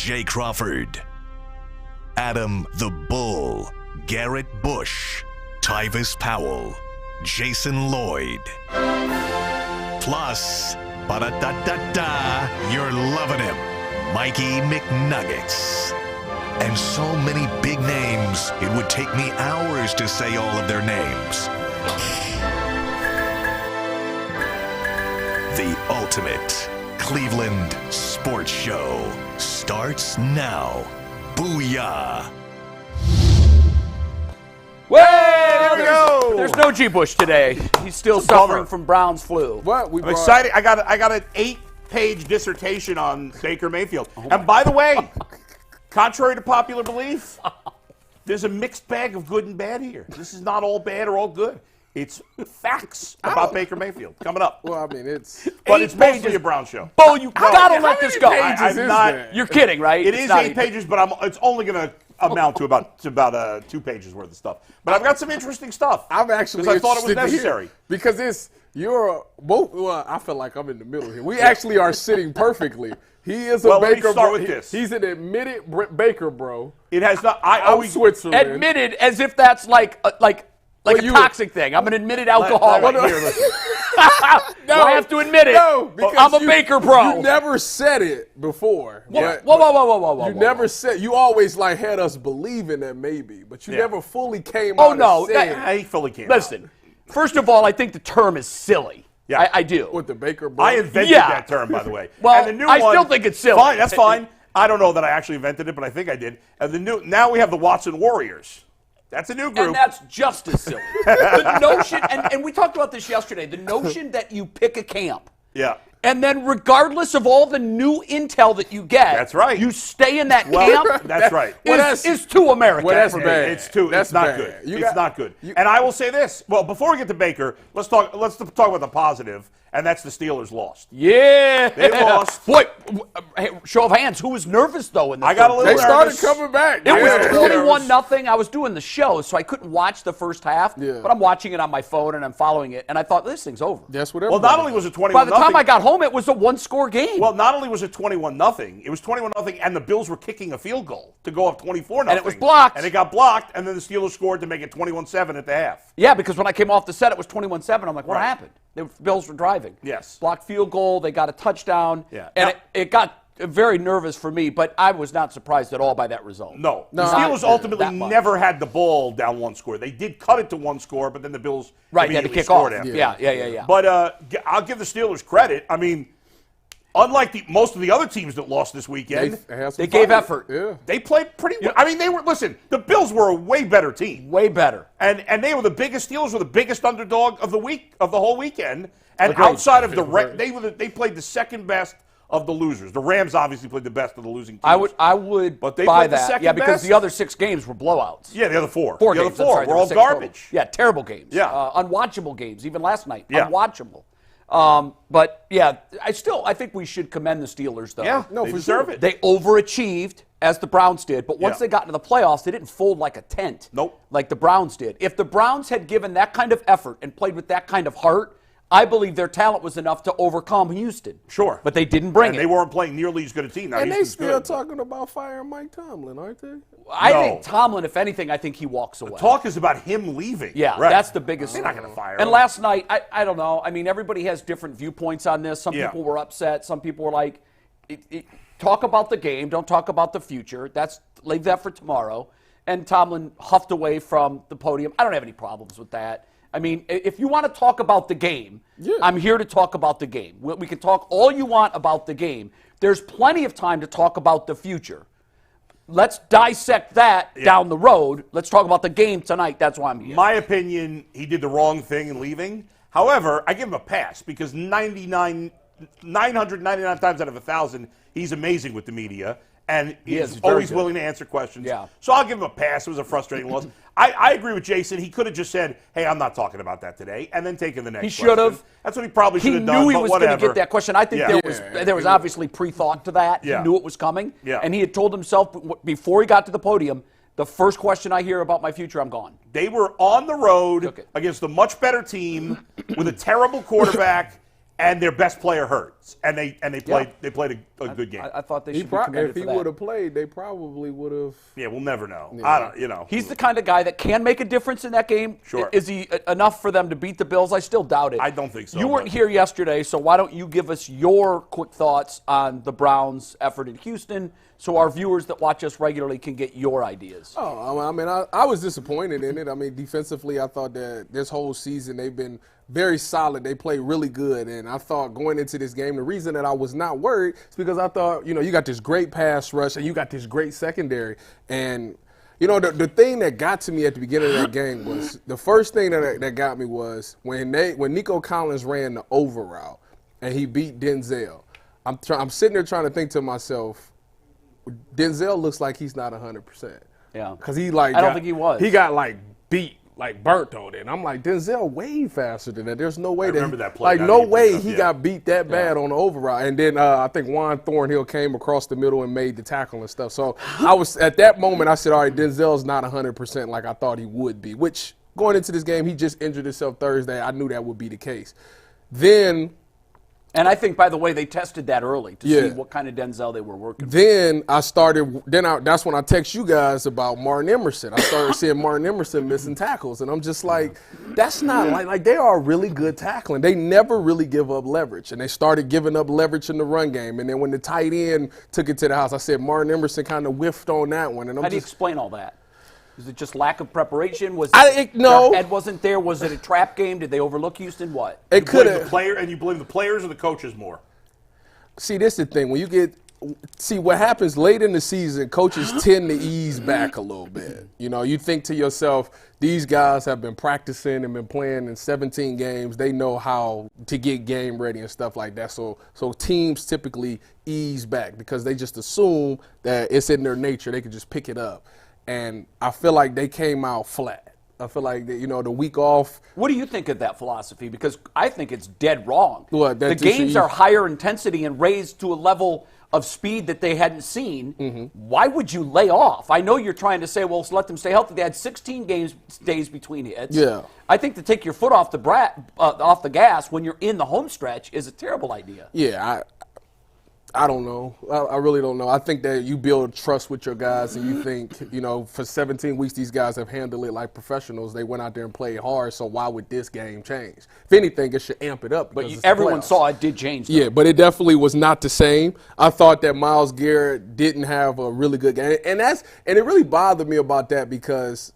Jay Crawford, Adam the Bull, Garrett Bush, Tyvis Powell, Jason Lloyd. Plus, ba-da-da-da-da, you're loving him, Mikey McNuggets. And so many big names, it would take me hours to say all of their names. The ultimate Cleveland sports show starts now. Booyah! Well, here we go. There's no G. Bush today. He's still suffering from Brown's flu. What? I'm excited. I got an 8-page dissertation on Baker Mayfield. And by the way, contrary to popular belief, there's a mixed bag of good and bad here. This is not all bad or all good. It's facts about Baker Mayfield coming up. Well, I mean, it's mostly a Brown show. Bo, you gotta let this go. I'm not. You're kidding, right? It is 8 pages, but it's only going to amount to about 2 pages worth of stuff. But I've got some interesting stuff. I'm actually because I thought it was necessary. Because I feel like I'm in the middle here. We actually are sitting perfectly. He is a Baker bro. He's an admitted Baker bro. It has not. I always Switzerland. Admitted as if that's like a toxic thing. I'm an admitted alcoholic. No, I have to admit it. No, because I'm a Baker bro. You never said it before. Whoa. You never said. You always had us believing that maybe, but you never fully came out. Oh no, I fully can't. Listen, first of all, I think the term is silly. Yeah, I do. With the Baker bro. I invented that term, by the way. Well, and the new I still think it's silly. Fine, that's fine. I don't know that I actually invented it, but I think I did. And now we have the Watson Warriors. That's a new group. And that's just as silly. The notion, and we talked about this yesterday, the notion that you pick a camp. Yeah. And then regardless of all the new intel that you get, that's right. You stay in that camp. That's right. Is too American. Well, that's bad. It's not good. It's not good. And I will say this. Well, before we get to Baker, let's talk about the positive, and that's the Steelers lost. Yeah. They lost. Boy, show of hands, who was nervous though in the I got a little nervous. They started coming back. It was 21-0. I was doing the show, so I couldn't watch the first half, but I'm watching it on my phone and I'm following it, and I thought this thing's over. That's what. Well, not only was it 21-0. By the time I got home, it was a one-score game. Well, not only was it 21-0, it was 21-0, and the Bills were kicking a field goal to go up 24-0. And it was blocked. And it got blocked, and then the Steelers scored to make it 21-7 at the half. Yeah, because when I came off the set, it was 21-7. I'm like, what happened? The Bills were driving. Yes. Blocked field goal. They got a touchdown. Yeah. And it got very nervous for me, but I was not surprised at all by that result. No. The Steelers ultimately never had the ball down one score. They did cut it to one score, but then the Bills they had to kick scored off. after. Yeah. But I'll give the Steelers credit. I mean, unlike most of the other teams that lost this weekend, they gave effort. Yeah. They played pretty well. I mean, the Bills were a way better team. Way better. And they were the biggest, Steelers were the biggest underdog of the whole weekend. And outside of they played the second best of the losers. The Rams obviously played the best of the losing teams. I would but they buy played the that. second Yeah, because best. The other 6 games were blowouts. Yeah, the other 4. The other 4 were all garbage. Total. Yeah, terrible games. Yeah. Unwatchable games, even last night. Yeah. Unwatchable. But yeah, I think we should commend the Steelers, though. Yeah, they deserve it. They overachieved, as the Browns did, but once they got into the playoffs, they didn't fold like a tent. Nope. Like the Browns did. If the Browns had given that kind of effort and played with that kind of heart, I believe their talent was enough to overcome Houston. Sure. But they didn't bring it. They weren't playing nearly as good a team. Now, and they still good. talking about firing Mike Tomlin, aren't they? I think Tomlin, if anything, I think he walks away. The talk is about him leaving. Yeah, right. That's the biggest. They're not going to fire him. And last night, I don't know. I mean, everybody has different viewpoints on this. Some people were upset. Some people were like, talk about the game. Don't talk about the future. Leave that for tomorrow. And Tomlin huffed away from the podium. I don't have any problems with that. I mean, if you want to talk about the game, I'm here to talk about the game. We can talk all you want about the game. There's plenty of time to talk about the future. Let's dissect that down the road. Let's talk about the game tonight. That's why I'm here. My opinion, he did the wrong thing in leaving. However, I give him a pass because 999 times out of 1,000, he's amazing with the media. And he's always willing to answer questions. Yeah. So I'll give him a pass. It was a frustrating loss. I agree with Jason. He could have just said, hey, I'm not talking about that today, and then taken the next question. He should have. That's what he probably should have done. He knew he was going to get that question. I think there was obviously pre-thought to that. Yeah. He knew it was coming. Yeah. And he had told himself before he got to the podium, the first question I hear about my future, I'm gone. They were on the road against a much better team with a terrible quarterback and their best player hurt. And they played a good game. I thought they should be commended if he for that. would have played, they probably would have. Yeah, we'll never know. Yeah. I don't, you know. He's the kind of guy that can make a difference in that game. Sure. Is he enough for them to beat the Bills? I still doubt it. I don't think so. You weren't here yesterday, so why don't you give us your quick thoughts on the Browns' effort in Houston so our viewers that watch us regularly can get your ideas? Oh, I mean, I was disappointed in it. I mean, defensively, I thought that this whole season they've been very solid. They play really good. And I thought going into this game, the reason that I was not worried is because I thought, you got this great pass rush and you got this great secondary. And, the thing that got to me at the beginning of that game was the first thing that got me was when Nico Collins ran the over route and he beat Denzel. I'm sitting there trying to think to myself, Denzel looks like he's not 100%. Yeah. Because I don't think he was. He got beat, burnt on it. And I'm like, Denzel way faster than that. There's no way that play. No way he got beat that bad on the override. And then I think Juan Thornhill came across the middle and made the tackle and stuff. So I was at that moment, I said, all right, Denzel's not 100% like I thought he would be, which going into this game, he just injured himself Thursday. I knew that would be the case. Then And I think, by the way, they tested that early to see what kind of Denzel they were working with. Then that's when I text you guys about Martin Emerson. I started seeing Martin Emerson missing tackles, and I'm just like, that's not like they are really good tackling. They never really give up leverage, and they started giving up leverage in the run game. And then when the tight end took it to the house, I said Martin Emerson kind of whiffed on that one. And How do you explain all that? Is it just lack of preparation? No. Ed wasn't there. Was it a trap game? Did they overlook Houston? What? It could have. And you blame the players or the coaches more? See, this is the thing. When you see what happens late in the season, coaches tend to ease back a little bit. You think to yourself, these guys have been practicing and been playing in 17 games. They know how to get game ready and stuff like that. So teams typically ease back because they just assume that it's in their nature. They can just pick it up. And I feel like they came out flat. I feel like, the week off. What do you think of that philosophy? Because I think it's dead wrong. The games are higher intensity and raised to a level of speed that they hadn't seen. Mm-hmm. Why would you lay off? I know you're trying to say, well, let them stay healthy. They had 16 days between hits. Yeah. I think to take your foot off the gas when you're in the home stretch is a terrible idea. Yeah, I don't know. I really don't know. I think that you build trust with your guys and you think, for 17 weeks these guys have handled it like professionals. They went out there and played hard, so why would this game change? If anything, it should amp it up. But everyone saw it did change, though. Yeah, but it definitely was not the same. I thought that Myles Garrett didn't have a really good game. And it really bothered me about that because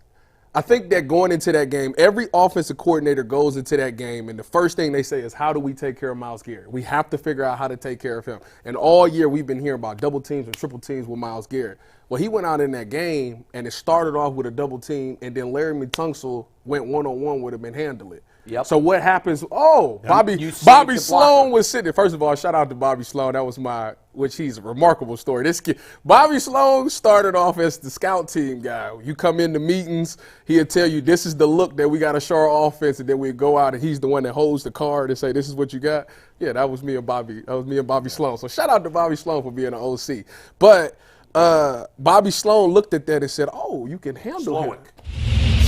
I think that going into that game, every offensive coordinator goes into that game, and the first thing they say is, how do we take care of Myles Garrett? We have to figure out how to take care of him. And all year we've been hearing about double teams and triple teams with Myles Garrett. Well, he went out in that game, and it started off with a double team, and then Larry Tunsil went one-on-one with him and handled it. Yep. So what happens? Oh, Bobby Sloan was sitting. First of all, shout out to Bobby Sloan. That was he's a remarkable story. This kid, Bobby Sloan, started off as the scout team guy. You come into meetings, he'll tell you this is the look that we got to show our offense, and then we go out and he's the one that holds the card and say this is what you got. Yeah, that was me and Bobby. That was me and Bobby Sloan. So shout out to Bobby Sloan for being an OC. But Bobby Sloan looked at that and said, "Oh, you can handle him."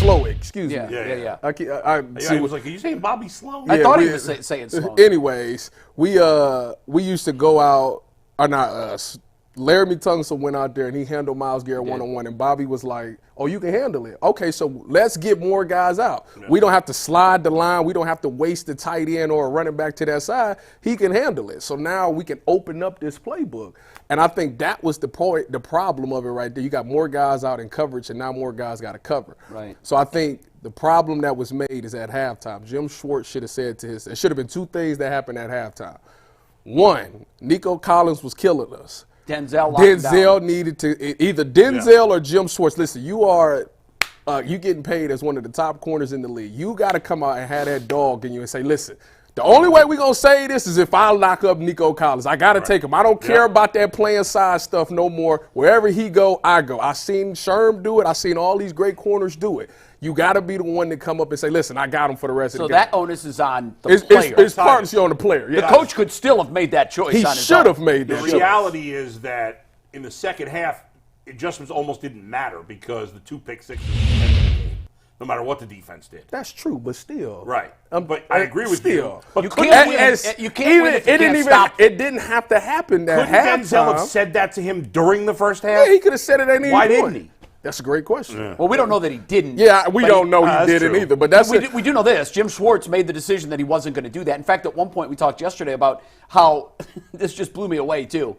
Slowick, excuse me. Yeah. I was like, are you saying Bobby Sloan? I thought he was saying Sloan. Anyways, we used to go out, or not us. Larry Tunsil went out there and he handled Myles Garrett one-on-one, and Bobby was like, oh, you can handle it. Okay, so let's get more guys out. Yeah. We don't have to slide the line. We don't have to waste the tight end or running back to that side. He can handle it. So now we can open up this playbook. And I think that was the problem of it right there. You got more guys out in coverage, and now more guys got to cover. Right. So I think the problem that was made is at halftime. Jim Schwartz should have said there should have been two things that happened at halftime. One, Nico Collins was killing us. Denzel needed to either Denzel or Jim Schwartz. Listen, you getting paid as one of the top corners in the league. You got to come out and have that dog in you and say, listen, the only way we're going to say this is if I lock up Nico Collins. I got to take him. I don't care about that playing side stuff no more. Wherever he go, I go. I seen Sherm do it. I seen all these great corners do it. You got to be the one to come up and say, listen, I got him for the rest of the game. So that onus is on the player. It's partly on the player. The coach could still have made that choice on his own. He should have made that choice. The reality is that in the second half, adjustments almost didn't matter because the two pick sixes ended the game. no matter what the defense did. That's true, but still. Right. But I agree with you. But you can't win if you can't stop them. It didn't have to happen at Couldn't Denzel halftime. have said that to him during the first half? Yeah, he could have said it at any Why point. didn't he? That's a great question. Yeah, Well, we don't know that he didn't. we don't know he didn't either. But that's we do know this. Jim Schwartz made the decision that he wasn't going to do that. In fact, at one point we talked yesterday about how this just blew me away too.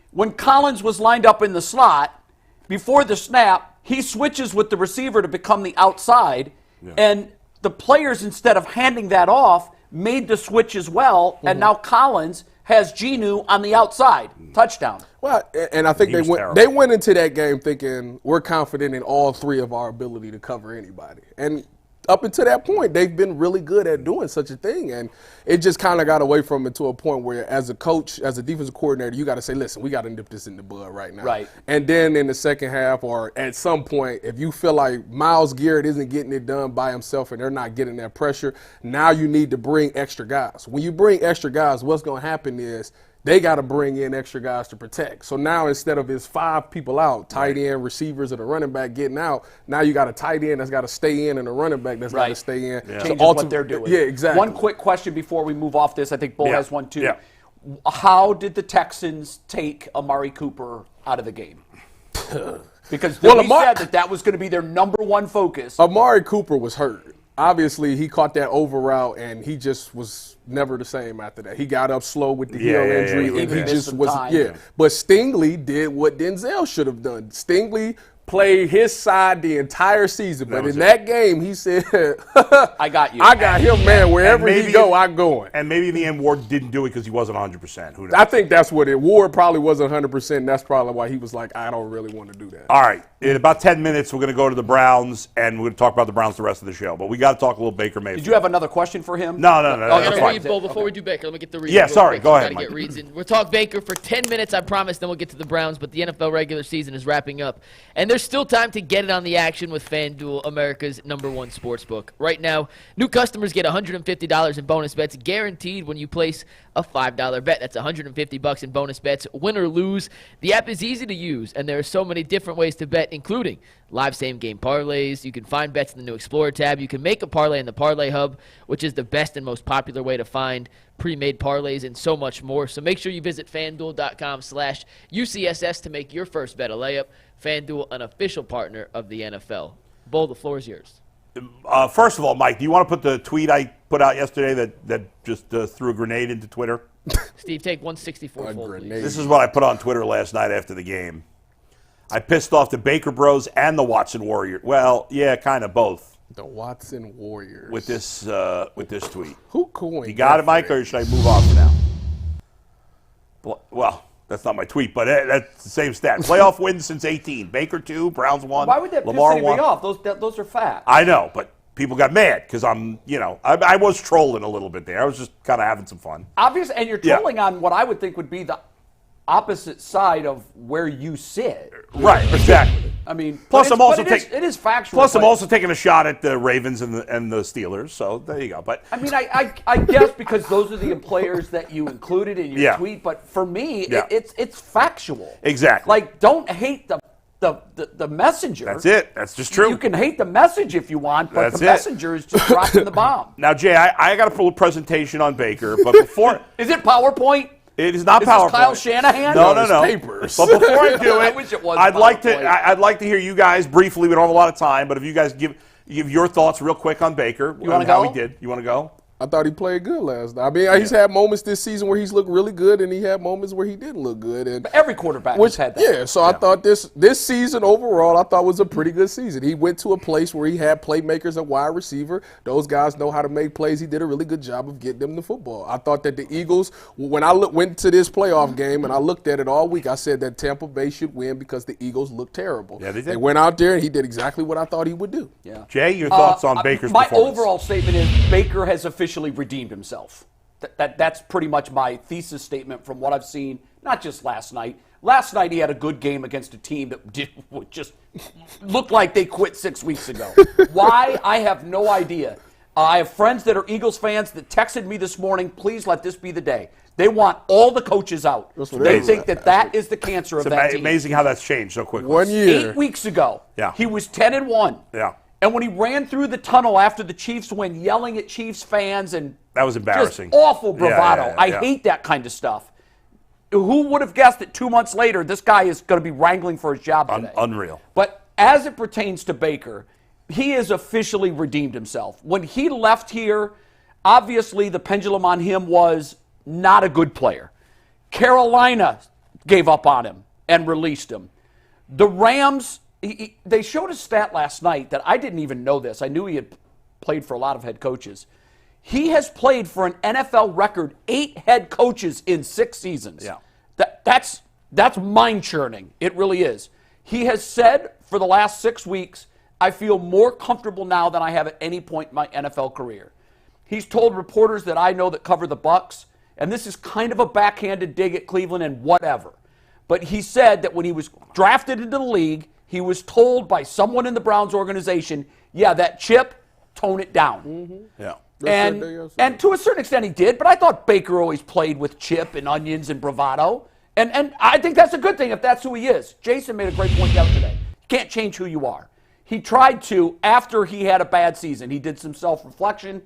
When Collins was lined up in the slot before the snap, he switches with the receiver to become the outside, and the players, instead of handing that off, made the switch as well, and now Collins has Genu on the outside. Touchdown. Well, and I think they went into that game thinking we're confident in all three of our ability to cover anybody. And up until that point, they've been really good at doing such a thing. And it just kind of got away from it to a point where, as a coach, as a defensive coordinator, you got to say, listen, we got to nip this in the bud right now. Right. And then in the second half, or at some point, if you feel like Myles Garrett isn't getting it done by himself and they're not getting that pressure, now you need to bring extra guys. When you bring extra guys, what's going to happen is they got to bring in extra guys to protect. So now instead of his 5 people out, tight end, receivers, and a running back getting out, now you got a tight end that's got to stay in and a running back that's got to stay in. Yeah. Changes what they're doing. Yeah, exactly. One quick question before we move off this. I think Bull has one too. Yeah. How did the Texans take Amari Cooper out of the game? Because we said that was going to be their number one focus. Amari Cooper was hurt. Obviously, he caught that over route, and he just was never the same after that. He got up slow with the heel injury, and he just was But Stingley did what Denzel should have done. Stingley played his side the entire season, but in that game, he said, I got you. I got him, man. Wherever he go, I'm going. And maybe in the end, Ward didn't do it because he wasn't 100%. Who knows? I think that's what it. Ward probably wasn't 100%. And that's probably why he was like, I don't really want to do that. All right. In about 10 minutes, we're going to go to the Browns, and we're going to talk about the Browns the rest of the show. But we got to talk a little Baker Mayfield. Did you have another question for him? No. I got to read, Bo, before we do Baker. Let me get the read. Yeah, sorry. Go ahead, Mike. We'll talk Baker for 10 minutes, I promise, then we'll get to the Browns. But the NFL regular season is wrapping up, and there's still time to get it on the action with FanDuel, America's #1 sportsbook. Right now, new customers get $150 in bonus bets guaranteed when you place a $5 bet. That's $150 in bonus bets, win or lose. The app is easy to use, and there are so many different ways to bet, including live same-game parlays. You can find bets in the new Explorer tab. You can make a parlay in the Parlay Hub, which is the best and most popular way to find pre-made parlays and so much more. So make sure you visit FanDuel.com/UCSS to make your first bet a layup. FanDuel, an official partner of the NFL. Bo, the floor is yours. First of all, Mike, do you want to put the tweet I put out yesterday that just threw a grenade into Twitter? Steve, take 164 full, please. This is what I put on Twitter last night after the game. I pissed off the Baker Bros and the Watson Warriors. Well, yeah, kind of both. The Watson Warriors. With this tweet. Who coined You got it, Mike, or should I move on for now? Well, that's not my tweet, but that's the same stat. Playoff wins since 18. Baker 2, Browns 1. Why would that piss anybody off? Those are facts. I know, but people got mad because I was trolling a little bit there. I was just kind of having some fun. Obviously, and you're trolling on what I would think would be the opposite side of where you sit. Right, exactly. I mean, plus I'm also it is factual. Plus, I'm also taking a shot at the Ravens and the Steelers. So there you go. But I mean, I guess because those are the players that you included in your tweet. But for me, it's factual. Exactly. Like, don't hate the messenger. That's it. That's just true. You can hate the message if you want, but the messenger is just dropping the bomb. Now, Jay, I got a full presentation on Baker, but before is it PowerPoint? It is not PowerPoint. This Kyle Shanahan? No. Papers. But before I do it, I wish it was I'd like to hear you guys briefly. We don't have a lot of time, but if you guys give your thoughts real quick on Baker, you want to go? How he did. You want to go? I thought he played good last night. I mean, he's had moments this season where he's looked really good, and he had moments where he didn't look good. And but every quarterback has had that. Yeah, so I thought this season overall, I thought was a pretty good season. He went to a place where he had playmakers at wide receiver. Those guys know how to make plays. He did a really good job of getting them the football. I thought that the Eagles, when I went to this playoff game and I looked at it all week, I said that Tampa Bay should win because the Eagles looked terrible. Yeah, they did. They went out there and he did exactly what I thought he would do. Yeah. Jay, your thoughts on Baker's performance? My overall statement is Baker has officially redeemed himself. That's pretty much my thesis statement from what I've seen, not just last night. Last night he had a good game against a team that just looked like they quit 6 weeks ago. Why? I have no idea. I have friends that are Eagles fans that texted me this morning, please let this be the day. They want all the coaches out. They think that is the cancer of that team. Amazing how that's changed so quickly. 1 year. 8 weeks ago, Yeah. he was 10-1. Yeah. And when he ran through the tunnel after the Chiefs win, yelling at Chiefs fans and that was embarrassing. Just awful bravado. Yeah. I hate that kind of stuff. Who would have guessed that 2 months later this guy is going to be wrangling for his job today? Unreal. But as it pertains to Baker, he has officially redeemed himself. When he left here, obviously the pendulum on him was not a good player. Carolina gave up on him and released him. The Rams, they showed a stat last night that I didn't even know this. I knew he had played for a lot of head coaches. He has played for an NFL record 8 head coaches in 6 seasons. Yeah. That's mind-churning. It really is. He has said for the last 6 weeks, I feel more comfortable now than I have at any point in my NFL career. He's told reporters that I know that cover the Bucs, and this is kind of a backhanded dig at Cleveland and whatever. But he said that when he was drafted into the league, he was told by someone in the Browns organization, yeah, that chip, tone it down. Mm-hmm. Yeah. And to a certain extent he did, but I thought Baker always played with chip and onions and bravado. And I think that's a good thing if that's who he is. Jason made a great point yesterday. You can't change who you are. He tried to after he had a bad season. He did some self-reflection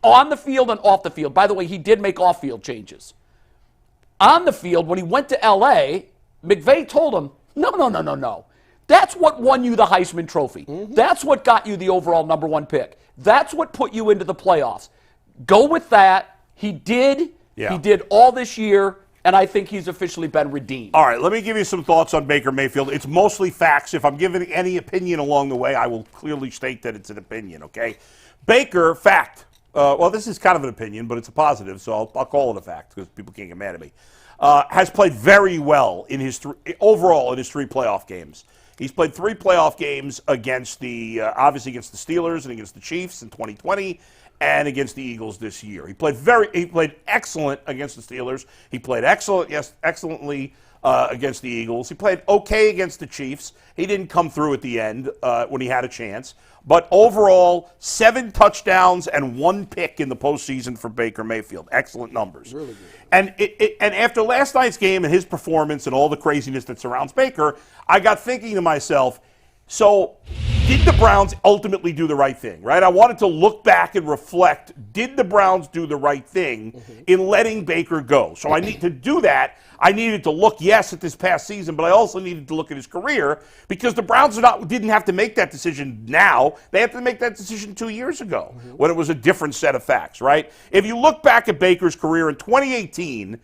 on the field and off the field. By the way, he did make off-field changes. On the field, when he went to L.A., McVay told him, no. That's what won you the Heisman Trophy. Mm-hmm. That's what got you the overall number 1 pick. That's what put you into the playoffs. Go with that. He did. Yeah. He did all this year, and I think he's officially been redeemed. All right, let me give you some thoughts on Baker Mayfield. It's mostly facts. If I'm giving any opinion along the way, I will clearly state that it's an opinion, okay? Baker, fact. Well, this is kind of an opinion, but it's a positive, so I'll call it a fact because people can't get mad at me. Has played very well in his overall in his 3 playoff games. He's played 3 playoff games against obviously against the Steelers and against the Chiefs in 2020 and against the Eagles this year. He played excellent against the Steelers. He played excellently against the Eagles. He played okay against the Chiefs. He didn't come through at the end when he had a chance. But overall, 7 touchdowns and 1 pick in the postseason for Baker Mayfield. Excellent numbers. Really good. And after last night's game and his performance and all the craziness that surrounds Baker, I got thinking to myself, so did the Browns ultimately do the right thing, right? I wanted to look back and reflect, did the Browns do the right thing in letting Baker go? So I need to do that. I needed to look, yes, at this past season, but I also needed to look at his career because the Browns didn't have to make that decision now. They had to make that decision 2 years ago when it was a different set of facts, right? If you look back at Baker's career in 2018,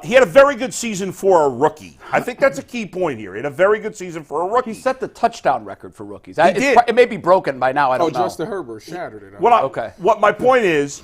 he had a very good season for a rookie. I think that's a key point here. He had a very good season for a rookie. He set the touchdown record for rookies. It may be broken by now. I don't know. Justin Herbert shattered it. What my point is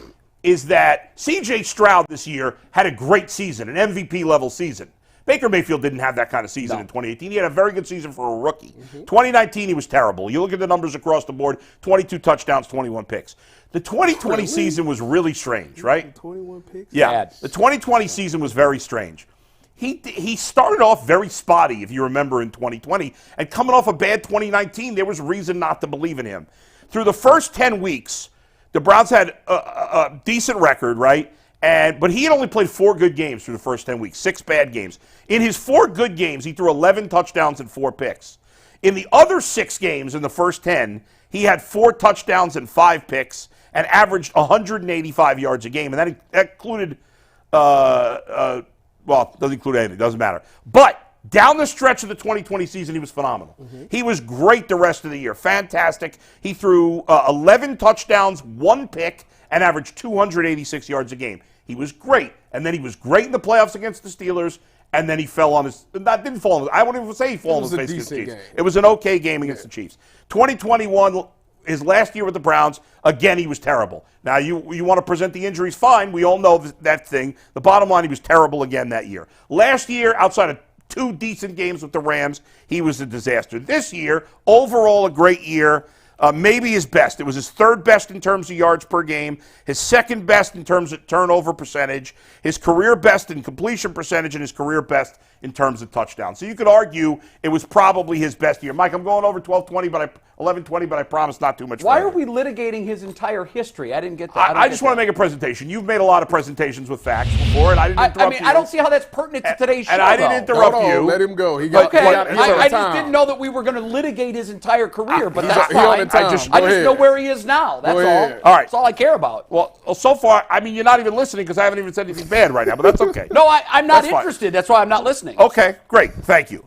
that C.J. Stroud this year had a great season, an MVP-level season. Baker Mayfield didn't have that kind of season in 2018. He had a very good season for a rookie. 2019, he was terrible. You look at the numbers across the board, 22 touchdowns, 21 picks. The 2020 season was really strange, right? 21 picks? Yeah. The 2020 season was very strange. He started off very spotty, if you remember, in 2020. And coming off a bad 2019, there was reason not to believe in him. Through the first 10 weeks, the Browns had a decent record, right? But he had only played 4 good games through the first 10 weeks, 6 bad games. In his 4 good games, he threw 11 touchdowns and 4 picks. In the other 6 games in the first 10, he had 4 touchdowns and 5 picks and averaged 185 yards a game. And that included, well, doesn't include anything, doesn't matter. But down the stretch of the 2020 season, he was phenomenal. He was great the rest of the year. Fantastic. He threw 11 touchdowns, 1 pick, and averaged 286 yards a game. He was great. And then he was great in the playoffs against the Steelers, and then he fell on his – didn't fall on his – I wouldn't even say he fell on his face against the Chiefs. It was an okay game against the Chiefs. 2021, his last year with the Browns, again, he was terrible. Now, you want to present the injuries, fine. We all know that thing. The bottom line, he was terrible again that year. Last year, outside of 2 decent games with the Rams, he was a disaster. This year, overall, a great year. Maybe his best. It was his 3rd best in terms of yards per game, his 2nd best in terms of turnover percentage, his career best in completion percentage, and his career best in terms of touchdowns. So you could argue it was probably his best year. Mike, I'm going over 11:20, but I promise not too much. Why are we litigating his entire history? I didn't get that. I just want to make a presentation. You've made a lot of presentations with facts before, and I didn't interrupt you. I don't see how that's pertinent to today's show. And I didn't interrupt you. Let him go. I just didn't know that we were going to litigate his entire career, but that's fine. Tom. I just know where he is now. That's all. ahead. All right. That's all I care about. Well, so far, I mean, you're not even listening because I haven't even said anything bad right now, but that's okay. No, I'm not That's fine. interested. That's why I'm not listening. Okay, great. Thank you.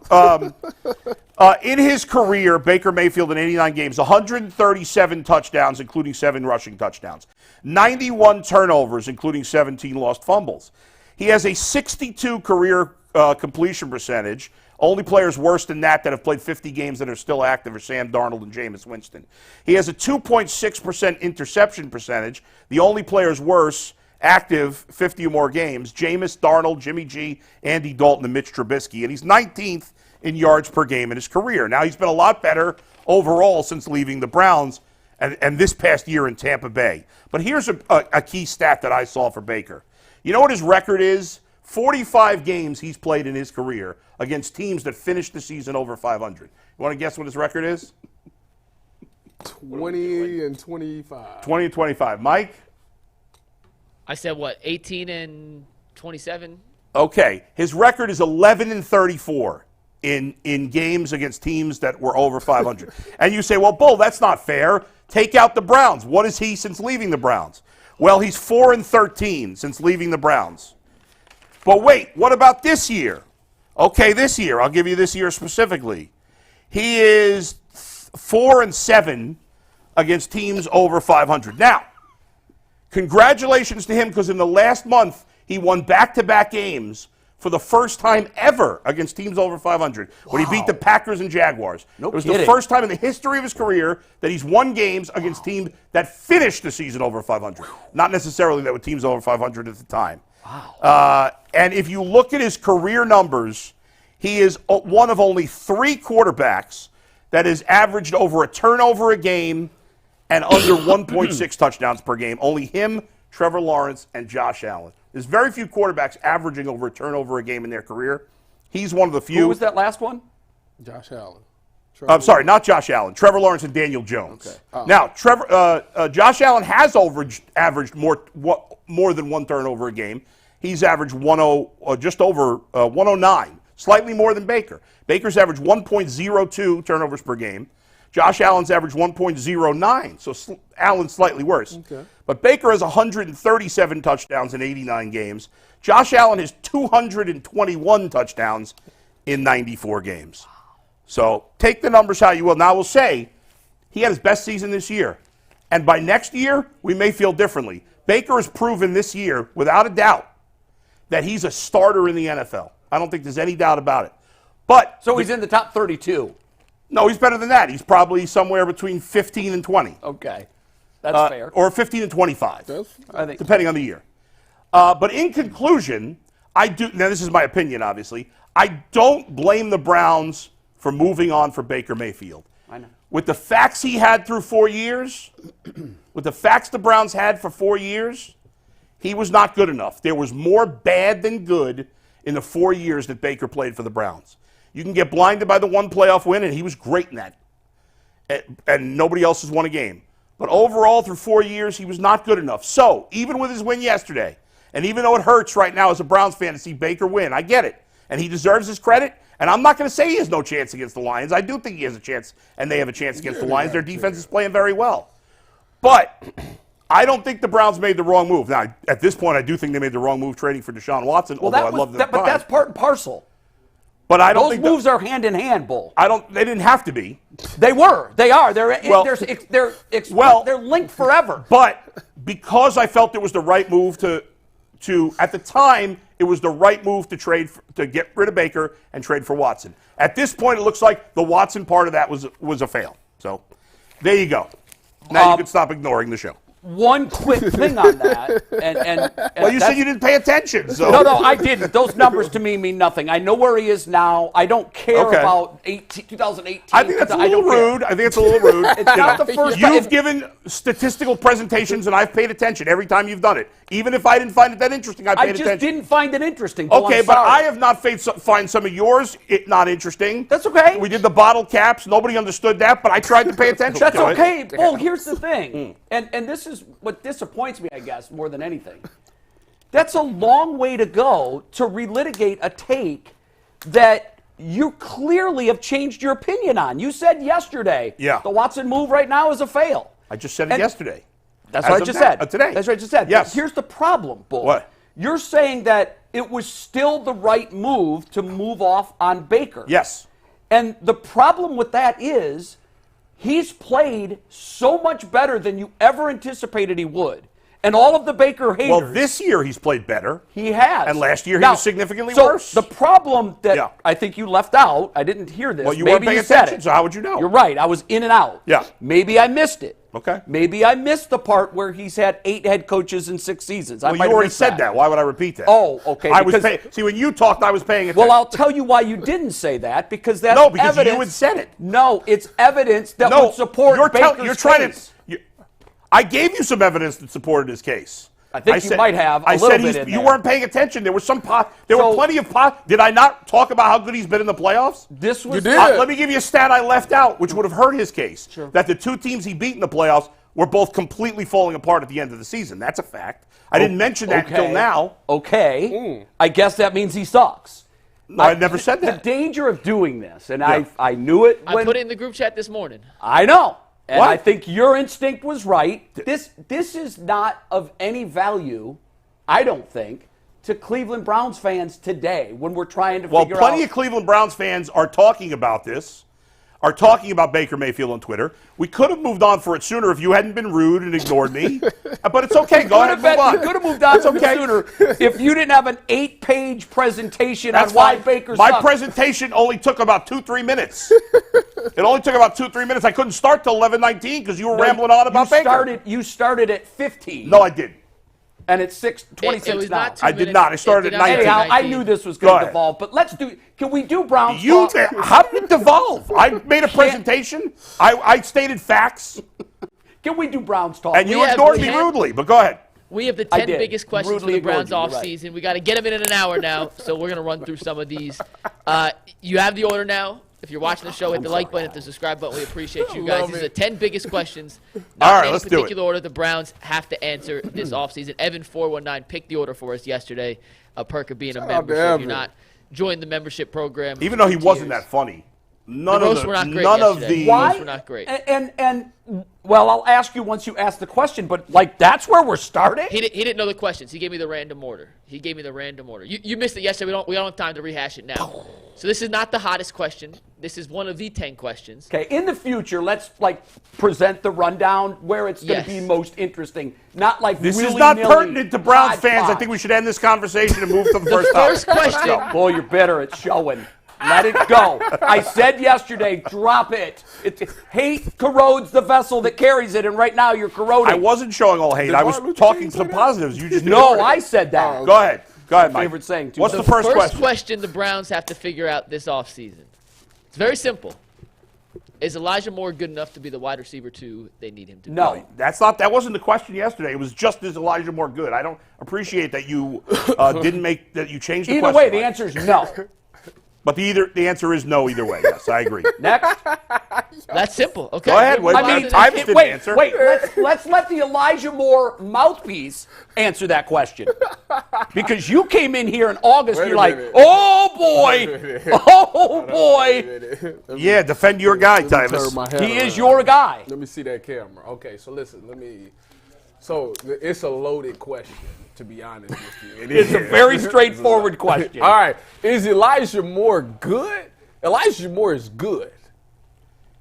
In his career, Baker Mayfield in 89 games, 137 touchdowns, including 7 rushing touchdowns, 91 turnovers, including 17 lost fumbles. He has a 62 career completion percentage. Only players worse than that have played 50 games that are still active are Sam Darnold and Jameis Winston. He has a 2.6% interception percentage. The only players worse active 50 or more games, Jameis, Darnold, Jimmy G, Andy Dalton, and Mitch Trubisky. And he's 19th in yards per game in his career. Now, he's been a lot better overall since leaving the Browns and this past year in Tampa Bay. But here's a key stat that I saw for Baker. You know what his record is? 45 games he's played in his career against teams that finished the season over 500. You want to guess what his record is? 20 and 25. 20 and 25. Mike? I said what? 18 and 27. Okay. His record is 11 and 34 in games against teams that were over 500. And you say, well, Bull, that's not fair. Take out the Browns. What is he since leaving the Browns? Well, he's 4 and 13 since leaving the Browns. But wait, what about this year? Okay, this year. I'll give you this year specifically. He is 4 and 7 against teams over 500. Now, congratulations to him because in the last month, he won back-to-back games for the first time ever against teams over 500 when he beat the Packers and Jaguars. No it was kidding. the first time in the history of his career that he's won games against teams that finished the season over 500. Not necessarily that were teams over 500 at the time. Wow. And if you look at his career numbers, he is one of only 3 quarterbacks that has averaged over a turnover a game and under 1.6 touchdowns per game. Only him, Trevor Lawrence, and Josh Allen. There's very few quarterbacks averaging over a turnover a game in their career. He's one of the few. Who was that last one? Josh Allen. I'm sorry, not Josh Allen. Trevor Lawrence and Daniel Jones. Okay. Oh. Now, Josh Allen has averaged more than 1 turnover a game. He's averaged just over 109, slightly more than Baker. Baker's averaged 1.02 turnovers per game. Josh Allen's averaged 1.09, so Allen's slightly worse. Okay. But Baker has 137 touchdowns in 89 games. Josh Allen has 221 touchdowns in 94 games. So take the numbers how you will. Now, I will say he had his best season this year. And by next year, we may feel differently. Baker has proven this year, without a doubt, that he's a starter in the NFL. I don't think there's any doubt about it. But So he's in the top 32. no, he's better than that. He's probably somewhere between 15 and 20. Okay. That's fair. Or 15 and 25, I think. depending on the year. But in conclusion, now this is my opinion, obviously, I don't blame the Browns for moving on for Baker Mayfield. I know. With the facts he had through 4 years, with the facts the Browns had for 4 years, he was not good enough. There was more bad than good in the 4 years that Baker played for the Browns. You can get blinded by the 1 playoff win, and he was great in that. And nobody else has won a game. But overall, through 4 years, he was not good enough. So, even with his win yesterday, and even though it hurts right now as a Browns fan to see Baker win, I get it. And he deserves his credit. And I'm not going to say he has no chance against the Lions. I do think he has a chance, and they have a chance against the Lions. Their defense is playing very well. But I don't think the Browns made the wrong move. Now, at this point, I do think they made the wrong move trading for Deshaun Watson, although I love that. But that's part and parcel. But I don't Those think moves are hand in hand, Bull. they didn't have to be. They were. They are. They're linked forever. But because I felt it was the right move to at the time, it was the right move to get rid of Baker and trade for Watson. At this point, it looks like the Watson part of that was a fail. So there you go. Now you can stop ignoring the show. One quick thing on that, and Well, you said you didn't pay attention. So. No, I didn't. Those numbers to me mean nothing. I know where he is now. I don't care about 2018. I think that's a little rude. I think it's a little rude. It's not the first time. You've given statistical presentations, and I've paid attention every time you've done it. Even if I didn't find it that interesting, I paid attention. I just didn't find it interesting. Bull, Okay, I'm but sorry. I have not find some of yours not interesting. That's okay. We did the bottle caps. Nobody understood that, but I tried to pay attention That's to okay. it. Well, here's the thing, and this is what disappoints me, I guess, more than anything. That's a long way to go to relitigate a take that you clearly have changed your opinion on. You said yesterday the Watson move right now is a fail. I just said it yesterday. That's what I just said. Today. That's what I just said. Yes. But here's the problem, Bull. What? You're saying that it was still the right move to move off on Baker. Yes. And the problem with that is he's played so much better than you ever anticipated he would. And all of the Baker haters. Well, this year he's played better. He has. And last year he was significantly so worse. The problem that I think you left out, I didn't hear this. Well, you Maybe weren't paying said attention, it. so how would you know? You're right. I was in and out. Yeah. Maybe I missed it. Okay. Maybe I missed the part where he's had 8 head coaches in 6 seasons. Well, you already said that. Why would I repeat that? Oh, okay. See, when you talked, I was paying attention. Well, I'll tell you why you didn't say that, because that's because evidence. you had said it. No, it's evidence that would support Baker's case. I gave you some evidence that supported his case. I think you might have a little bit in there. You weren't paying attention. There was there were plenty of Did I not talk about how good he's been in the playoffs? This was. You did. Let me give you a stat I left out, which would have hurt his case. Sure. That the 2 teams he beat in the playoffs were both completely falling apart at the end of the season. That's a fact. I didn't mention that until now. Okay. I guess that means he sucks. No, I never said that. The danger of doing this, and I knew it when I put it in the group chat this morning. I know. And What? I think your instinct was right. This is not of any value, I don't think, to Cleveland Browns fans today when we're trying to figure out. Well, plenty of Cleveland Browns fans are talking about this, are talking about Baker Mayfield on Twitter. We could have moved on for it sooner if you hadn't been rude and ignored me. But it's okay. Go ahead and move on. You could have moved on sooner if you didn't have an 8-page presentation That's on why fine. Baker My sucks. presentation only took about 2-3 minutes. It only took about 2-3 minutes. I couldn't start till 11:19 because you were rambling on about Baker. You started at 15. No, I didn't. And it's 6:26 It was now. not 2 I did minutes. not. I started It at did 19. not Anyhow, I knew this was Go going to ahead. devolve, but can we do Browns You, talk? how did it devolve? I made a presentation. I stated facts, Can we do Browns talk? and you have ignored me 10 rudely. But go ahead. We have the 10 did. biggest questions Rudely for the Browns ignored you, you're offseason. We got to get them in an hour now, so we're going to run through some of these. You have the order now. If you're watching the show, hit the like button, hit the subscribe button. We appreciate you guys. These are the 10 biggest questions. All Not right, in any let's do it. particular order the Browns have to answer this offseason. Evan419 picked the order for us yesterday. A perk of being a member. So if you're not, join the membership program. Even though he for wasn't tiers. that funny. The roasts were not great yesterday. the Why? Roasts were not great. And well, I'll ask you once you ask the question, but that's where we're starting? He didn't know the questions. He gave me the random order. You missed it yesterday. We don't have time to rehash it now. So this is not the hottest question. This is one of the 10 questions. Okay, in the future, let's present the rundown where it's going to be most interesting. Not This is willy-nilly not pertinent to Browns fans. I hodgepodge. think we should end this conversation and move to the first topic. First question. Boy, you're bitter. It's showing. Let it go. I said yesterday, drop it. Hate corrodes the vessel that carries it, and right now you're corroding. I wasn't showing all hate. I was Martin Luther talking King say some that? positives. You just No, ignored it. I said that. Go ahead. Go ahead, Mike. Favorite saying, too. What's the The first First question? question the Browns have to figure out this offseason. It's very simple. Is Elijah Moore good enough to be the wide receiver 2 they need him to be? No. That wasn't the question yesterday. It was just, is Elijah Moore good? I don't appreciate that you you changed the Either question. way, the Mike. answer is no. But the answer is no either way. Yes, I agree. Next. That's simple. Okay. Go ahead. Wait, Tyvus didn't answer. Wait, let's let the Elijah Moore mouthpiece answer that question. Because you came in here in August, Wait you're a like, minute. oh Wait a boy, minute. oh boy. Yeah, defend your guy, Turn Tyvus. my head He is around. your guy. Let me see that camera. Okay, so listen, So it's a loaded question, to be honest with you. It's a very straightforward question. All right, is Elijah Moore good? Elijah Moore is good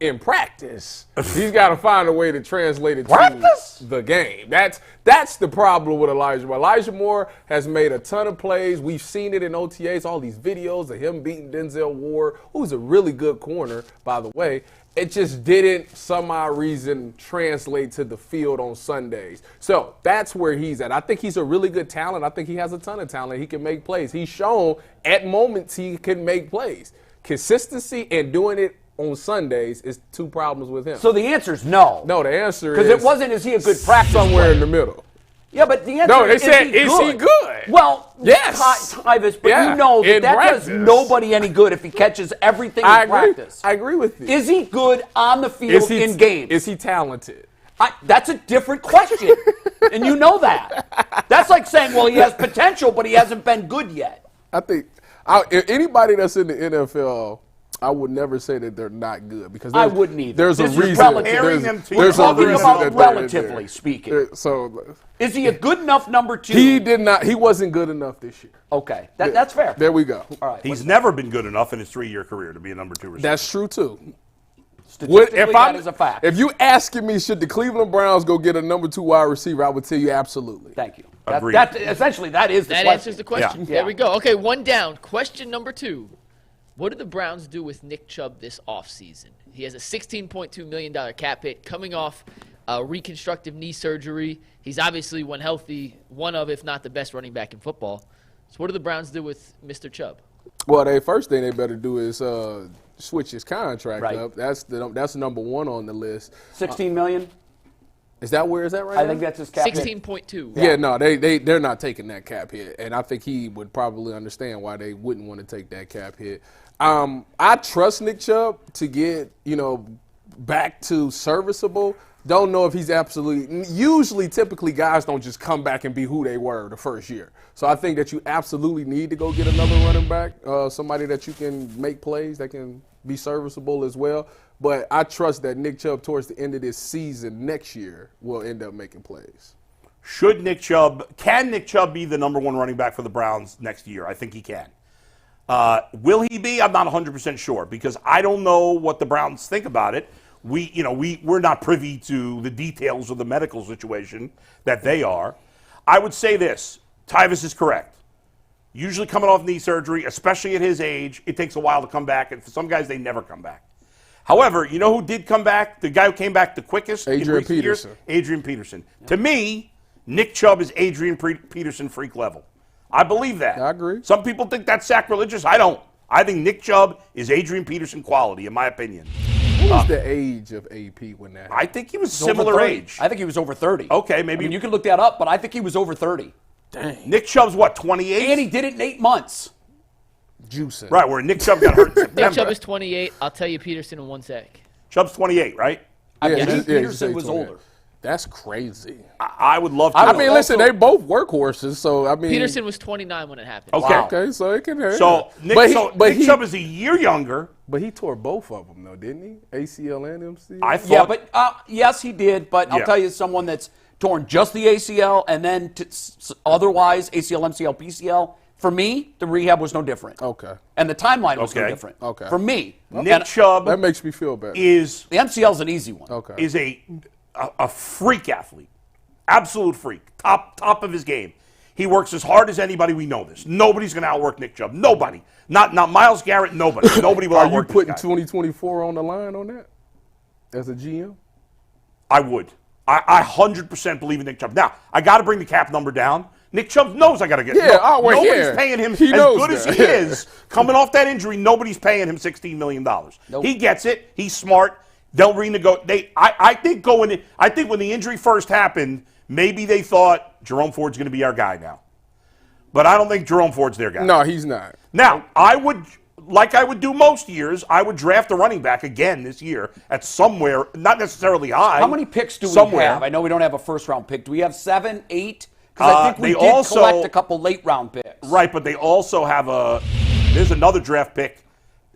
in practice. He's got to find a way to translate it Practice? to the game. That's the problem with Elijah Moore. Elijah Moore has made a ton of plays. We've seen it in OTAs, all these videos of him beating Denzel Ward, who's a really good corner, by the way. It just didn't, some odd reason, translate to the field on Sundays. So that's where he's at. I think he's a really good talent. I think he has a ton of talent. He can make plays. He's shown at moments he can make plays. Consistency and doing it on Sundays is 2 problems with him. So the answer is no. No, the answer is... Because it wasn't, is he a good practice somewhere player? in the middle. Yeah, but the answer No, they is, said, is he good? Well, yes. Tyvus, but Yeah, you know in that practice. does nobody any good if he catches everything in practice. I agree with you. Is he good on the field in games? Is he talented? That's a different question, and you know that. That's like saying, well, he has potential, but he hasn't been good yet. I think Anybody that's in the NFL, I would never say that they're not good because I wouldn't either. There's This a is reason. relative. There's a talking reason about that they're in relatively there. speaking. So Is he a good enough number 2? he did not. He wasn't good enough this year. Okay, that's fair. There we go. All right. He's never been good enough in his 3-year career to be a number 2 receiver. That's true too. Statistically, that is a fact. If you asking me, should the Cleveland Browns go get a number 2 wide receiver, I would tell you absolutely. Thank you. Agreed. Essentially, that is the That question. answers the question. Yeah. There we go. Okay, one down. Question number 2. What did the Browns do with Nick Chubb this offseason? He has a $16.2 million cap hit coming off reconstructive knee surgery. He's obviously, when healthy, one of, if not the best running back in football. So what do the Browns do with Mr. Chubb? Well, the first thing they better do is switch his contract Right. up. That's number 1 on the list. $16 million. Is that where is that right I now? think that's his cap hit. 16.2. Yeah, no, they're not taking that cap hit, and I think he would probably understand why they wouldn't want to take that cap hit. I trust Nick Chubb to get back to serviceable. Don't know if he's absolutely. Usually, typically, guys don't just come back and be who they were the first year. So I think that you absolutely need to go get another running back, somebody that you can make plays that can be serviceable as well. But I trust that Nick Chubb, towards the end of this season next year, will end up making plays. Can Nick Chubb be the number 1 running back for the Browns next year? I think he can. Will he be? I'm not 100% sure because I don't know what the Browns think about it. We're not privy to the details of the medical situation that they are. I would say this. Tyvis is correct. Usually coming off knee surgery, especially at his age, it takes a while to come back. And for some guys, they never come back. However, you know who did come back? The guy who came back the quickest in recent years? Adrian Peterson. To me, Nick Chubb is Adrian Peterson freak level. I believe that. I agree. Some people think that's sacrilegious. I don't. I think Nick Chubb is Adrian Peterson quality, in my opinion. What was the age of AP when that happened? I think he was Over similar 30. age. I think he was over 30. Okay, maybe. I mean, you can look that up, but I think he was over 30. Dang. Nick Chubb's what, 28? And he did it in 8 months. Juicing. Right, where Nick Chubb got hurt in September. Nick Chubb is 28. I'll tell you Peterson in 1 sec. Chubb's 28, right? I Yeah, believe yeah, Peterson you was say 28. older. That's crazy. I would love to. I know. mean, listen, they both workhorses, so I mean. Peterson was 29 when it happened. Okay. Wow. Okay, so it can hurt. So Nick Chubb is a year younger. But he tore both of them, though, didn't he? ACL and MCL? I thought. Yeah, but yes, he did. But I'll Yeah. tell you, someone that's torn just the ACL and then otherwise ACL, MCL, PCL. For me, the rehab was no different. Okay. And the timeline was no Okay. different. Okay. For me, Nick Chubb That makes me feel better. is the MCL is an easy one. Okay. is a freak athlete, absolute freak, top of his game. He works as hard as anybody. We know this. Nobody's going to outwork Nick Chubb. Nobody. Not Myles Garrett. Nobody. Nobody will Are you outwork putting this guy. 2024 on the line on that as a GM? I would. I 100% believe in Nick Chubb. Now, I got to bring the cap number down. Nick Chubb knows I got to get. Yeah, well, nobody's yeah. paying him He as knows good as that. he is. Coming off that injury, nobody's paying him $16 million. Nope. He gets it. He's smart. They'll renegotiate. I think when the injury first happened, maybe they thought Jerome Ford's going to be our guy now. But I don't think Jerome Ford's their guy. No, he's not. Now, I would do most years, I would draft a running back again this year at somewhere, not necessarily high. How many picks do we somewhere. have? I know we don't have a first-round pick. Do we have 7, 8? Because I think we they did also- collect a couple late-round picks. Right, but they also have there's another draft pick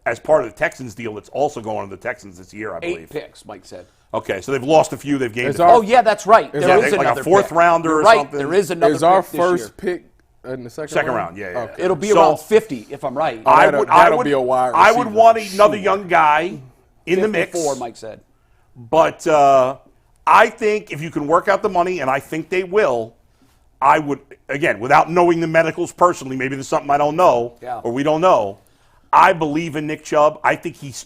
as part of the Texans deal that's also going to the Texans this year, I believe. 8 picks, Mike said. Okay, so they've lost a few, they've gained Is a our- Oh, yeah, that's right. There Yeah, is like a another fourth pick. rounder You're or right. something. There is another Is our pick this first year. pick in the second Second round? round, yeah. Okay. It'll be So- around 50, if I'm right. That'll be a wide I would receiver want for another sure. young guy in the mix. 54, Mike said. But I think if you can work out the money, and I think they will, I would, again, without knowing the medicals personally, maybe there's something I don't know Yeah. or we don't know, I believe in Nick Chubb. I think he's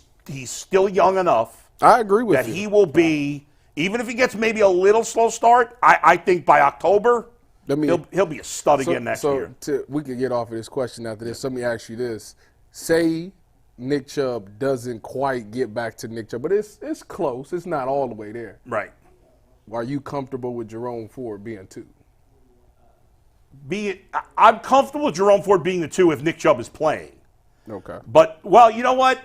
still young enough I agree with that you. he will be, even if he gets maybe a little slow start, I think by October, he'll be a stud again next year. We could get off of this question after this. Let me ask you this. Say Nick Chubb doesn't quite get back to Nick Chubb, but it's close. It's not all the way there. Right. Are you comfortable with Jerome Ford being 2? I'm comfortable with Jerome Ford being the 2 if Nick Chubb is playing. Okay. But, well, you know what?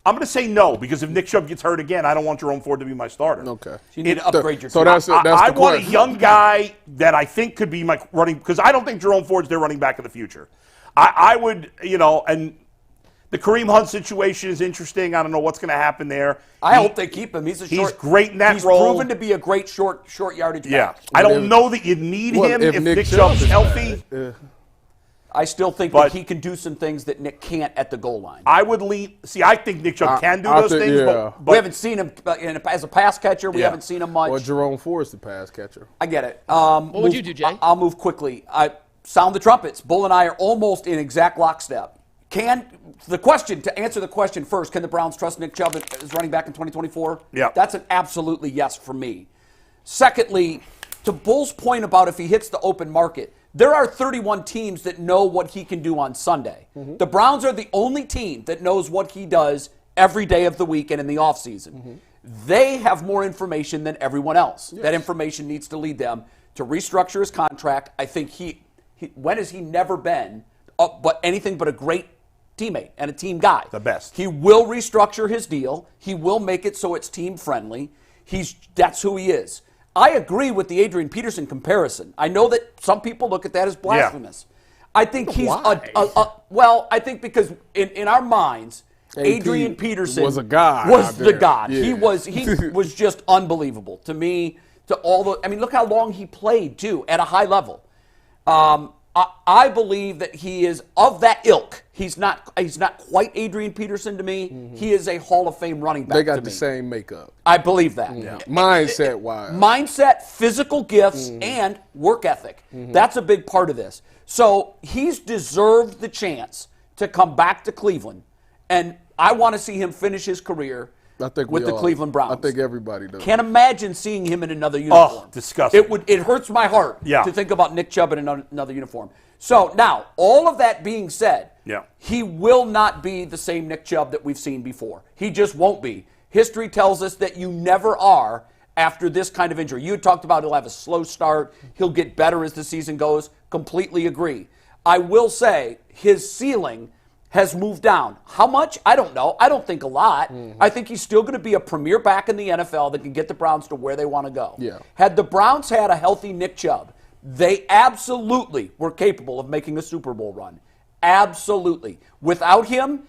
I'm going to say no, because if Nick Chubb gets hurt again, I don't want Jerome Ford to be my starter. Okay. You need to upgrade your So team. that's the I want a question. young guy that I think could be my running, because I don't think Jerome Ford's their running back of the future. I would, and the Kareem Hunt situation is interesting. I don't know what's going to happen there. I hope they keep him. He's great in that role. He's proven to be a great short yardage back. I don't know that you need him if Nick Chubb's healthy. I still think that he can do some things that Nick can't at the goal line. I would lean. See, I think Nick Chubb can do those things, but we haven't seen him as a pass catcher. We haven't seen him much. Or Jerome Ford's the pass catcher. I get it. What would you do, Jay? I'll move quickly. Sound the trumpets. Bull and I are almost in exact lockstep. To answer the question first, can the Browns trust Nick Chubb as running back in 2024? Yeah. That's an absolutely yes for me. Secondly, to Bull's point about if he hits the open market, there are 31 teams that know what he can do on Sunday. Mm-hmm. The Browns are the only team that knows what he does every day of the week and in the offseason. Mm-hmm. They have more information than everyone else. Yes. That information needs to lead them to restructure his contract. I think when has he never been but anything but a great teammate and a team guy? The best. He will restructure his deal. He will make it so it's team friendly. That's who he is. I agree with the Adrian Peterson comparison. I know that some people look at that as blasphemous. Yeah. I think he's I think because in our minds, Adrian Peterson was a god. Was the god. Yeah. He was just unbelievable to me. Look how long he played too at a high level. I believe that he is of that ilk. He's not quite Adrian Peterson to me. Mm-hmm. He is a Hall of Fame running back. They got the same makeup. I believe that. Yeah. Mindset-wise. Mindset, physical gifts, and work ethic. Mm-hmm. That's a big part of this. So he's deserved the chance to come back to Cleveland, and I want to see him finish his career with the Cleveland Browns. I think everybody does. Can't imagine seeing him in another uniform. Oh, disgusting. It hurts my heart to think about Nick Chubb in another uniform. So now, all of that being said, he will not be the same Nick Chubb that we've seen before. He just won't be. History tells us that you never are after this kind of injury. You had talked about he'll have a slow start. He'll get better as the season goes. Completely agree. I will say his ceiling has moved down. How much? I don't know. I don't think a lot. Mm-hmm. I think he's still going to be a premier back in the NFL that can get the Browns to where they want to go. Yeah. Had the Browns had a healthy Nick Chubb, they absolutely were capable of making a Super Bowl run. Absolutely. Without him,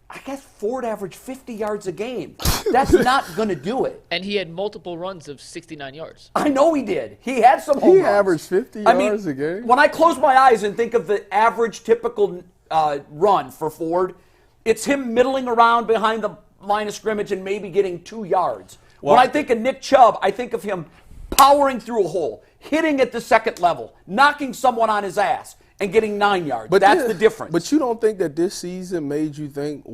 I guess Ford averaged 50 yards a game. That's not going to do it. And he had multiple runs of 69 yards. I know he did. He had some home runs. He averaged 50 yards a game. When I close my eyes and think of the average typical run for Ford, it's him middling around behind the line of scrimmage and maybe getting 2 yards. When I think of Nick Chubb, I think of him powering through a hole, hitting at the second level, knocking someone on his ass, and getting 9 yards. But that's the difference. But you don't think that this season made you think,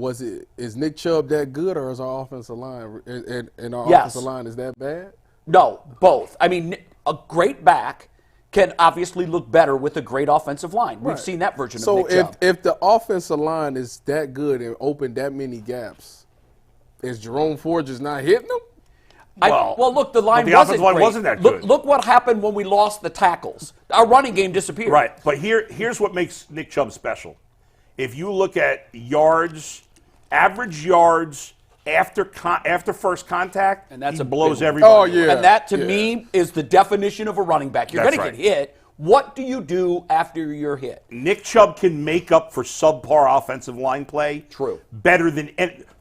is Nick Chubb that good, or is our offensive line and our offensive line is that bad? No, both. I mean, a great back can obviously look better with a great offensive line. We've seen that version of Nick Chubb. So if the offensive line is that good and opened that many gaps, is Jerome Ford just not hitting them? Look, the line wasn't that good. Look what happened when we lost the tackles. Our running game disappeared. Right, but here's what makes Nick Chubb special. If you look at yards, average yards after first contact, and he blows everybody. Oh, yeah. And that, to me, is the definition of a running back. You're going to get hit. What do you do after you're hit? Nick Chubb can make up for subpar offensive line play. True. Better than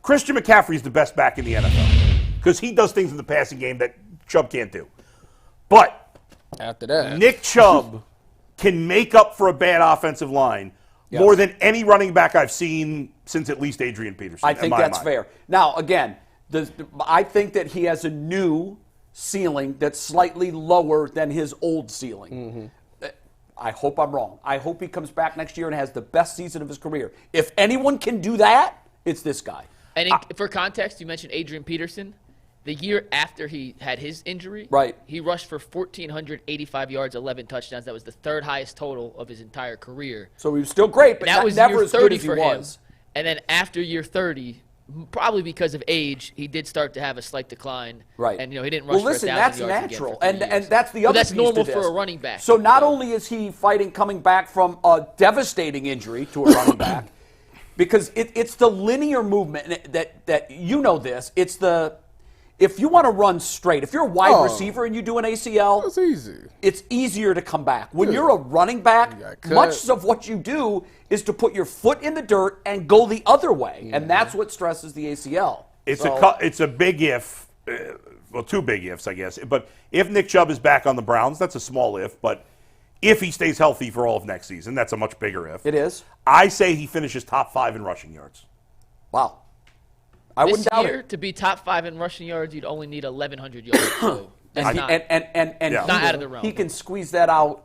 Christian McCaffrey is the best back in the NFL because he does things in the passing game that Chubb can't do. But after that, Nick Chubb can make up for a bad offensive line more than any running back I've seen since at least Adrian Peterson. I think that's fair. Now, again, I think that he has a new ceiling that's slightly lower than his old ceiling. Mm-hmm. I hope I'm wrong. I hope he comes back next year and has the best season of his career. If anyone can do that, it's this guy. And for context, you mentioned Adrian Peterson. The year after he had his injury, he rushed for 1,485 yards, 11 touchdowns. That was the third highest total of his entire career. So he was still great, but that was never year as good 30 as he for was. him. And then after year 30, probably because of age, he did start to have a slight decline. Right. And, he didn't rush for 1,000 yards that's natural. Again And that's the other that's piece normal to this. for a running back. So not only is he coming back from a devastating injury to a running back, because it's the linear movement that you know this. It's if you want to run straight, if you're a wide receiver and you do an ACL, That's easy. it's easier to come back. When you're a running back, much of what you do is to put your foot in the dirt and go the other way, and that's what stresses the ACL. It's a big if, well, two big ifs, I guess. But if Nick Chubb is back on the Browns, that's a small if. But if he stays healthy for all of next season, that's a much bigger if. It is. I say he finishes top 5 in rushing yards. Wow. I wouldn't doubt This year, to be top 5 in rushing yards, you'd only need 1,100 yards. So that's not out of the realm. He can squeeze that out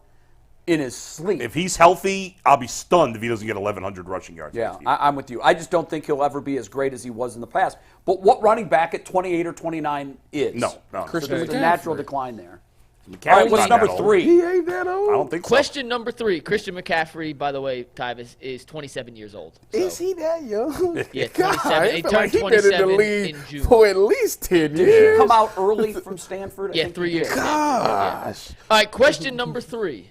in his sleep. If he's healthy, I'll be stunned if he doesn't get 1,100 rushing yards. Yeah, I'm with you. I just don't think he'll ever be as great as he was in the past. But what running back at 28 or 29 is? No. So there's a natural decline there. McCaffrey's All right, what's not number that 3? He ain't that old. I don't think so. Question number 3. Christian McCaffrey, by the way, Tyvis, is 27 years old. So, Is he that young? Yeah, God, 27. I He feel turned like he been in the 27 league in June. for at least 10 Did years. he come out early from Stanford? I Yeah, think 3 he years. did. Gosh. All right, question number 3.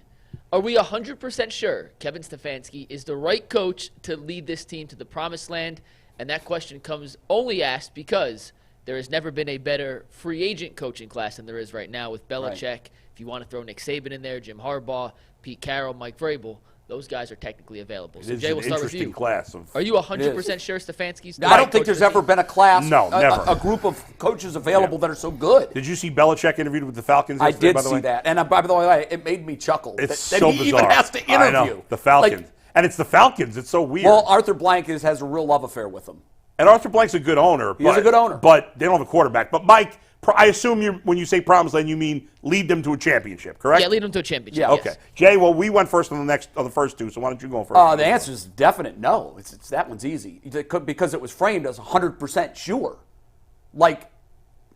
Are we 100% sure Kevin Stefanski is the right coach to lead this team to the promised land? And that question comes only asked because there has never been a better free agent coaching class than there is right now with Belichick. Right. If you want to throw Nick Saban in there, Jim Harbaugh, Pete Carroll, Mike Vrabel, those guys are technically available. So, It's Jay, an we'll start with interesting you. class. Are you 100% sure Stefanski's the I right don't think coach there's for the ever team? been a class, No, never. a group of coaches available that are so good. Did you see Belichick interviewed with the Falcons I yesterday, did by the see way? that. And by the way, it made me chuckle. It's that so he bizarre. even has to interview. I know, the Falcons. Like, and it's the Falcons. It's so weird. well, Arthur Blank has a real love affair with them. And Arthur Blank's a good owner. He is a good owner. But they don't have a quarterback. But, Mike, I assume when you say promised land, you mean lead them to a championship, correct? Yeah, lead them to a championship. Yeah. yes. Okay. Jay, well, we went first on the first two, so why don't you go first? The answer is definite no. It's that one's easy. Because it was framed as 100% sure. Like,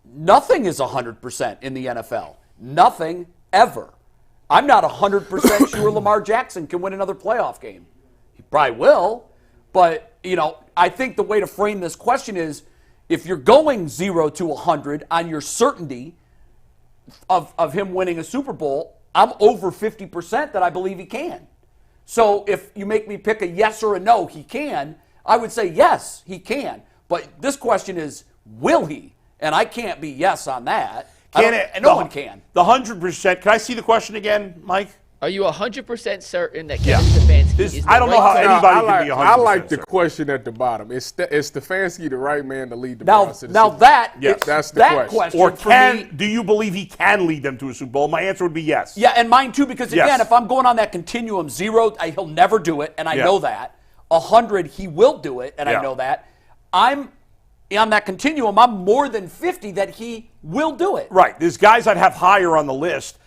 nothing is 100% in the NFL. Nothing ever. I'm not 100% sure Lamar Jackson can win another playoff game. He probably will. But, I think the way to frame this question is if you're going 0 to 100 on your certainty of him winning a Super Bowl, I'm over 50% that I believe he can. So if you make me pick a yes or a no, he can, I would say yes, he can. But this question is, will he? And I can't be yes on that. No one can. The 100%. Can I see the question again, Mike? Are you 100% certain that Kevin Stefanski is the I don't know how right coach? anybody can be 100% I like the certain. question at the bottom. Is Stefanski the right man to lead the Now Browns to the now Super Bowl? that Yes. That's the that question. Or for me, do you believe he can lead them to a Super Bowl? My answer would be yes. yeah, and mine too, because again, Yes. if I'm going on that continuum, 0, he'll never do it, and I Yeah. know that. 100, he will do it, and Yeah. I know that. I'm on that continuum, I'm more than 50 that he will do it. Right. There's guys I'd have higher on the list.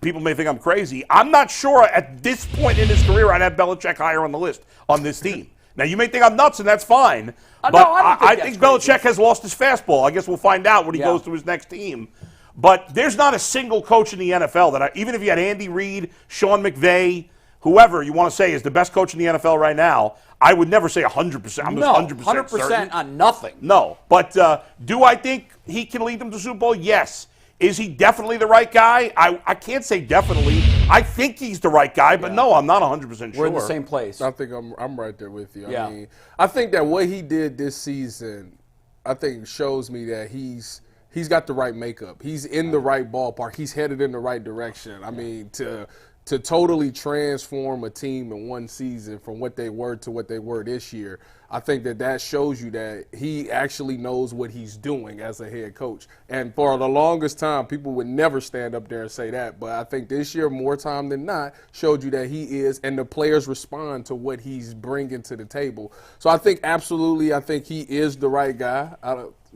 People may think I'm crazy. I'm not sure at this point in his career I'd have Belichick higher on the list on this team. Now, you may think I'm nuts, and that's fine. But no, I don't think I that's think crazy. Belichick has lost his fastball. I guess we'll find out when he Yeah. goes to his next team. But there's not a single coach in the NFL that even if you had Andy Reid, Sean McVay, whoever you want to say is the best coach in the NFL right now, I would never say 100%. I'm No, 100% certain. on nothing. No, but do I think he can lead them to Super Bowl? Yes. Is he definitely the right guy? I can't say definitely. I think he's the right guy, but no, I'm not 100% sure. We're in the same place. I think I'm right there with you. Yeah. I mean, I think that what he did this season, I think shows me that he's got the right makeup. He's in the right ballpark. He's headed in the right direction. I mean, to totally transform a team in one season from what they were to what they were this year, I think that shows you that he actually knows what he's doing as a head coach. And for the longest time, people would never stand up there and say that. But I think this year, more time than not, showed you that he is, and the players respond to what he's bringing to the table. So I think absolutely, I think he is the right guy,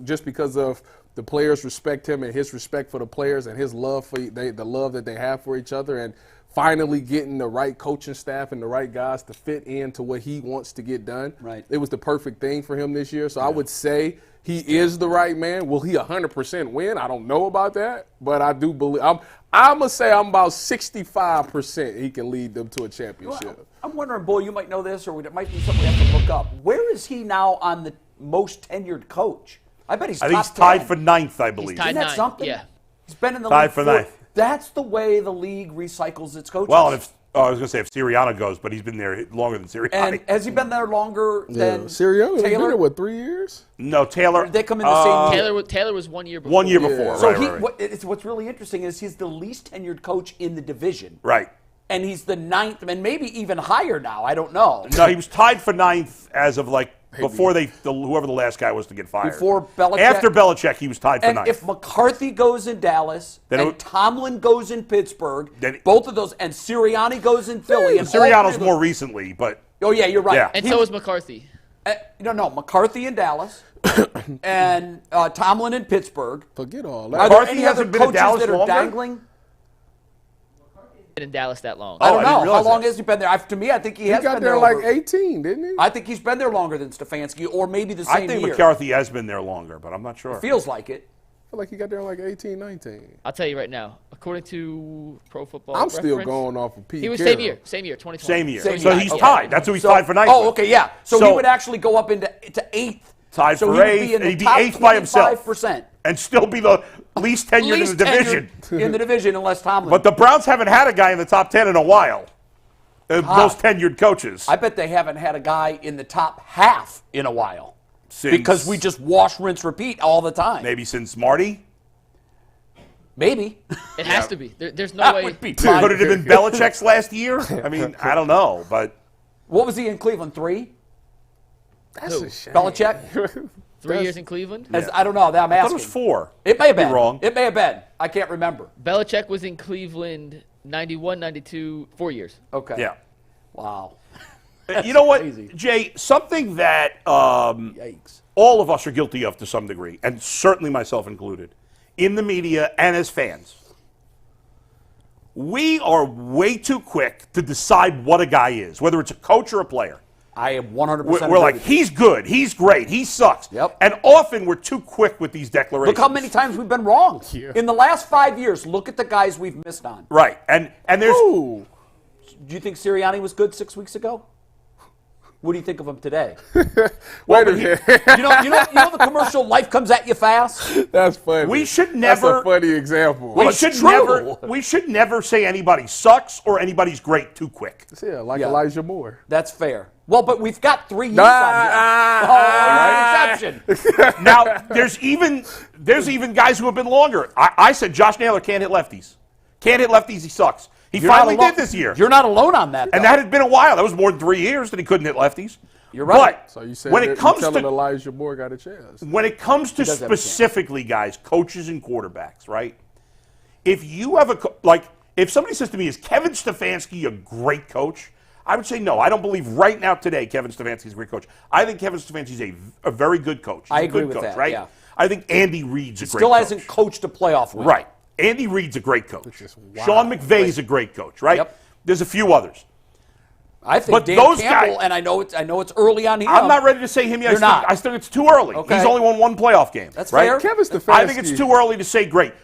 just because of the players respect him and his respect for the players and his love for the love that they have for each other, and finally getting the right coaching staff and the right guys to fit into what he wants to get done. Right. It was the perfect thing for him this year. So I would say he is the right man. Will he 100% win? I don't know about that, but I do believe I'm going to say I'm about 65% he can lead them to a championship. I'm wondering, Bull, you might know this, or it might be something we have to look up. Where is he now on the most tenured coach? I bet he's I think he's top tied 10. for 9th, I believe. tied Isn't that 9, something? yeah. He's been in the Tied league for 9th. That's the way the league recycles its coaches. Well, and Oh, I was going to say if Sirianni goes, but he's been there longer than Sirianni. And has he been there longer than Sirianni? Been Taylor? there, what, 3 years? No, Taylor. They come in the same year. Taylor was 1 year before. 1 year before. So right. what's really interesting is he's the least tenured coach in the division. Right. And he's the 9th, and maybe even higher now. I don't know. No, he was tied for 9th as of before whoever the last guy was to get fired. Before Belichick. After Belichick, he was tied for 9th. And if McCarthy goes in Dallas, and Tomlin goes in Pittsburgh, both of those, and Sirianni goes in Philly. And Sirianni's more recently, but. Oh, yeah, you're right. Yeah. And so is McCarthy. No, McCarthy in Dallas, and Tomlin in Pittsburgh. Forget all Are that. there McCarthy any other hasn't been in coaches Dallas that are longer? dangling? Been in Dallas that long. I don't I didn't know. How realize long that. has he been there? To me, I think he has got been there there like 18, didn't he? I think he's been there longer than Stefanski, or maybe the same I think year. McCarthy has been there longer, but I'm not sure. Feels like it. I feel like he got there like 18, 19. I'll tell you right now. According to Pro Football I'm still Reference, going off of Pete He was Carroll. same year, 2020. Same year. Same So year. he's Okay. tied. That's who he's tied for 9th. Oh, okay, yeah. So he So- would actually go up to 8th. Tied so for he would 8th, be in and the he'd be top 8th by himself. 25%. And still be the least tenured in the division. In the division, unless Tomlin. But the Browns haven't had a guy in the top 10 in a while. Most tenured coaches. I bet they haven't had a guy in the top half in a while. Since- Because we just wash, rinse, repeat all the time. Maybe since Marty. Maybe. It has to be. There's no That way. would be Could fine. it have been Belichick's last year? I mean, I don't know, but What was he in Cleveland? 3? That's a shame. Belichick? 3 years in Cleveland. I don't know. I'm I thought asking. it was 4. It may have been. wrong. It may have been. I can't remember. Belichick was in Cleveland 91, 92, 4 years. Okay. Yeah. Wow. You know what, crazy. Jay? Something that Yikes. all of us are guilty of to some degree, and certainly myself included, in the media and as fans. We are way too quick to decide what a guy is, whether it's a coach or a player. I am 100% We're agree like, with you. he's good, he's great, he sucks. Yep. And often we're too quick with these declarations. Look how many times we've been wrong. Yeah. In the last 5 years, look at the guys we've missed on. Right. And there's Ooh. Do you think Sirianni was good 6 weeks ago? What do you think of him today? Wait a minute. You know the commercial "Life comes at you fast." That's funny. We should That's never- a funny example. Well, it's true. we should never say anybody sucks or anybody's great too quick. Yeah, like Yeah. Elijah Moore. That's fair. Well, but we've got 3 years Ah, on him. Oh, exception. Now, there's even guys who have been longer. I said Josh Naylor can't hit lefties. Can't hit lefties, he sucks. He You're not finally alone- did this year. You're not alone on that. And though. that had been a while. That was more than 3 years that he couldn't hit lefties. You're right. But So you said when that it comes you telling to Elijah Moore got a chance. when it comes to does have a chance. specifically guys, coaches and quarterbacks, right? If you have if somebody says to me, is Kevin Stefanski a great coach? I would say no. I don't believe right now today Kevin Stefanski is a great coach. I think Kevin Stefanski is a very good coach. He's I a agree good with coach, that, right? yeah. I think Andy Reid's a great Still coach. hasn't coached a playoff win. Right. Andy Reid's a great coach. is wild. Sean McVay's a great coach, right? Yep. There's a few others. I think But Dan those Campbell, guys- and I know it's early on him. I'm not ready to say him yet. You're not. I think it's too early. Okay. He's only won one playoff game. That's right? fair. Kevin Stefanski. I think it's too early to say great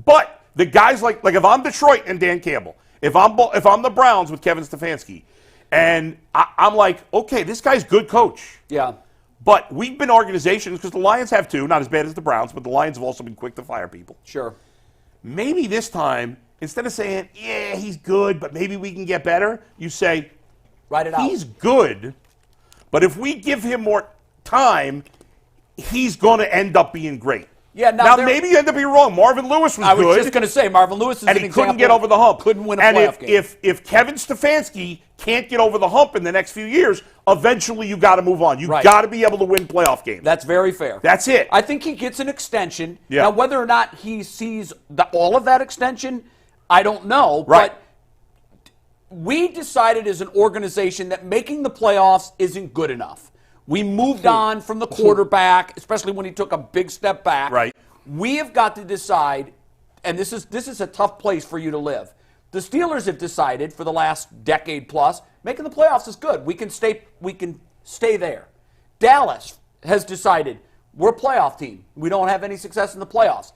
but the guys like if I'm Detroit and Dan Campbell, if I'm the Browns with Kevin Stefanski, and I'm like, okay, this guy's good coach. Yeah. But we've been organizations, because the Lions have too, not as bad as the Browns, but the Lions have also been quick to fire people. Sure. Maybe this time, instead of saying, yeah, he's good, but maybe we can get better, you say, Write it out. he's good, but if we give him more time, he's going to end up being great. Yeah, Now, there- maybe you end up being wrong. Marvin Lewis was I was good. just going to say Marvin Lewis is and an he couldn't example. get over the hump. Couldn't win a and playoff game. if Kevin Stefanski can't get over the hump in the next few years, eventually you got to move on. You Right. got to be able to win playoff games. That's very fair. That's it. I think he gets an extension. Yeah. Now, whether or not he sees all of that extension, I don't know. Right. But we decided as an organization that making the playoffs isn't good enough. We moved on from the quarterback, especially when he took a big step back. Right. We have got to decide, and this is a tough place for you to live. The Steelers have decided for the last decade plus, making the playoffs is good. We can stay there. Dallas has decided we're a playoff team. We don't have any success in the playoffs.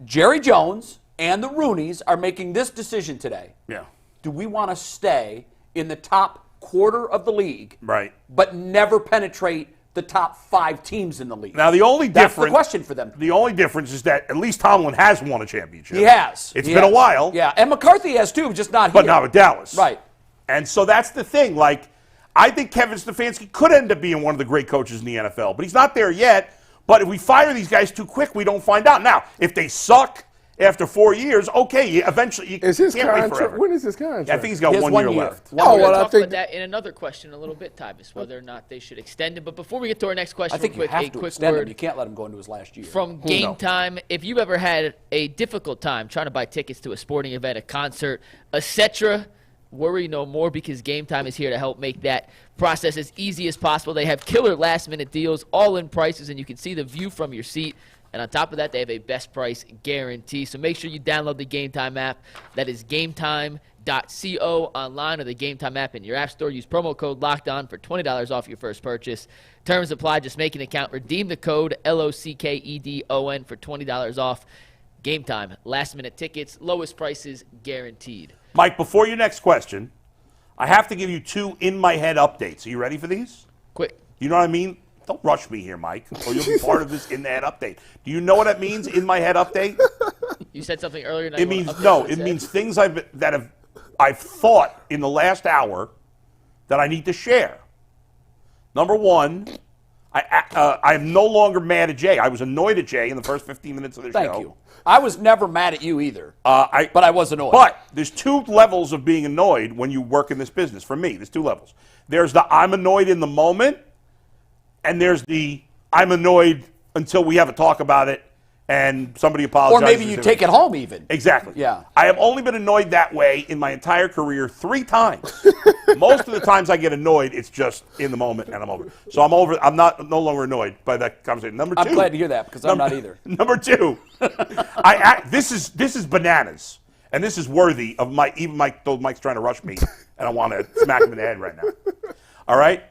Jerry Jones and the Rooneys are making this decision today. Yeah. Do we want to stay in the top quarter of the league, Right. but never penetrate the top 5 teams in the league. Now, the only That's difference. the question for them. The only difference is that at least Tomlin has won a championship. He has. It's been a while. Yeah, and McCarthy has too, just not here. But not with Dallas. Right. And so that's the thing. Like, I think Kevin Stefanski could end up being one of the great coaches in the NFL, but he's not there yet. But if we fire these guys too quick, we don't find out. Now, if they suck after 4 years, okay, eventually you Is his can't wait contract? forever. When is his contract? I think he's got He has 1 1 year year. left. We're well, going to I talk think- about that in another question a little bit, Tyvis, whether or not they should extend him. But before we get to our next question, I think you real quick, have a to quick extend him. word You can't let him go into his last year. from Game Time. If you've ever had a difficult time trying to buy tickets to a sporting event, a concert, etc., worry no more, because Game Time is here to help make that process as easy as possible. They have killer last-minute deals, all-in prices, and you can see the view from your seat. And on top of that, they have a best price guarantee. So make sure you download the Game Time app. That is gametime.co online, or the Game Time app in your app store. Use promo code LOCKEDON for $20 off your first purchase. Terms apply. Just make an account. Redeem the code LOCKEDON for $20 off. Game Time. Last-minute tickets. Lowest prices guaranteed. Mike, before your next question, I have to give you 2 in-my-head updates. Are you ready for these? Quick. You know what I mean? Don't rush me here, Mike, or you'll be part of this in-the-head update. Do you know what that means, in-my-head update? You said something earlier. And It means it means things I've thought in the last hour that I need to share. Number one, I'm no longer mad at Jay. I was annoyed at Jay in the first 15 minutes of the show. Thank you. I was never mad at you either, But but I was annoyed. But there's 2 levels of being annoyed when you work in this business. For me, there's 2 levels. There's the I'm annoyed in the moment, and there's the I'm annoyed until we have a talk about it and somebody or apologizes. maybe you take it home even. Exactly. Yeah. I have only been annoyed that way in my entire career 3 times. Most of the times I get annoyed, it's just in the moment and I'm over. So I'm over. I'm no longer annoyed by that conversation. Number 2. I'm glad to hear that, because I'm not either. Number 2. This is bananas, and this is worthy of Mike. Even Mike, though Mike's trying to rush me, and I want to smack him in the head right now. All right.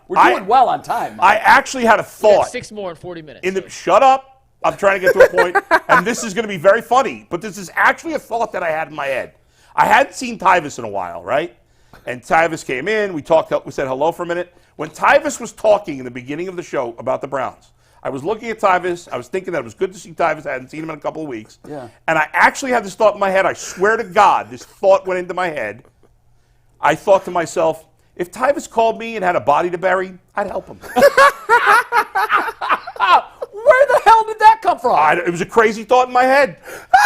We're doing well on time. I actually had a thought. 6 more in 40 minutes. Shut up. I'm trying to get to a point, and this is going to be very funny, but this is actually a thought that I had in my head. I hadn't seen Tyvis in a while, right? And Tyvis came in. We said hello for a minute. When Tyvis was talking in the beginning of the show about the Browns, I was looking at Tyvis. I was thinking that it was good to see Tyvis. I hadn't seen him in a couple of weeks. Yeah. And I actually had this thought in my head. I swear to God, this thought went into my head. I thought to myself, if Tyvis called me and had a body to bury, I'd help him. Where the hell did that come from? It was a crazy thought in my head.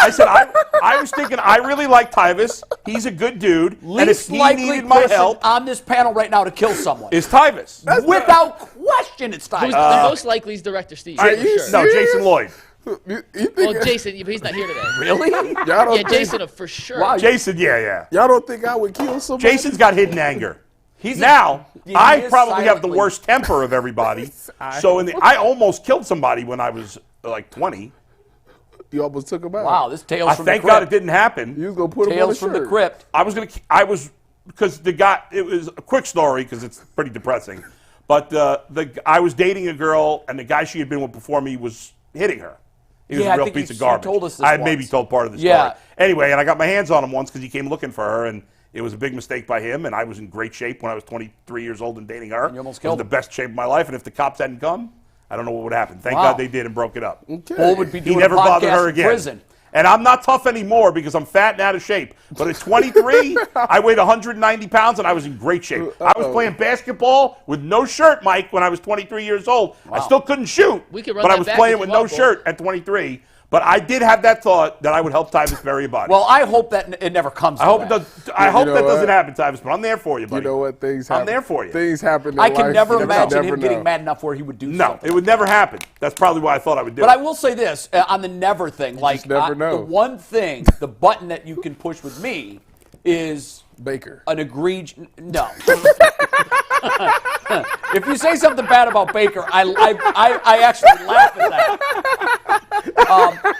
I said, I was thinking, I really like Tyvis. He's a good dude. And if Least he likely needed my person help, on this panel right now to kill someone. is Tyvis. Without question, it's time. The most likely is Director Steve. Are for you sure. No, Jason Lloyd. You think Well, Jason, he's not here today. Really? y'all don't Yeah, think, Jason, for sure. Wow. Jason, yeah. Y'all don't think I would kill somebody? Jason's got hidden anger. He's Now, he I is probably have the silently- worst temper of everybody. So I almost killed somebody when I was like 20. You almost took him out. Wow, this tales from the Thank crypt. God it didn't happen. You was gonna put him on Tales the from the shirt. crypt. Because the guy, it was a quick story because it's pretty depressing. But I was dating a girl, and the guy she had been with before me was hitting her. He was Yeah, I a real think piece you of garbage. told us this I had maybe once. told part of the Yeah. story. Anyway, and I got my hands on him once because he came looking for her, and it was a big mistake by him, and I was in great shape when I was 23 years old and dating her. you almost I was killed in the him. best shape of my life, and if the cops hadn't come, I don't know what would happen. Thank Wow. God they did and broke it up. Bull would be He doing never a bothered podcast her in again. prison. And I'm not tough anymore because I'm fat and out of shape. But at 23, I weighed 190 pounds and I was in great shape. I was playing basketball with no shirt, Mike, when I was 23 years old. I still couldn't shoot, We could run but I that was back playing if with you no want, Bull. shirt at 23. But I did have that thought that I would help Tyvis bury a body. Well, I hope that it never comes to I hope it that. does. I hope know that doesn't what? happen, Tyvis. But I'm there for you, buddy. You know what? Things I'm happen. there for you. Things happen in I life. can never You imagine never him getting know. mad enough where he would do No, something. it would never happen. That's probably why I thought I would do But it. I will say this on the never thing. Like never know. the one thing, the button that you can push with me is Baker. an egregious. No. If you say something bad about Baker, I actually laugh at that.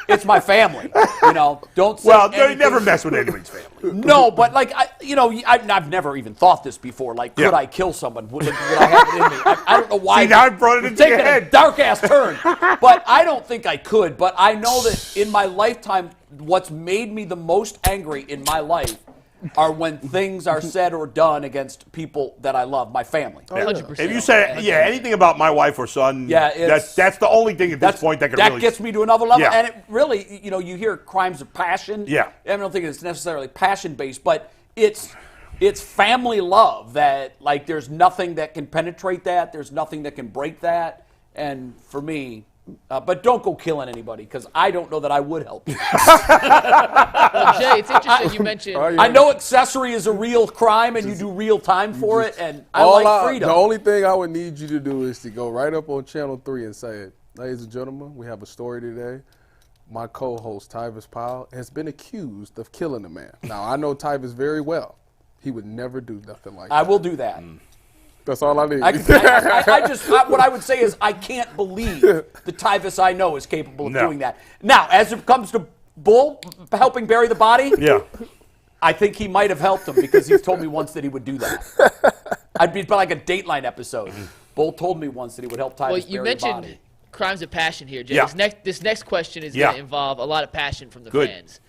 It's my family. You know, don't say Well, you anything. never mess with anyone's family. No, but like I've never even thought this before. Like, could Yeah. I kill someone? Would I have it in me? I don't know why. See, now I brought it You're into your taking a head. dark ass turn. But I don't think I could. But I know that in my lifetime, what's made me the most angry in my life are when things are said or done against people that I love, my family. 100%. If you say anything about my wife or son, that's the only thing at this point that could really gets me to another level. Yeah. And it really, you hear crimes of passion. Yeah. I don't think it's necessarily passion based, but it's family love that like there's nothing that can penetrate that. There's nothing that can break that. And for me. But don't go killing anybody because I don't know that I would help you. Well, Jay, it's interesting you mentioned. I know accessory is a real crime and you do real time for it, and I like freedom. The only thing I would need you to do is to go right up on Channel 3 and say, ladies and gentlemen, we have a story today. My co-host, Tyvis Powell, has been accused of killing a man. Now, I know Tyvis very well. He would never do nothing like that. I will do that. That's all I need. What I would say is I can't believe the Tyvis I know is capable of doing that. Now, as it comes to Bull helping bury the body, I think he might have helped him because he's told me once that he would do that. I'd be like a Dateline episode. Bull told me once that he would help Tyvis bury the body. Well, you mentioned crimes of passion here, Jay. This next question is going to involve a lot of passion from the fans.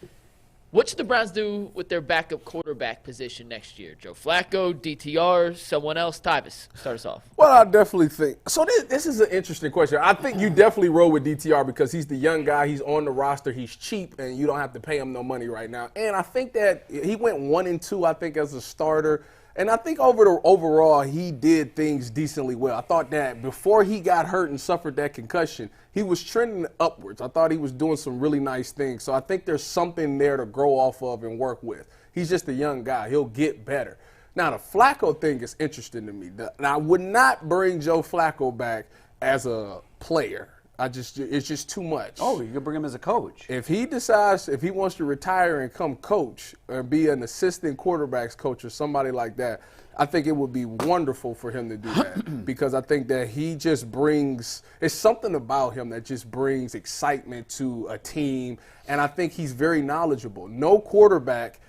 What should the Browns do with their backup quarterback position next year? Joe Flacco, DTR, someone else? Tyvis, start us off. Well, I definitely think. So this is an interesting question. I think you definitely roll with DTR because he's the young guy. He's on the roster. He's cheap, and you don't have to pay him no money right now. And I think that he went 1-2, I think, as a starter. And I think overall, he did things decently well. I thought that before he got hurt and suffered that concussion, he was trending upwards. I thought he was doing some really nice things. So I think there's something there to grow off of and work with. He's just a young guy. He'll get better. Now, the Flacco thing is interesting to me. Now, I would not bring Joe Flacco back as a player. It's just too much. Oh, you can bring him as a coach. If he decides, if he wants to retire and come coach or be an assistant quarterbacks coach or somebody like that, I think it would be wonderful for him to do that because I think that he just brings – it's something about him that just brings excitement to a team, and I think he's very knowledgeable. No quarterback,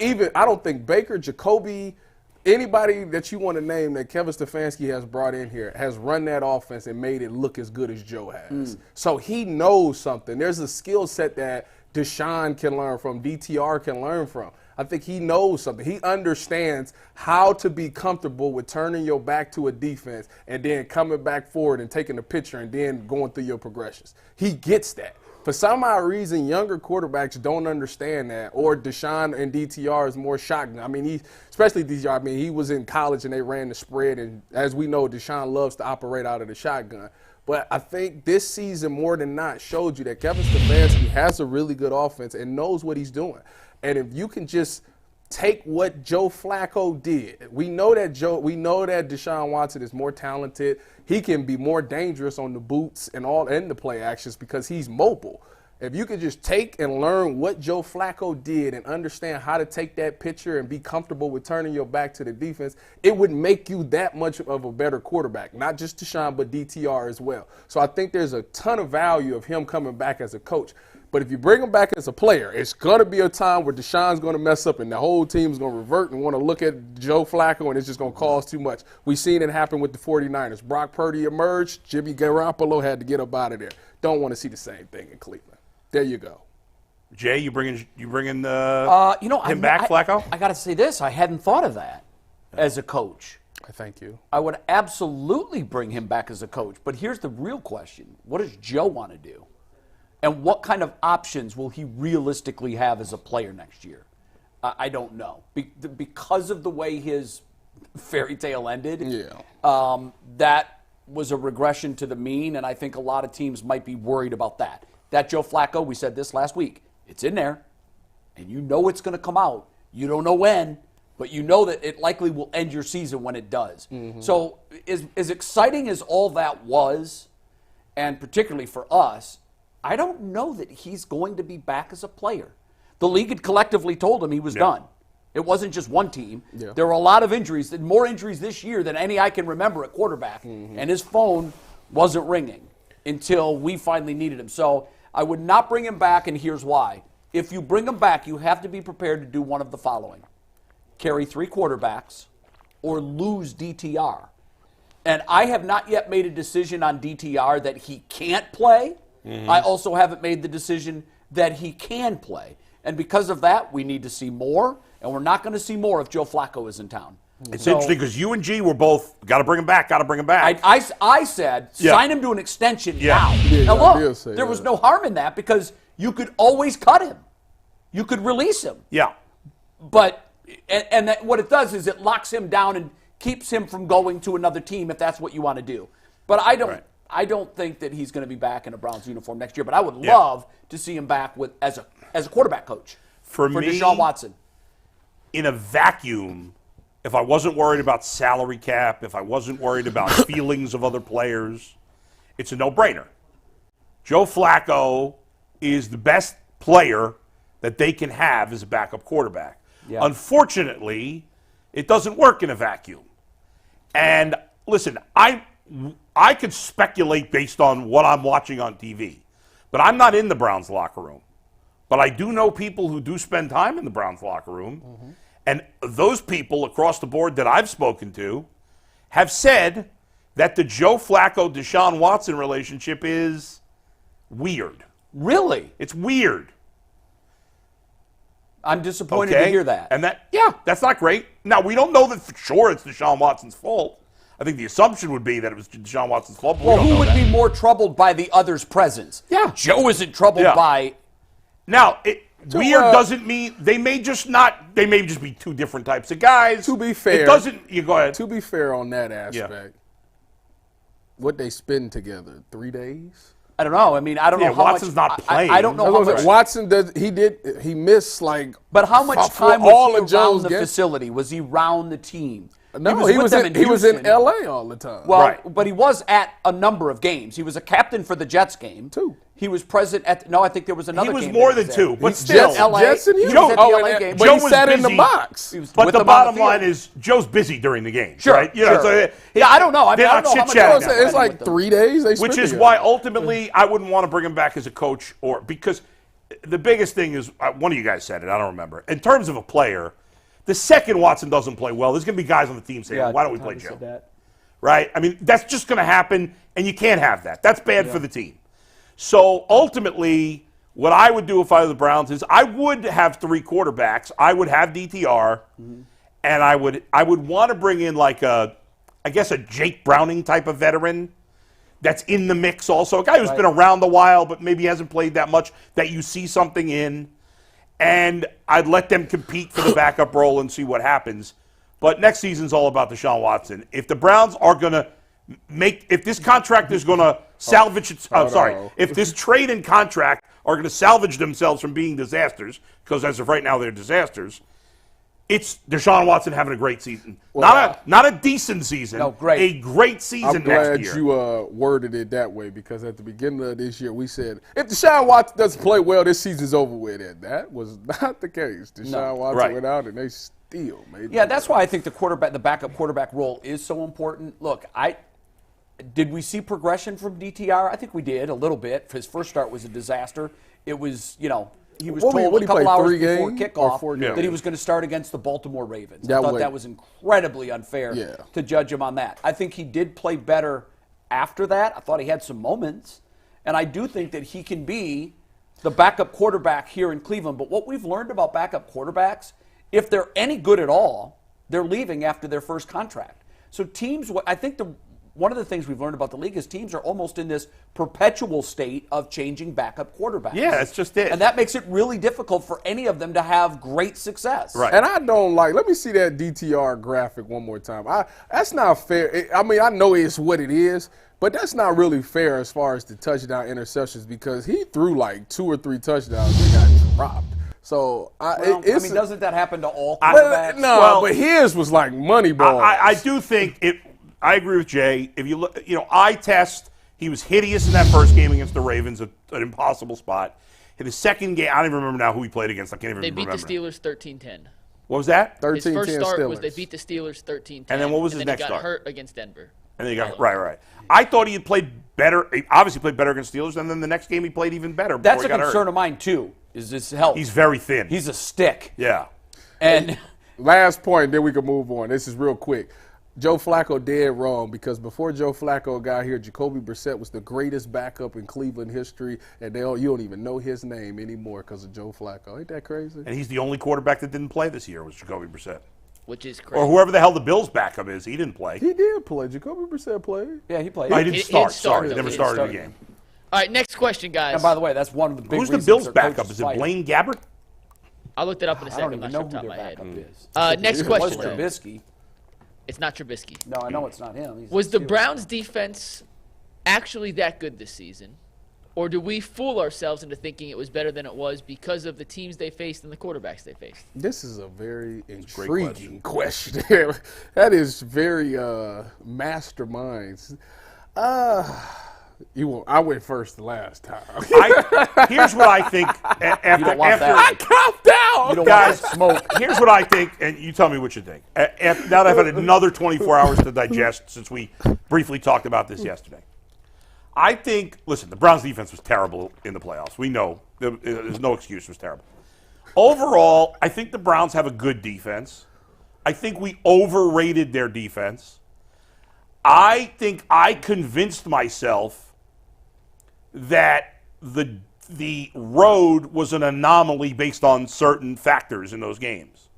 even – I don't think Baker, Jacoby – anybody that you want to name that Kevin Stefanski has brought in here has run that offense and made it look as good as Joe has. So he knows something. There's a skill set that Deshaun can learn from, DTR can learn from. I think he knows something. He understands how to be comfortable with turning your back to a defense and then coming back forward and taking a picture and then going through your progressions. He gets that. For some odd reason, younger quarterbacks don't understand that, or Deshaun and DTR is more shotgun. I mean, especially DTR, I mean, he was in college and they ran the spread, and as we know, Deshaun loves to operate out of the shotgun. But I think this season, more than not, showed you that Kevin Stefanski has a really good offense and knows what he's doing. And if you can just take what Joe Flacco did, we know that Deshaun Watson is more talented. He can be more dangerous on the boots and the play actions because he's mobile. If you could just take and learn what Joe Flacco did and understand how to take that picture and be comfortable with turning your back to the defense, it would make you that much of a better quarterback, not just Deshaun, but DTR as well. So I think there's a ton of value of him coming back as a coach. But if you bring him back as a player, it's going to be a time where Deshaun's going to mess up and the whole team's going to revert and want to look at Joe Flacco, and it's just going to cause too much. We've seen it happen with the 49ers. Brock Purdy emerged. Jimmy Garoppolo had to get up out of there. Don't want to see the same thing in Cleveland. There you go. Jay, you bringing him back, Flacco? I got to say this. I hadn't thought of that as a coach. I thank you. I would absolutely bring him back as a coach. But here's the real question. What does Joe want to do? And what kind of options will he realistically have as a player next year? I don't know. Because of the way his fairy tale ended, that was a regression to the mean, and I think a lot of teams might be worried about that. That Joe Flacco, we said this last week, it's in there, and you know it's going to come out. You don't know when, but you know that it likely will end your season when it does. Mm-hmm. So as exciting as all that was, and particularly for us, I don't know that he's going to be back as a player. The league had collectively told him he was done. It wasn't just one team. Yeah. There were a lot of injuries, more injuries this year than any I can remember at quarterback, and his phone wasn't ringing until we finally needed him. So I would not bring him back, and here's why. If you bring him back, you have to be prepared to do one of the following. Carry 3 quarterbacks or lose DTR. And I have not yet made a decision on DTR that he can't play. I also haven't made the decision that he can play. And because of that, we need to see more, and we're not going to see more if Joe Flacco is in town. It's interesting because you and G were both, got to bring him back, got to bring him back. I said, sign him to an extension now. Yeah, now, I did look, say there was that. no harm in that because you could always cut him. You could release him. Yeah. But, and that, what it does is it locks him down and keeps him from going to another team if that's what you want to do. But I don't think that he's going to be back in a Browns uniform next year. But I would love to see him back as a quarterback coach For me, Deshaun Watson. In a vacuum, if I wasn't worried about salary cap, if I wasn't worried about feelings of other players, it's a no-brainer. Joe Flacco is the best player that they can have as a backup quarterback. Yeah. Unfortunately, it doesn't work in a vacuum. And listen, I could speculate based on what I'm watching on TV, but I'm not in the Browns locker room. But I do know people who do spend time in the Browns locker room, and those people across the board that I've spoken to have said that the Joe Flacco-Deshaun Watson relationship is weird. Really? It's weird. I'm disappointed to hear that. And that's not great. Now, we don't know that for sure it's Deshaun Watson's fault. I think the assumption would be that it was Deshaun Watson's fault. But well, we don't who know would that. be more troubled by the other's presence? Yeah. Joe isn't troubled by. Now, weird well, doesn't mean they may just be two different types of guys. To be fair, it doesn't. You go ahead. To be fair on that aspect, what they spend together, 3 days? I don't know. I mean, I don't know how Watson's much. not playing. I don't know how much. Watson he missed like. But how much for time all was of he around Joe's the games? facility? Was he around the team? No, he was in Houston. L.A. all the time. Well, Right. but he was at a number of games. He was a captain for the Jets game. 2. He was present at. No, I think there was another. He was game more that than was two, at. but Jets- still. LA. Jets and He was Houston. at the LA game. But Joe he was sat in the busy. box. He was But with the them on bottom field. line is Joe's busy during the game. Sure, right? sure. So Yeah, I don't know. I mean, they're I don't not know how much chit-chatting time now. It's spending like with them. 3 days. They Which spent is together. why ultimately I wouldn't want to bring him back as a coach, or because the biggest thing is one of you guys said it. I don't remember. In terms of a player, the second Watson doesn't play well, there's going to be guys on the team saying, Yeah, "Why don't we play Tommy Joe?" said that. Right? I mean, that's just going to happen, and you can't have that. That's bad for the team. So ultimately, what I would do if I were the Browns is I would have 3 quarterbacks. I would have DTR, and I would want to bring in like a Jake Browning type of veteran that's in the mix also. A guy who's been around a while but maybe hasn't played that much that you see something in. And I'd let them compete for the backup role and see what happens. But next season's all about Deshaun Watson. If the Browns are going to if this contract is going to salvage if this trade and contract are going to salvage themselves from being disasters, because as of right now they're disasters, it's Deshaun Watson having a great season. Not a decent season. No, great. A great season I'm glad next year. you worded it that way, because at the beginning of this year we said if Deshaun Watson doesn't play well, this season's over with. And that was not the case. Deshaun Watson went out and they still made. Yeah, that's why I think the backup quarterback role is so important. Look, did we see progression from DTR? I think we did a little bit. His first start was a disaster. It was, he was told a couple hours before kickoff that he was going to start against the Baltimore Ravens. I thought that was incredibly unfair to judge him on that. I think he did play better after that. I thought he had some moments. And I do think that he can be the backup quarterback here in Cleveland. But what we've learned about backup quarterbacks, if they're any good at all, they're leaving after their first contract. So teams, I think one of the things we've learned about the league is teams are almost in this perpetual state of changing backup quarterbacks. Yeah, that's just it. And that makes it really difficult for any of them to have great success. Right. And I don't let me see that DTR graphic one more time. That's not fair. I mean, I know it's what it is, but that's not really fair as far as the touchdown interceptions, because he threw like 2 or 3 touchdowns and got dropped. So, doesn't that happen to all quarterbacks? But his was like money ball. I do think it. I agree with Jay. If you look, eye test, he was hideous in that first game against the Ravens, an impossible spot. In the second game, I don't even remember now who he played against. I can't even remember. They beat the Steelers 13-10. What was that? 13-10 His first start Steelers. was they beat the Steelers 13-10. And then what was his next start? He got start? hurt against Denver. And then he got right. I thought he had played better. He obviously played better against Steelers, and then the next game he played even better. That's before a he got concern hurt. of mine too. Is his health? He's very thin. He's a stick. Yeah. And last point, then we can move on. This is real quick. Joe Flacco dead wrong because before Joe Flacco got here, Jacoby Brissett was the greatest backup in Cleveland history, and you don't even know his name anymore because of Joe Flacco. Ain't that crazy? And he's the only quarterback that didn't play this year was Jacoby Brissett. Which is crazy. Or whoever the hell the Bills' backup is, he didn't play. He did play. Jacoby Brissett played. Yeah, he played. No, he didn't start. started, Sorry, never he started started. the game. All right, next question, guys. And by the way, that's one of the big Who's the reasons Bills' their backup? coaches Is it fight. Blaine Gabbert? I looked it up in a I second. don't I'm even not know sure who off their the top of my head. backup is. Next It was question, though. Trubisky. It's not Trubisky. No, I know it's not him. He's Was the Steelers. Browns' defense actually that good this season? Or do we fool ourselves into thinking it was better than it was because of the teams they faced and the quarterbacks they faced? This is a very great intriguing question. That is very masterminds. I went first the last time. Here's what I think. don't want that. I copped out. You don't Guys, want smoke. here's what I think, and you tell me what you think. Now that I've had another 24 hours to digest since we briefly talked about this yesterday. I think, listen, the Browns' defense was terrible in the playoffs. We know. There's no excuse. It was terrible. Overall, I think the Browns have a good defense. I think we overrated their defense. I think I convinced myself that the road was an anomaly based on certain factors in those games.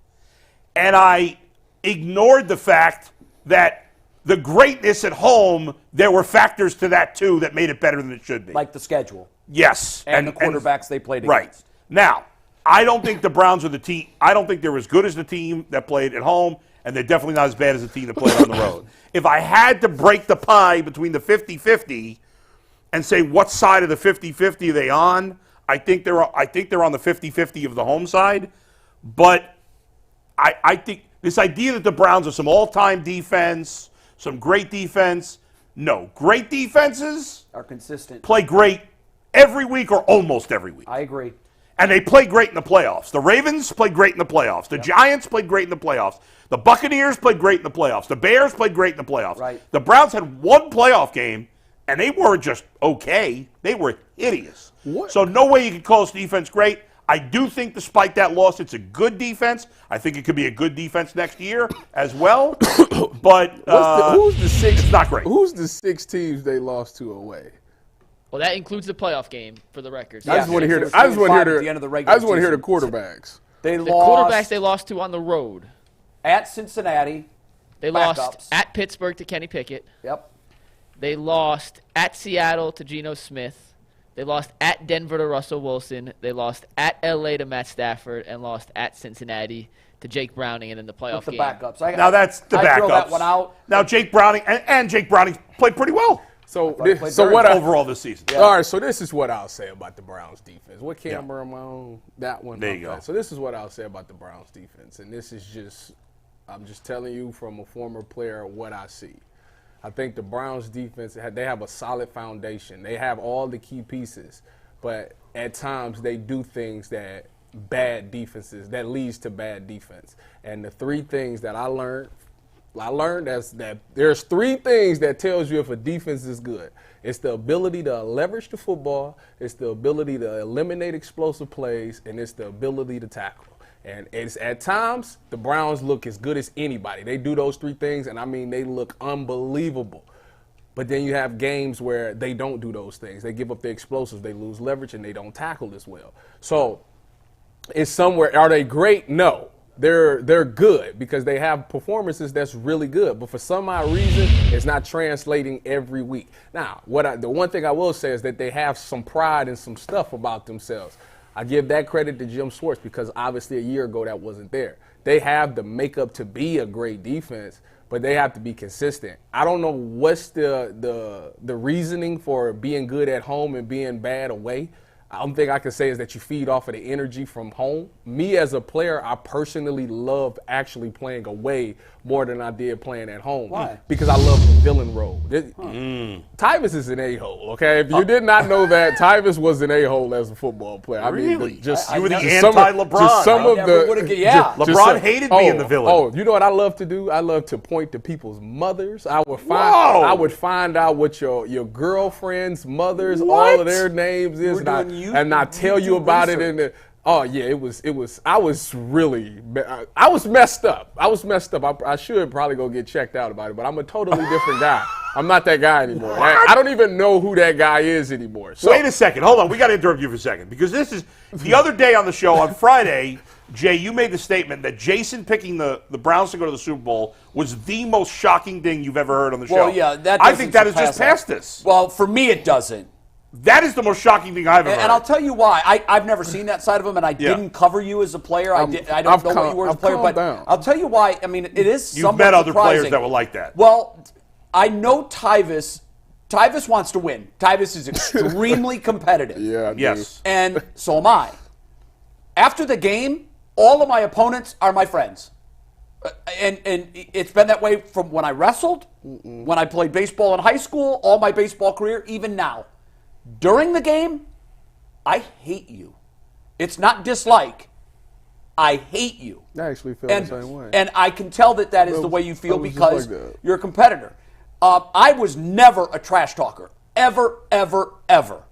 And I ignored the fact that the greatness at home, there were factors to that too that made it better than it should be. Like the schedule. Yes. And the quarterbacks they played Right. against. Now, I don't think the Browns are the team. I don't think they're as good as the team that played at home, and they're definitely not as bad as the team that played on the road. If I had to break the pie between the 50-50 and say what side of the 50-50 are they on, I think they're on the 50-50 of the home side. But I think this idea that the Browns are some all-time defense, some great defense, no. Great defenses Are consistent. play great every week or almost every week. I agree. And they play great in the playoffs. The Ravens played great in the playoffs. The Giants played great in the playoffs. The Buccaneers played great in the playoffs. The Bears played great in the playoffs. Right. The Browns had one playoff game, and they weren't just okay. They were hideous. What? So no way you can call this defense great. I do think despite that loss, it's a good defense. I think it could be a good defense next year as well. But Who's the six? it's not great. Who's the 6 teams they lost to away? Well, that includes the playoff game, for the record. I just want to hear. it was I just want to 25 hear at the. the end of the I regular just want to hear the season. quarterbacks. They The lost quarterbacks they lost to on the road. at Cincinnati. They Backups. lost at Pittsburgh to Kenny Pickett. Yep. They lost at Seattle to Geno Smith. They lost at Denver to Russell Wilson. They lost at L.A. to Matt Stafford and lost at Cincinnati to Jake Browning and then the playoff With the game. backups. Now that's the I backups. throw that one out. Now Jake Browning and Jake Browning played pretty well So, played so very what? overall this season. All right, so this is what I'll say about the Browns defense. What Yeah. camera am I on? That one. There you Okay. go. So this is what I'll say about the Browns defense, and this is just, I'm just telling you from a former player what I see. I think the Browns defense, they have a solid foundation. They have all the key pieces, but at times they do things that leads to bad defense. And the 3 things that I learned is that there's 3 things that tells you if a defense is good. It's the ability to leverage the football, it's the ability to eliminate explosive plays, and it's the ability to tackle. And it's at times the Browns look as good as anybody. They do those 3 things, and I mean they look unbelievable. But then you have games where they don't do those things. They give up the explosives, they lose leverage, and they don't tackle as well. So it's somewhere. Are they great? No. They're good because they have performances that's really good. But for some odd reason, it's not translating every week. Now, the one thing I will say is that they have some pride and some stuff about themselves. I give that credit to Jim Schwartz because obviously a year ago that wasn't there. They have the makeup to be a great defense, but they have to be consistent. I don't know what's the reasoning for being good at home and being bad away. I don't think I can say is that you feed off of the energy from home. Me as a player, I personally love actually playing away more than I did playing at home. Why? Because I love the villain role. Tyvus is an a-hole, okay? If you did not know that, Tyvus was an a-hole as a football player. I mean, Really? just You were the just some of- anti-LeBron, just some huh? of Never the would've- yeah. LeBron hated being the villain. Oh, you know what I love to do? I love to point to people's mothers. I would find out what your girlfriend's mothers, all of their names is, We're doing and I tell you YouTube about it research. in the. Oh yeah, it was. I was messed up. I should probably go get checked out about it, but I'm a totally different guy. I'm not that guy anymore. I don't even know who that guy is anymore. So, wait a second. Hold on. We got to interrupt you for a second because this is the other day on the show on Friday. Jay, you made the statement that Jason picking the Browns to go to the Super Bowl was the most shocking thing you've ever heard on the show. Well, yeah, I think that has just passed us. Well, for me, it doesn't. That is the most shocking thing I've ever heard. And I'll tell you why. I've never seen that side of him, and I didn't cover you as a player. I don't know what you were as a player, but I'll tell you why. I mean, it is You've somewhat met other surprising. players that were like that. Well, I know Tyvis wants to win. Tyvis is extremely competitive. yeah, I do. Yes. And so am I. After the game, all of my opponents are my friends. And it's been that way from when I wrestled, when I played baseball in high school, all my baseball career, even now. During the game, I hate you. It's not dislike. I hate you. I actually feel the same way. And I can tell that is the way you feel was just because like that. you're a competitor. I was never a trash talker. Ever, ever, ever.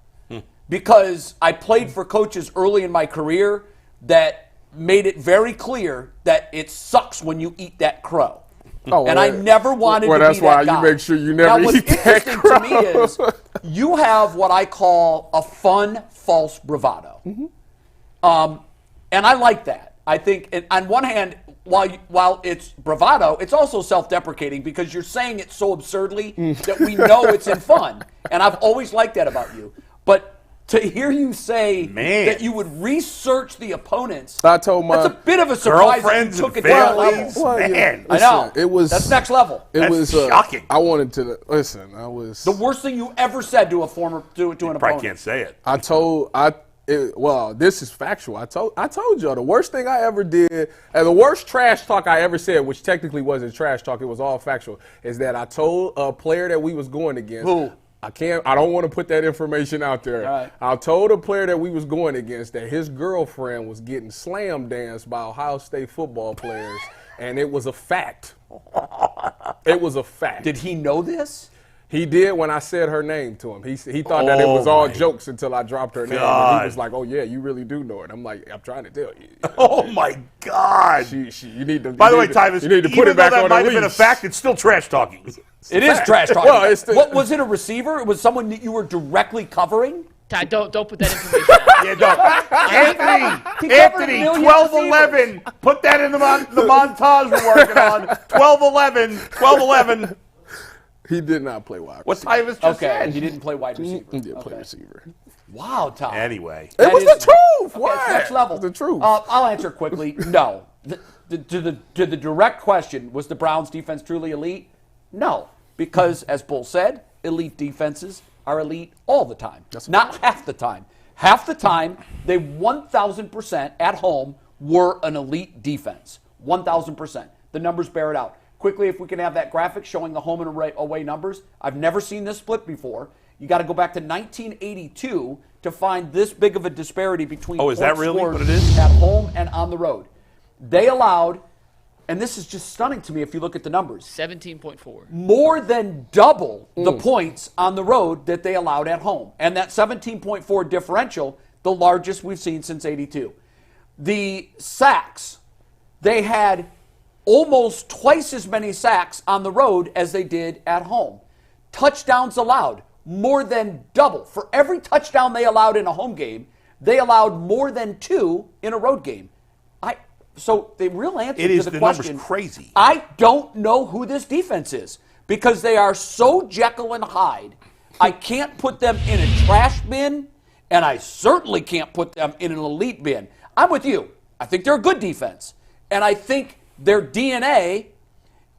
Because I played for coaches early in my career that made it very clear that it sucks when you eat that crow. Oh, and I never wanted to be that guy. Well, that's why you make sure you never now, eat that what's interesting crow. to me is you have what I call a fun, false bravado. And I like that. I think, on one hand, while it's bravado, it's also self-deprecating because you're saying it so absurdly that we know it's in fun. And I've always liked that about you. But to hear you say that you would research the opponents, I told my that's a bit of a surprise. girlfriends That you took and it down families. level. Man, I know. It was that's next level. It was shocking. I wanted to listen. I was The worst thing you ever said to an opponent. probably can't say it. Well, this is factual. I told y'all the worst thing I ever did, and the worst trash talk I ever said, which technically wasn't trash talk, it was all factual, is that I told a player that we was going against. Who? I don't want to put that information out there. All right. I told a player that we was going against that his girlfriend was getting slam danced by Ohio State football players, and it was a fact. It was a fact. Did he know this? He did when I said her name to him. He thought that it was all jokes until I dropped her name. And he was like, "Oh yeah, you really do know it." I'm like, "I'm trying to tell you." Oh my God! You need to. By the way, Tyvis, you need to put even it back though that on might the have been a leash. fact, it's still trash talking. It is trash talking. Well, what was it? A receiver? It was someone that you were directly covering? Ty, don't put that information out. Yeah, He Anthony, covered 12-11. Put that in the montage we're working on. 12-11. He did not play wide receiver. What Tyvis just said. He didn't play wide receiver. He did play receiver. Wow, Tom. Anyway. It was the truth. Okay, Why? it's next level. It's the truth. I'll answer quickly. No. To the direct question, was the Browns defense truly elite? No. Because, as Bull said, elite defenses are elite all the time. Not half the time. Half the time, they 1,000% at home were an elite defense. 1,000%. The numbers bear it out. Quickly, if we can have that graphic showing the home and away numbers. I've never seen this split before. You got to go back to 1982 to find this big of a disparity between is that really scored what it is? at home and on the road. They allowed, and this is just stunning to me if you look at the numbers, 17.4. more than double the points on the road that they allowed at home. And that 17.4 differential, the largest we've seen since 82. The sacks, they had almost twice as many sacks on the road as they did at home. Touchdowns allowed, more than double. For every touchdown they allowed in a home game, they allowed more than 2 in a road game. So the real answer to the question, number's crazy. I don't know who this defense is because they are so Jekyll and Hyde. I can't put them in a trash bin, and I certainly can't put them in an elite bin. I'm with you. I think they're a good defense, and I think their DNA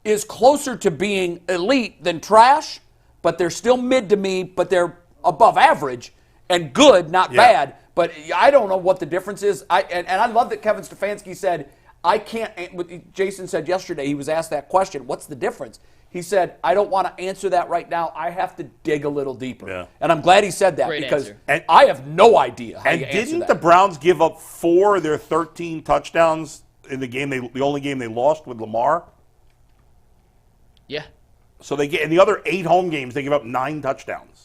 is closer to being elite than trash, but they're still mid to me, but they're above average and good, not bad. But I don't know what the difference is. And I love that Kevin Stefanski said, I can't, Jason said yesterday, he was asked that question, what's the difference? He said, I don't want to answer that right now. I have to dig a little deeper. Yeah. And I'm glad he said that Great because answer. I have no idea how And you answer didn't that. the Browns give up 4 of their 13 touchdowns in the game? The only game they lost with Lamar. Yeah. So they get in the other 8 home games, they give up 9 touchdowns.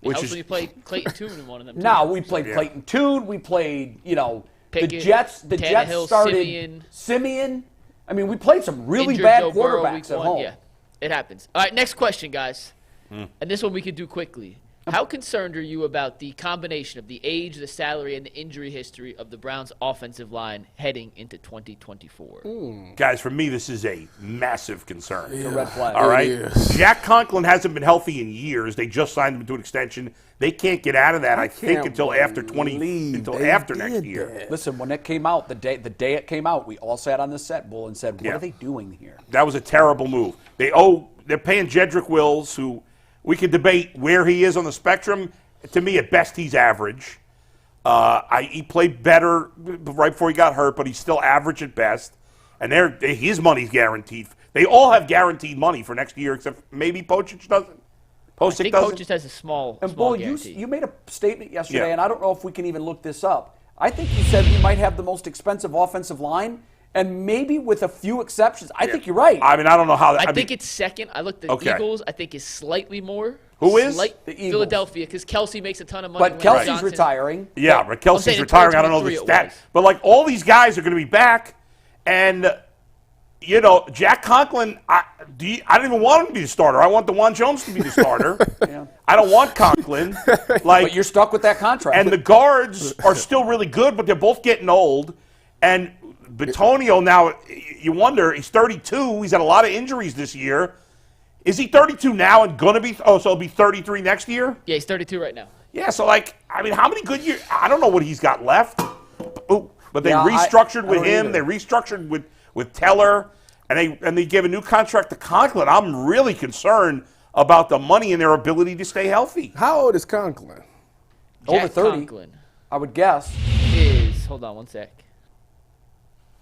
How else when you play Clayton Tune in one of them? No, we played Clayton Tune. We played, Pickett, the Jets. The Jets Tannehill, started Simeon. I mean, we played some really Injured bad Joe Burrow quarterbacks week at 1. home. Yeah, it happens. All right, next question, guys. And this one we could do quickly. How concerned are you about the combination of the age, the salary, and the injury history of the Browns' offensive line heading into 2024? Guys, for me, this is a massive concern. It's a red flag. All right? Jack Conklin hasn't been healthy in years. They just signed him to an extension. They can't get out of that, I think, until after next year. Listen, when it came out, the day it came out, we all sat on the set, Bull, and said, what are they doing here? That was a terrible move. They're paying Jedrick Wills, who we can debate where he is on the spectrum. To me, at best, he's average. He played better right before he got hurt, but he's still average at best. And his money's guaranteed. They all have guaranteed money for next year, except maybe Pochich doesn't. I think Pochich just has a small Bull, guarantee. you made a statement yesterday, and I don't know if we can even look this up. I think you said we might have the most expensive offensive line. And maybe with a few exceptions. I think you're right. I mean, I don't know how. I think it's second. I looked at the Eagles. I think is slightly more. Who is? The Eagles. Philadelphia, because Kelsey makes a ton of money. But Kelsey's retiring. Yeah, but Kelsey's retiring. I don't know the stat. But, all these guys are going to be back. And, Jack Conklin, I don't even want him to be the starter. I want DeJuan Jones to be the starter. I don't want Conklin. But you're stuck with that contract. And the guards are still really good, but they're both getting old. And Bitonio now, you wonder, he's 32. He's had a lot of injuries this year. Is he 32 now and going to be, so he'll be 33 next year? Yeah, he's 32 right now. Yeah, so how many good years? I don't know what he's got left. But they restructured with him. They restructured with Teller. And they gave a new contract to Conklin. I'm really concerned about the money and their ability to stay healthy. How old is Conklin? Over 30, Conklin I would guess. Hold on one sec.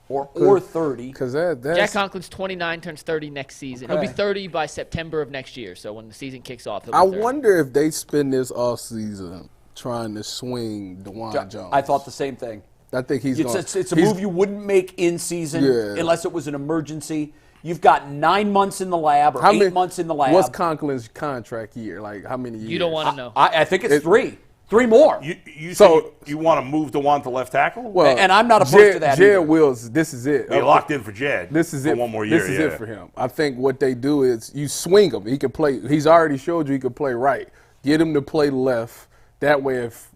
Or 30. Because that's Jack Conklin's 29, turns 30 next season. Okay. He'll be 30 by September of next year. So when the season kicks off, he'll be I 30. wonder if they spend this offseason trying to swing DeJuan Jones. I thought the same thing. I think he's going to. It's a move you wouldn't make in season unless it was an emergency. You've got 9 months in the lab or 8 months in the lab. What's Conklin's contract year? Like, how many years? You don't want to know. I think it's 3. 3 more. You want to move DeJuan to left tackle? Well, and I'm not opposed to that Jed either. Wills, this is it. You're locked in for Jed. This is for it. One more year. This is it for him. I think what they do is you swing him. He can play. He's already showed you he can play right. Get him to play left. That way, if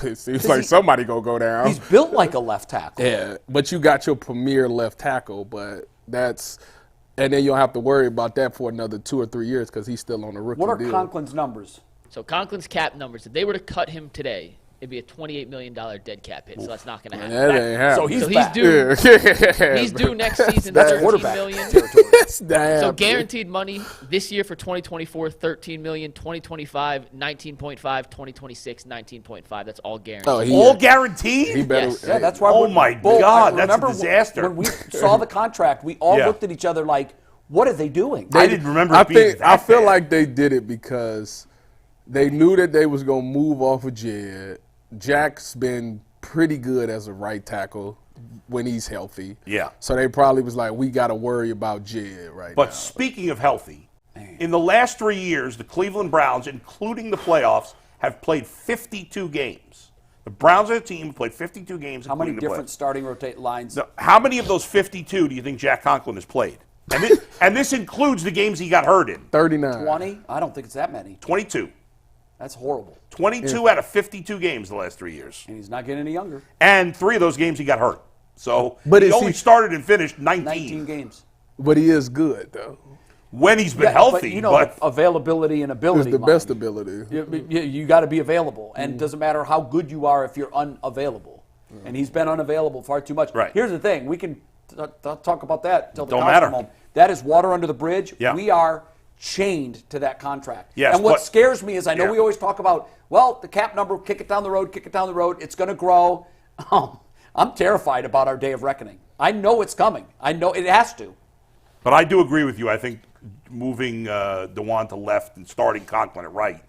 it seems like somebody go down. He's built like a left tackle. Yeah, but you got your premier left tackle, but and then you don't have to worry about that for another 2 or 3 years because he's still on the rookie What are deal. Conklin's numbers? So Conklin's cap numbers, if they were to cut him today, it'd be a $28 million dead cap hit. So that's not going to happen. That ain't happening. So he's back. due. He's due next season $13 million. So guaranteed money this year for 2024, $13 million, 2025, 19.5, 2026, 19.5. That's all guaranteed. All guaranteed? He better. Yes. Yeah, that's why. Oh my God, that's a disaster. When we saw the contract, we all looked at each other like, "What are they doing?" I didn't remember. I feel like they did it because they knew that they was gonna move off of Jed. Jack's been pretty good as a right tackle when he's healthy. Yeah. So they probably was like, we got to worry about Jed right now. But speaking of healthy, in the last 3 years, the Cleveland Browns, including the playoffs, have played 52 games. The Browns as a team played 52 games. How many different starting rotate lines? Now, how many of those 52 do you think Jack Conklin has played? And this includes the games he got hurt in. 39. 20? I don't think it's that many. 22. That's horrible. 22 out of 52 games the last 3 years. And he's not getting any younger. And 3 of those games he got hurt. So But he only started and finished 19 games. But he is good, though. When he's been healthy. But availability and ability. It's the best ability. You got to be available. And it doesn't matter how good you are if you're unavailable. And he's been unavailable far too much. Right. Here's the thing. We can talk about that till the Don't cows matter. come home. That is water under the bridge. Yeah. We are chained to that contract. Yes, and what but- scares me is I know we always talk about, well, the cap number, kick it down the road, it's going to grow. I'm terrified about our day of reckoning. I know it's coming. I know it has to. But I do agree with you. I think moving DeJuan to left and starting Conklin at right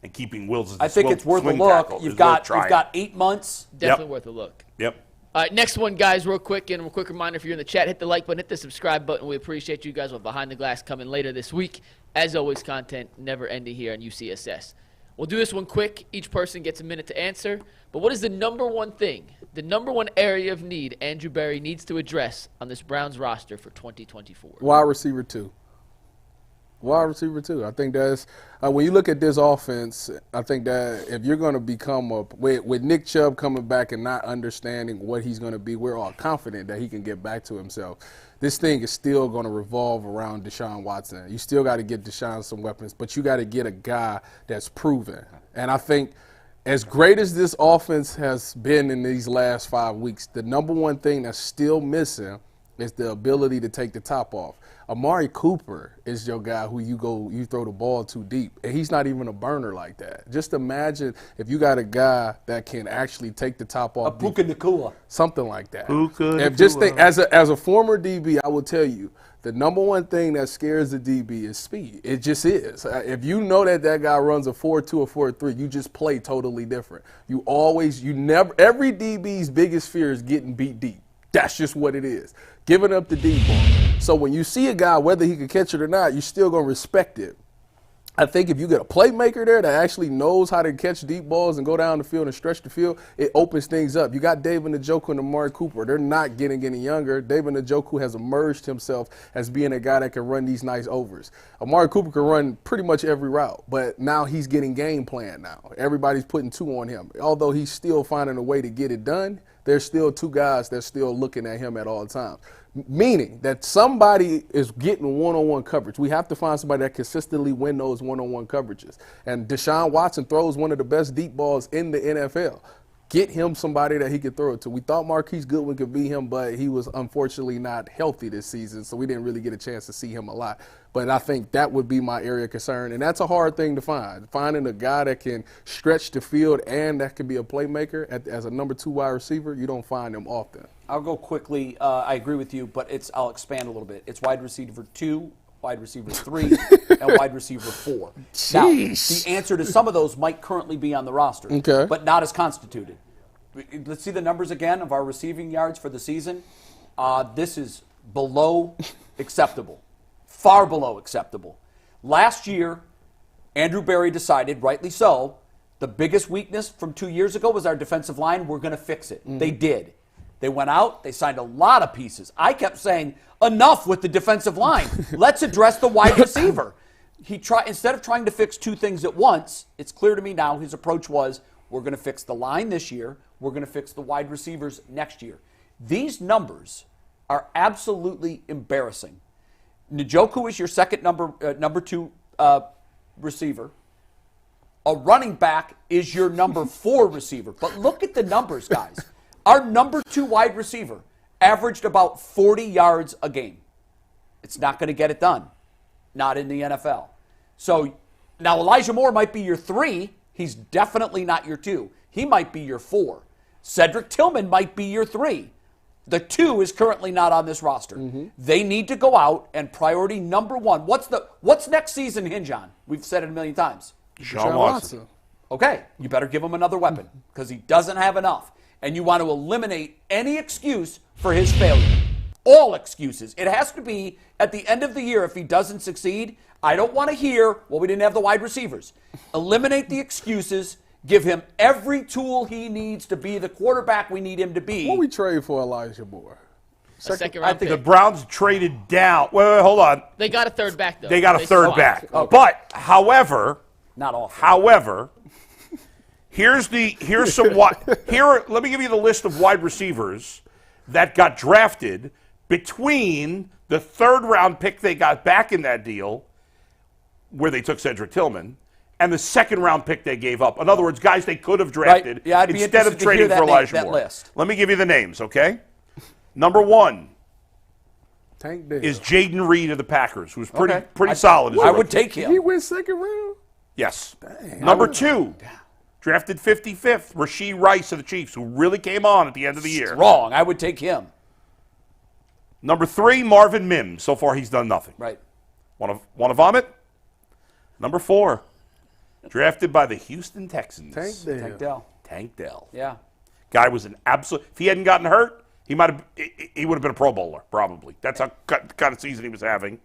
and keeping Wills as the I think it's worth a swing look. tackle You've is worth trying. got 8 months. Definitely worth a look. Yep. All right, next one, guys, real quick. And a quick reminder, if you're in the chat, hit the like button, hit the subscribe button. We appreciate you guys. With Behind the Glass coming later this week. As always, content never ending here on UCSS. We'll do this one quick. Each person gets a minute to answer. But what is the number one thing, the number one area of need Andrew Berry needs to address on this Browns roster for 2024? Wide receiver 2. Wide receiver 2. I think that's when you look at this offense, I think that if you're going to become with Nick Chubb coming back and not understanding what he's going to be, we're all confident that he can get back to himself. This thing is still going to revolve around Deshaun Watson. You still got to get Deshaun some weapons, but you got to get a guy that's proven. And I think as great as this offense has been in these last 5 weeks, the number one thing that's still missing is the ability to take the top off. Amari Cooper is your guy who you throw the ball too deep, and he's not even a burner like that. Just imagine if you got a guy that can actually take the top off. A Puka Nacua. Something like that. Puka Just think, as a former DB, I will tell you, the number one thing that scares the DB is speed. It just is. If you know that guy runs a 4.2 or 4.3, you just play totally different. Every DB's biggest fear is getting beat deep. That's just what it is. Giving up the deep ball. So when you see a guy, whether he can catch it or not, you're still going to respect it. I think if you get a playmaker there that actually knows how to catch deep balls and go down the field and stretch the field, it opens things up. You got David Njoku and Amari Cooper. They're not getting any younger. David Njoku has emerged himself as being a guy that can run these nice overs. Amari Cooper can run pretty much every route, but now he's getting game plan now. Everybody's putting 2 on him. Although he's still finding a way to get it done, there's still 2 guys that's still looking at him at all times. Meaning that somebody is getting one-on-one coverage. We have to find somebody that consistently win those one-on-one coverages. And Deshaun Watson throws one of the best deep balls in the NFL. Get him somebody that he could throw it to. We thought Marquise Goodwin could be him, but he was unfortunately not healthy this season, so we didn't really get a chance to see him a lot. But I think that would be my area of concern, and that's a hard thing to find. Finding a guy that can stretch the field and that can be a playmaker as a number 2 wide receiver, you don't find them often. I'll go quickly. I agree with you, but I'll expand a little bit. It's wide receiver 2, wide receiver 3, and wide receiver 4. Jeez. Now, the answer to some of those might currently be on the roster, but not as constituted. Let's see the numbers again of our receiving yards for the season. This is below acceptable, far below acceptable. Last year, Andrew Berry decided, rightly so, the biggest weakness from 2 years ago was our defensive line. We're going to fix it. They did. They went out. They signed a lot of pieces. I kept saying, enough with the defensive line. Let's address the wide receiver. Instead of trying to fix 2 things at once, it's clear to me now his approach was, we're going to fix the line this year. We're going to fix the wide receivers next year. These numbers are absolutely embarrassing. Njoku is your second number 2 receiver. A running back is your number 4 receiver. But look at the numbers, guys. Our number 2 wide receiver averaged about 40 yards a game. It's not going to get it done. Not in the NFL. So now Elijah Moore might be your 3. He's definitely not your 2. He might be your 4. Cedric Tillman might be your 3. The 2 is currently not on this roster. They need to go out and priority number 1. What's next season hinge on? We've said it a million times. Deshaun Watson. Okay, you better give him another weapon because he doesn't have enough. And you want to eliminate any excuse for his failure. All excuses. It has to be at the end of the year if he doesn't succeed. I don't want to hear, well, we didn't have the wide receivers. Eliminate the excuses. Give him every tool he needs to be the quarterback we need him to be. What we trade for Elijah Moore? Second I round think pick. the Browns traded down. Wait, hold on. They got a third back, though. They got a third back. Okay. But, however, Not awful. let me give you the list of wide receivers that got drafted between the 3rd round pick they got back in that deal, where they took Cedric Tillman, and the 2nd round pick they gave up. In other words, guys they could have drafted Right. Yeah, I'd be instead of interested to hear trading for Elijah Moore. list. Let me give you the names, okay? Number 1 Tank Dell. is Jaden Reed of the Packers, who's pretty Okay. solid. as a I would rookie. take He him. went 2nd round? Yes. Number 2, drafted 55th, Rashee Rice of the Chiefs, who really came on at the end of the year. Wrong. I would take him. Number 3, Marvin Mims. So far, he's done nothing. Right. Want to vomit? Number 4, drafted by the Houston Texans. Tank Dell. Tank Dell. Yeah. Guy was an absolute. If he hadn't gotten hurt, he would have been a Pro Bowler probably. That's how kind of season he was having.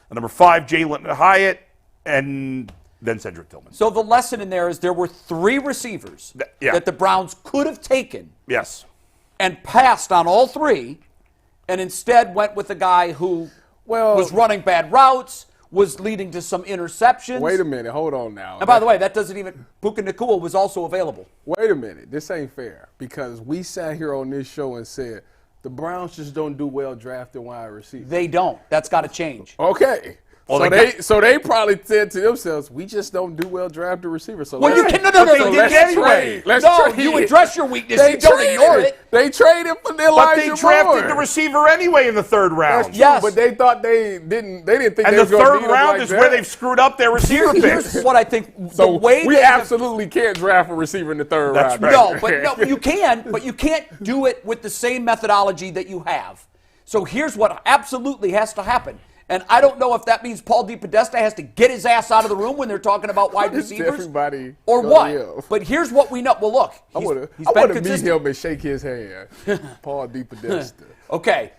And number 5, Jalen Hyatt, and than Cedric Tillman. So the lesson in there is there were 3 receivers that the Browns could have taken Yes. and passed on all 3, and instead went with a guy who was running bad routes, was leading to some interceptions. Wait a minute. Hold on now. And by the way, that doesn't even – Puka Nacua was also available. Wait a minute. This ain't fair because we sat here on this show and said the Browns just don't do well drafting wide receivers. They don't. That's got to change. Okay. Well, so they probably said to themselves, we just don't do well drafting receivers. So Well, you can – no. let's trade. Let's No, trade. you address your weakness. They You don't ignore it. They traded for But Elijah they drafted Moore. the receiver anyway in the 3rd round. That's true, Yes. but they thought they didn't think And they the was going to 3rd beat them round like is that. where they've screwed up their receiver picks. Here's what I think. So the way we they have- absolutely can't draft a receiver in the 3rd That's round. right. No, you can, but you can't do it with the same methodology that you have. So here's what absolutely has to happen. And I don't know if that means Paul DePodesta has to get his ass out of the room when they're talking about wide receivers Everybody or go what. to him. But here's what we know. Well, look, I want he's to been meet consistent. him and shake his hand. Paul DePodesta. Okay,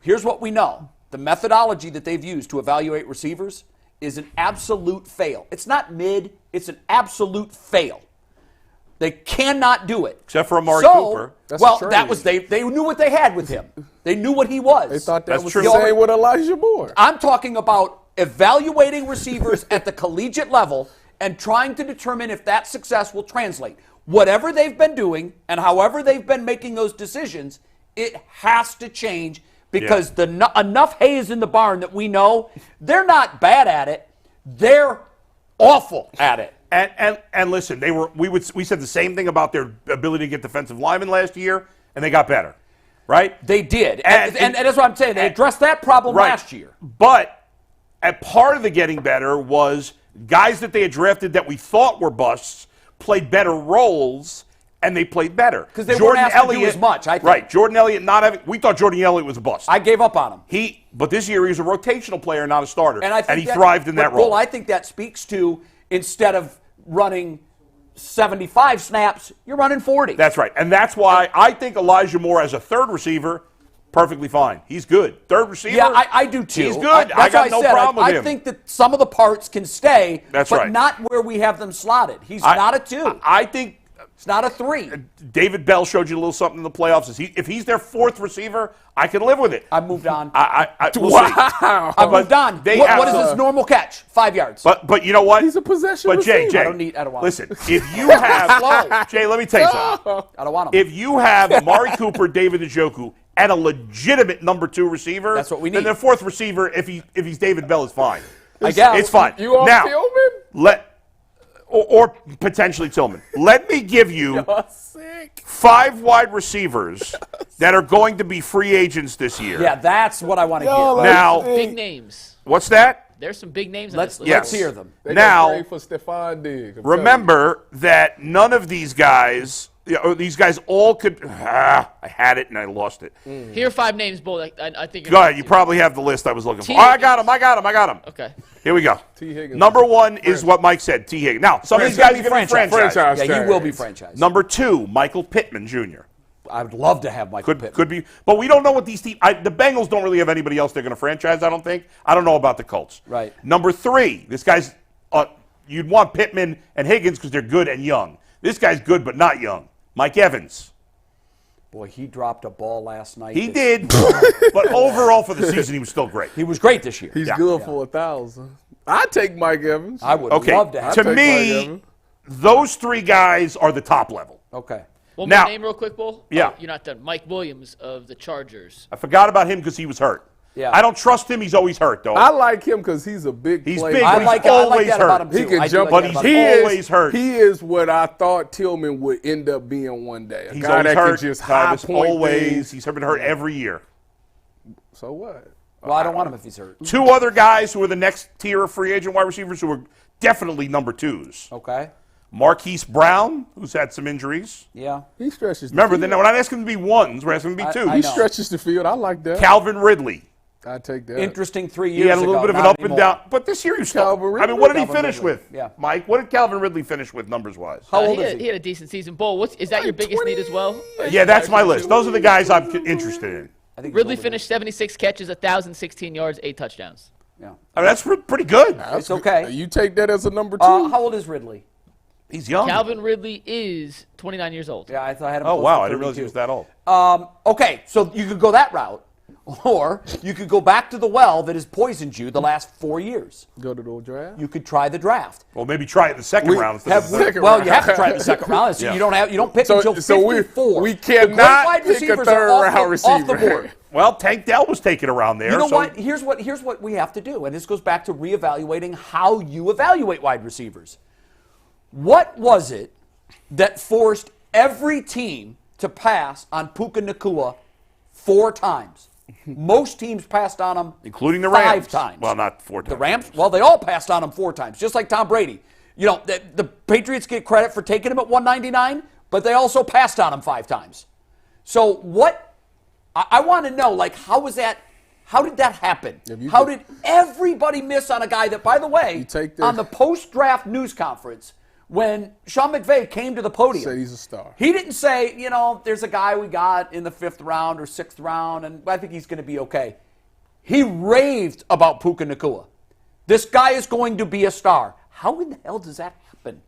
here's what we know. The methodology that they've used to evaluate receivers is an absolute fail. It's not mid, it's an absolute fail. They cannot do it. Except for Amari Cooper. That's Well, a trade. that was they knew what they had with him. They knew what he was. They thought that That's was true. the same with Elijah Moore. I'm talking about evaluating receivers at the collegiate level and trying to determine if that success will translate. Whatever they've been doing and however they've been making those decisions, it has to change because enough hay is in the barn that we know they're not bad at it. They're awful at it. And listen, we said the same thing about their ability to get defensive linemen last year, and they got better, right? They did. And that's what I'm saying. They addressed that problem last year. But a part of the getting better was guys that they had drafted that we thought were busts played better roles, and they played better. Because they weren't asked to do as much, I think. Right. Jordan Elliott not having – we thought Jordan Elliott was a bust. I gave up on him. But this year he was a rotational player, not a starter. And I think he thrived in that role. Well, I think that speaks to instead of running 75 snaps, you're running 40. That's right. And that's why I think Elijah Moore as a 3rd receiver, perfectly fine. He's good. 3rd receiver? Yeah, I do too. He's good. That's I got why no said, problem with I him. think that some of the parts can stay, That's but right. not where we have them slotted. He's not a 2. I think It's not a 3. David Bell showed you a little something in the playoffs. If he's their 4th receiver, I can live with it. I moved on. We'll see. I moved on. They What is his normal catch? 5 yards. But you know what? He's a possession But Jay, receiver. I don't want listen, if you have Jay, let me tell you something. I don't want him. If you have Amari Cooper, David Njoku, and a legitimate number 2 receiver, That's what we then need. their 4th receiver, if he's David Bell, is fine. I guess. It's fine. You on now, Tillman? or potentially Tillman. Let me give you 5 wide receivers that are going to be free agents this year. Yeah, that's what I want to hear. Now, Big names. what's that? There's some big names on Let's this list. let's hear them. They Now- got trade for Stephon Diggs. Remember that none of these guys, these guys all could. I had it and I lost it. Here are 5 names, Bull. I think. Go ahead. You probably have the list I was looking for. T. Oh, I got him. Okay. Here we go. T. Higgins. Number 1 is what Mike said, T. Higgins. Now, some of these guys are going to be franchised. Franchise Yeah, you will be tags. franchised. Number 2, Michael Pittman Jr. I would love to have Michael Pittman. Could be, but we don't know what these teams. The Bengals don't really have anybody else they're going to franchise. I don't think. I don't know about the Colts. Right. Number 3, this guy's. You'd want Pittman and Higgins because they're good and young. This guy's good but not young. Mike Evans. Boy, he dropped a ball last night. He did, but overall for the season he was still great. He was great this year. He's Yeah. good for 1,000. I'd take Mike Evans. I would Okay. love to have To him. Take me, Mike Evans. those 3 guys are the top level. Okay. One Now- more name real quick, Bull. Yeah. Oh, you're not done. Mike Williams of the Chargers. I forgot about him because he was hurt. Yeah. I don't trust him. He's always hurt, though. I like him because he's a big He's player. big, I but he's like always that hurt. about him too. He can I do jump, like but that he's about him. always hurt. He is what I thought Tillman would end up being one day. A He's guy always that hurt. can just high Travis point always. things. He's been hurt every year. So what? Well, I don't want him if he's hurt. 2 other guys who are the next tier of free agent wide receivers who are definitely number 2s. Okay. Marquise Brown, who's had some injuries. Yeah. He stretches. The Remember, field. we're not asking him to be 1s. We're asking him to be 2s. I He know. stretches the field. I like that. Calvin Ridley. I take that. Interesting 3 years He had a little ago, bit of an not up and anymore. down. But this year he still. Calvin I mean, Ridley. what did he Calvin finish Ridley. with? Yeah. Mike, what did Calvin Ridley finish with numbers-wise? How old is He had a decent season. Bull, is that your biggest need as well? Yeah, that's my list. Those are the guys I'm interested in. I think he's Ridley older finished 76 catches, 1,016 yards, 8 touchdowns. Yeah. I mean, that's pretty good. It's okay. You take that as a number 2. How old is Ridley? He's young. Calvin Ridley is 29 years old. Yeah, I thought I had him. Oh, close wow. to I didn't realize he 32. was that old. Okay, so you could go that route, or you could go back to the well that has poisoned you the last 4 years. Go to the draft. You could try the draft. Well, maybe try it in the second round. Instead of the third. Well, you have to try it in the second round. So Yeah. you don't pick until 54. we The great cannot wide pick a receivers third are round off the receiver. board. Well, Tank Dell was taken around there. You know so what? Here's what we have to do, and this goes back to reevaluating how you evaluate wide receivers. What was it that forced every team to pass on Puka Nacua 4 times? Most teams passed on him, including the Rams. 5 times. Well, not 4 times. The Rams, well, they all passed on him 4 times, just like Tom Brady. You know, the Patriots get credit for taking him at 199, but they also passed on him 5 times. So what? I want to know, like, how was that? How did that happen? How did everybody miss on a guy that, by the way, on the post-draft news conference, when Sean McVay came to the podium, said he's a star. He didn't say, you know, there's a guy we got in the 5th round or 6th round, and I think he's going to be okay. He raved about Puka Nacua. This guy is going to be a star. How in the hell does that happen?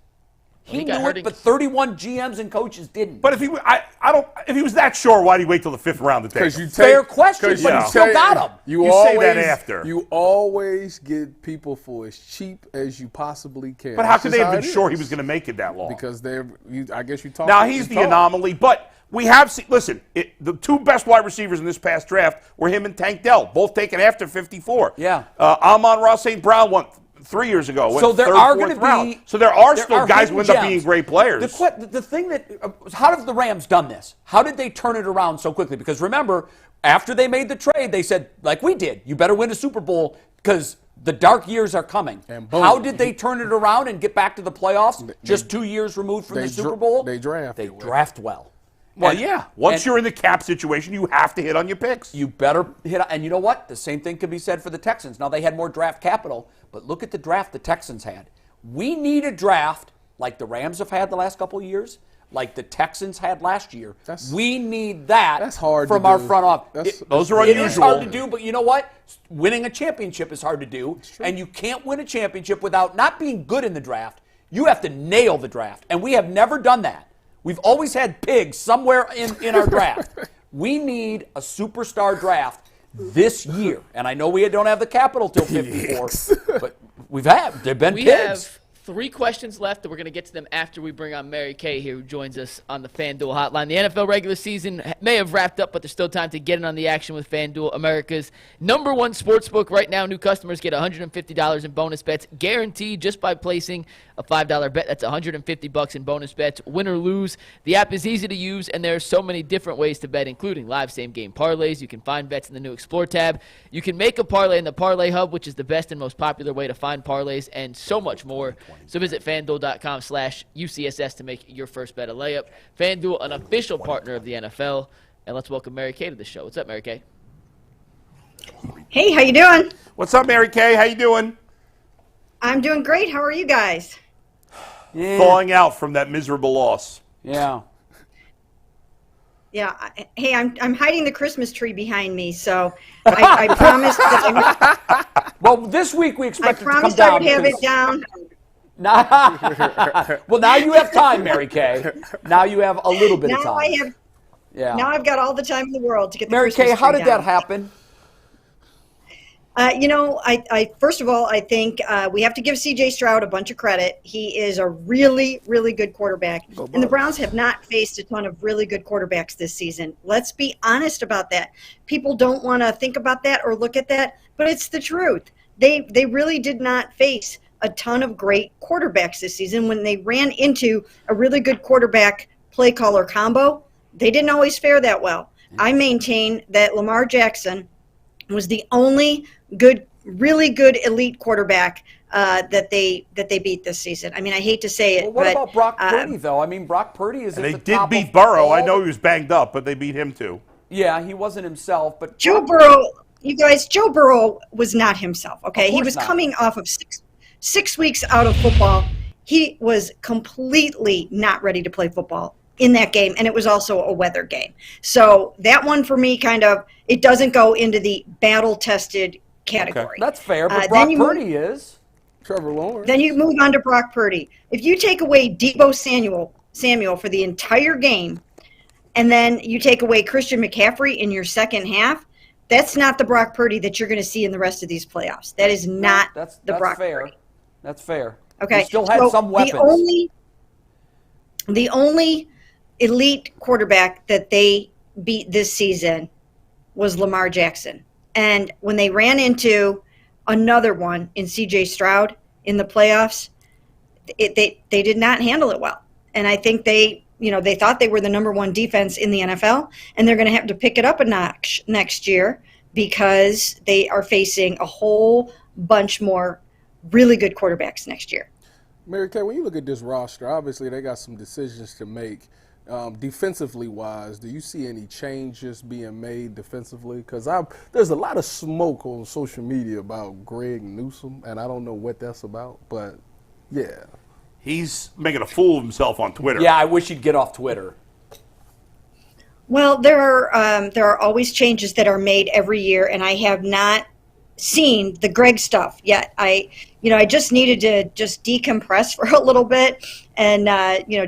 He knew it, but 31 GMs and coaches didn't. But if he was that sure, why'd he wait till the 5th round to take him? Fair question, but you still got him. You say that after. You always get people for as cheap as you possibly can. But how could they have been sure he was going to make it that long? Because I guess you talk. Now, he's the anomaly, but we have seen, listen, the 2 best wide receivers in this past draft were him and Tank Dell, both taken after 54. Yeah. Amon-Ra St. Brown went 3 years ago. So there are going to be. So there are still guys who end up being great players. The thing that, how have the Rams done this? How did they turn it around so quickly? Because remember, after they made the trade, they said, like we did, you better win a Super Bowl because the dark years are coming. And boom. How did they turn it around and get back to the playoffs just 2 years removed from the Super Bowl? They draft well. Well, yeah. Once you're in the cap situation, you have to hit on your picks. You better hit. And you know what? The same thing can be said for the Texans. Now, they had more draft capital, but look at the draft the Texans had. We need a draft like the Rams have had the last couple of years, like the Texans had last year. We need that that's hard from to our do. front office. Those are unusual. It is hard to do, but you know what? Winning a championship is hard to do, and you can't win a championship without not being good in the draft. You have to nail the draft, and we have never done that. We've always had pigs somewhere in our draft. We need a superstar draft this year. And I know we don't have the capital till 54, but they've been pigs. We have 3 questions left, and we're going to get to them after we bring on Mary Kay here, who joins us on the FanDuel hotline. The NFL regular season may have wrapped up, but there's still time to get in on the action with FanDuel, America's #1 sportsbook. Right now, new customers get $150 in bonus bets guaranteed just by placing a $5 bet. That's $150 in bonus bets, win or lose. The app is easy to use, and there are so many different ways to bet, including live same-game parlays. You can find bets in the new Explore tab. You can make a parlay in the Parlay Hub, which is the best and most popular way to find parlays, and so much more. So visit FanDuel.com/UCSS to make your first bet a layup. FanDuel, an official partner of the NFL. And let's welcome Mary Kay to the show. What's up, Mary Kay? Hey, how you doing? What's up, Mary Kay? How you doing? I'm doing great. How are you guys? Thawing out from that miserable loss. Yeah. Yeah. Hey, I'm hiding the Christmas tree behind me, so I promised that Well, this week we expect it to come promised down. I would have it down. Well, now you have time, Mary Kay. Now you have a little bit of time. Now I've got all the time in the world to get the Mary Christmas Kay, how tree did down. that happen? I first of all, I think we have to give C.J. Stroud a bunch of credit. He is a really, really good quarterback. And the Browns have not faced a ton of really good quarterbacks this season. Let's be honest about that. People don't want to think about that or look at that, but it's the truth. They really did not face a ton of great quarterbacks this season. When they ran into a really good quarterback play caller combo, they didn't always fare that well. I maintain that Lamar Jackson was the only really good elite quarterback that they beat this season. I mean, I hate to say it, well, what but about Brock Purdy, though? I mean, Brock Purdy is. And at they the did top beat of Burrow. I all- know he was banged up, but they beat him too. Yeah, he wasn't himself, but Joe Burrow. You guys, Joe Burrow was not himself. Okay, he was not. coming off of six weeks out of football. He was completely not ready to play football in that game, and it was also a weather game. So that one for me, kind of, it doesn't go into the battle-tested category. That's fair, but then Brock you Purdy is. Trevor Lawrence. Then you move on to Brock Purdy. If you take away Deebo Samuel for the entire game, and then you take away Christian McCaffrey in your second half, that's not the Brock Purdy that you're going to see in the rest of these playoffs. That is not That's Brock fair. Purdy. That's fair. Okay. He still had some weapons. The only elite quarterback that they beat this season was Lamar Jackson. And when they ran into another one in C.J. Stroud in the playoffs, they did not handle it well. And I think they thought they were the number one defense in the NFL, and they're going to have to pick it up a notch next year because they are facing a whole bunch more really good quarterbacks next year. Mary Kay, when you look at this roster, obviously they got some decisions to make. Defensively wise, do you see any changes being made defensively? Because there's a lot of smoke on social media about Greg Newsome, and I don't know what that's about, but yeah. He's making a fool of himself on Twitter. Yeah, I wish he'd get off Twitter. Well, there are always changes that are made every year, and I have not seen the Greg stuff yet. I just needed to just decompress for a little bit and,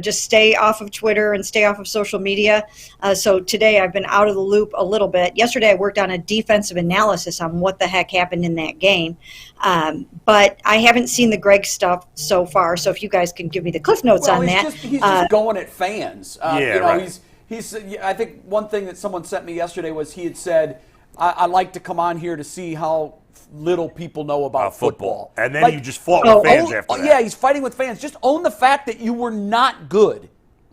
just stay off of Twitter and stay off of social media. So today I've been out of the loop a little bit. Yesterday I worked on a defensive analysis on what the heck happened in that game. But I haven't seen the Greg stuff so far. So if you guys can give me the cliff notes on that. He's just going at fans. Right. I think one thing that someone sent me yesterday was he had said, I like to come on here to see how little people know about football. And then you just fought with fans after that. Yeah, he's fighting with fans. Just own the fact that you were not good.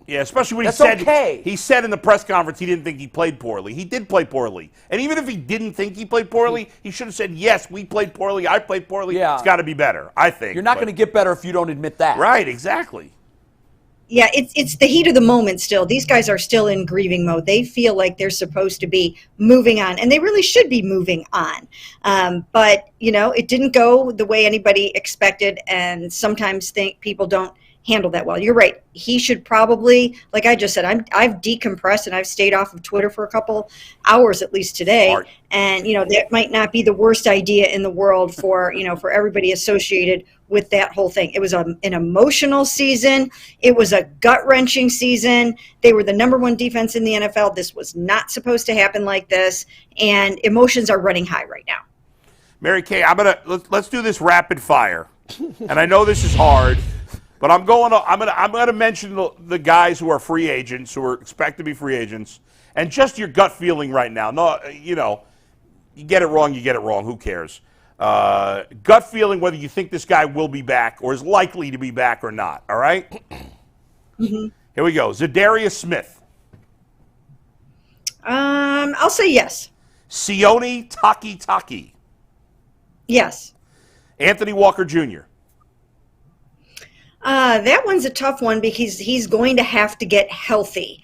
Yeah, especially when he said in the press conference he didn't think he played poorly. He did play poorly. And even if he didn't think he played poorly, he should have said, yes, we played poorly, I played poorly. Yeah. It's got to be better, I think. You're not going to get better if you don't admit that. Right, exactly. Yeah, it's the heat of the moment still. These guys are still in grieving mode. They feel like they're supposed to be moving on, and they really should be moving on. But, it didn't go the way anybody expected, and sometimes people don't handle that well. You're right. He should probably, like I just said, I've decompressed and I've stayed off of Twitter for a couple hours at least today. Smart. And, that might not be the worst idea in the world for everybody associated with that whole thing. It was an emotional season. It was a gut-wrenching season. They were the number one defense in the NFL. This was not supposed to happen like this. And emotions are running high right now. Mary Kay, let's do this rapid fire. And I know this is hard. But I'm going to mention the guys who are free agents, who are expected to be free agents, and just your gut feeling right now. No, you get it wrong, who cares? Gut feeling whether you think this guy will be back or is likely to be back or not, all right? Mm-hmm. Here we go. Zadarius Smith. I'll say yes. Sione Takitaki. Yes. Anthony Walker Jr. That one's a tough one because he's going to have to get healthy.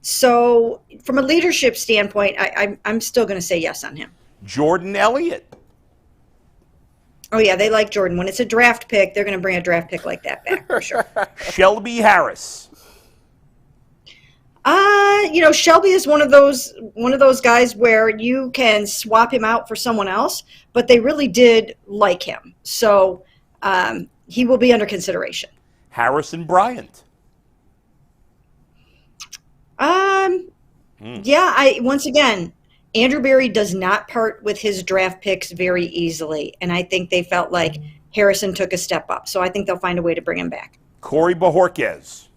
So from a leadership standpoint, I'm still going to say yes on him. Jordan Elliott. Oh, yeah, they like Jordan. When it's a draft pick, they're going to bring a draft pick like that back for sure. Shelby Harris. Shelby is one of those guys where you can swap him out for someone else, but they really did like him. So he will be under consideration. Harrison Bryant. Yeah, once again, Andrew Berry does not part with his draft picks very easily, and I think they felt like Harrison took a step up. So I think they'll find a way to bring him back. Corey Bojorquez.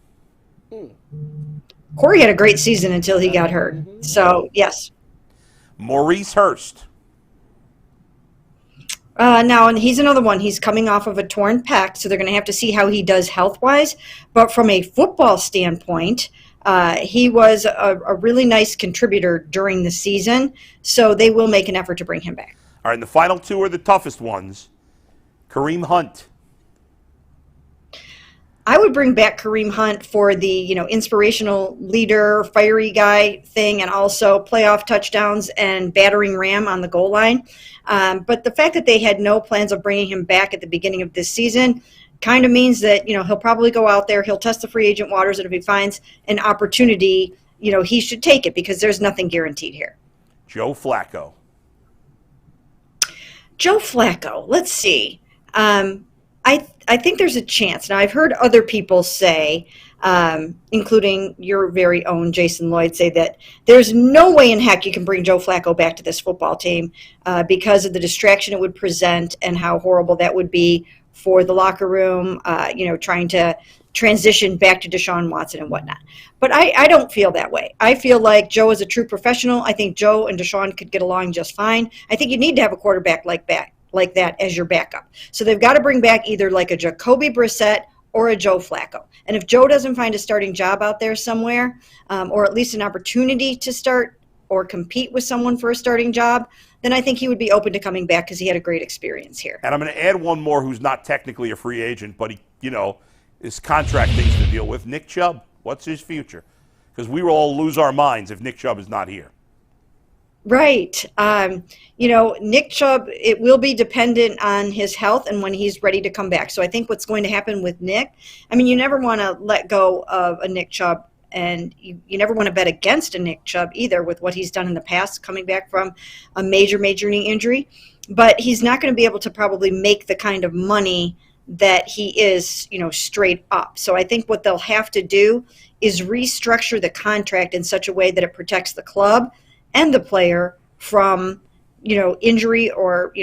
Corey had a great season until he got hurt. So, yes. Maurice Hurst. Now, and he's another one. He's coming off of a torn pec, so they're going to have to see how he does health-wise. But from a football standpoint, he was a really nice contributor during the season, so they will make an effort to bring him back. All right, and the final two are the toughest ones. Kareem Hunt. I would bring back Kareem Hunt for the, inspirational leader, fiery guy thing, and also playoff touchdowns and battering ram on the goal line. But the fact that they had no plans of bringing him back at the beginning of this season kind of means that, he'll probably go out there, he'll test the free agent waters, and if he finds an opportunity, he should take it because there's nothing guaranteed here. Joe Flacco. Joe Flacco, let's see. I think there's a chance. Now, I've heard other people say, including your very own Jason Lloyd, say that there's no way in heck you can bring Joe Flacco back to this football team because of the distraction it would present and how horrible that would be for the locker room, trying to transition back to Deshaun Watson and whatnot. But I don't feel that way. I feel like Joe is a true professional. I think Joe and Deshaun could get along just fine. I think you need to have a quarterback like that as your backup. So they've got to bring back either like a Jacoby Brissett or a Joe Flacco. And if Joe doesn't find a starting job out there somewhere, or at least an opportunity to start or compete with someone for a starting job, then I think he would be open to coming back because he had a great experience here. And I'm going to add one more who's not technically a free agent, but he, his contract things to deal with. Nick Chubb. What's his future? Because we will all lose our minds if Nick Chubb is not here. Right. Nick Chubb, it will be dependent on his health and when he's ready to come back. So I think what's going to happen with Nick, you never want to let go of a Nick Chubb, and you never want to bet against a Nick Chubb either with what he's done in the past, coming back from a major knee injury. But he's not going to be able to probably make the kind of money that he is, straight up. So I think what they'll have to do is restructure the contract in such a way that it protects the club and the player from, injury, or,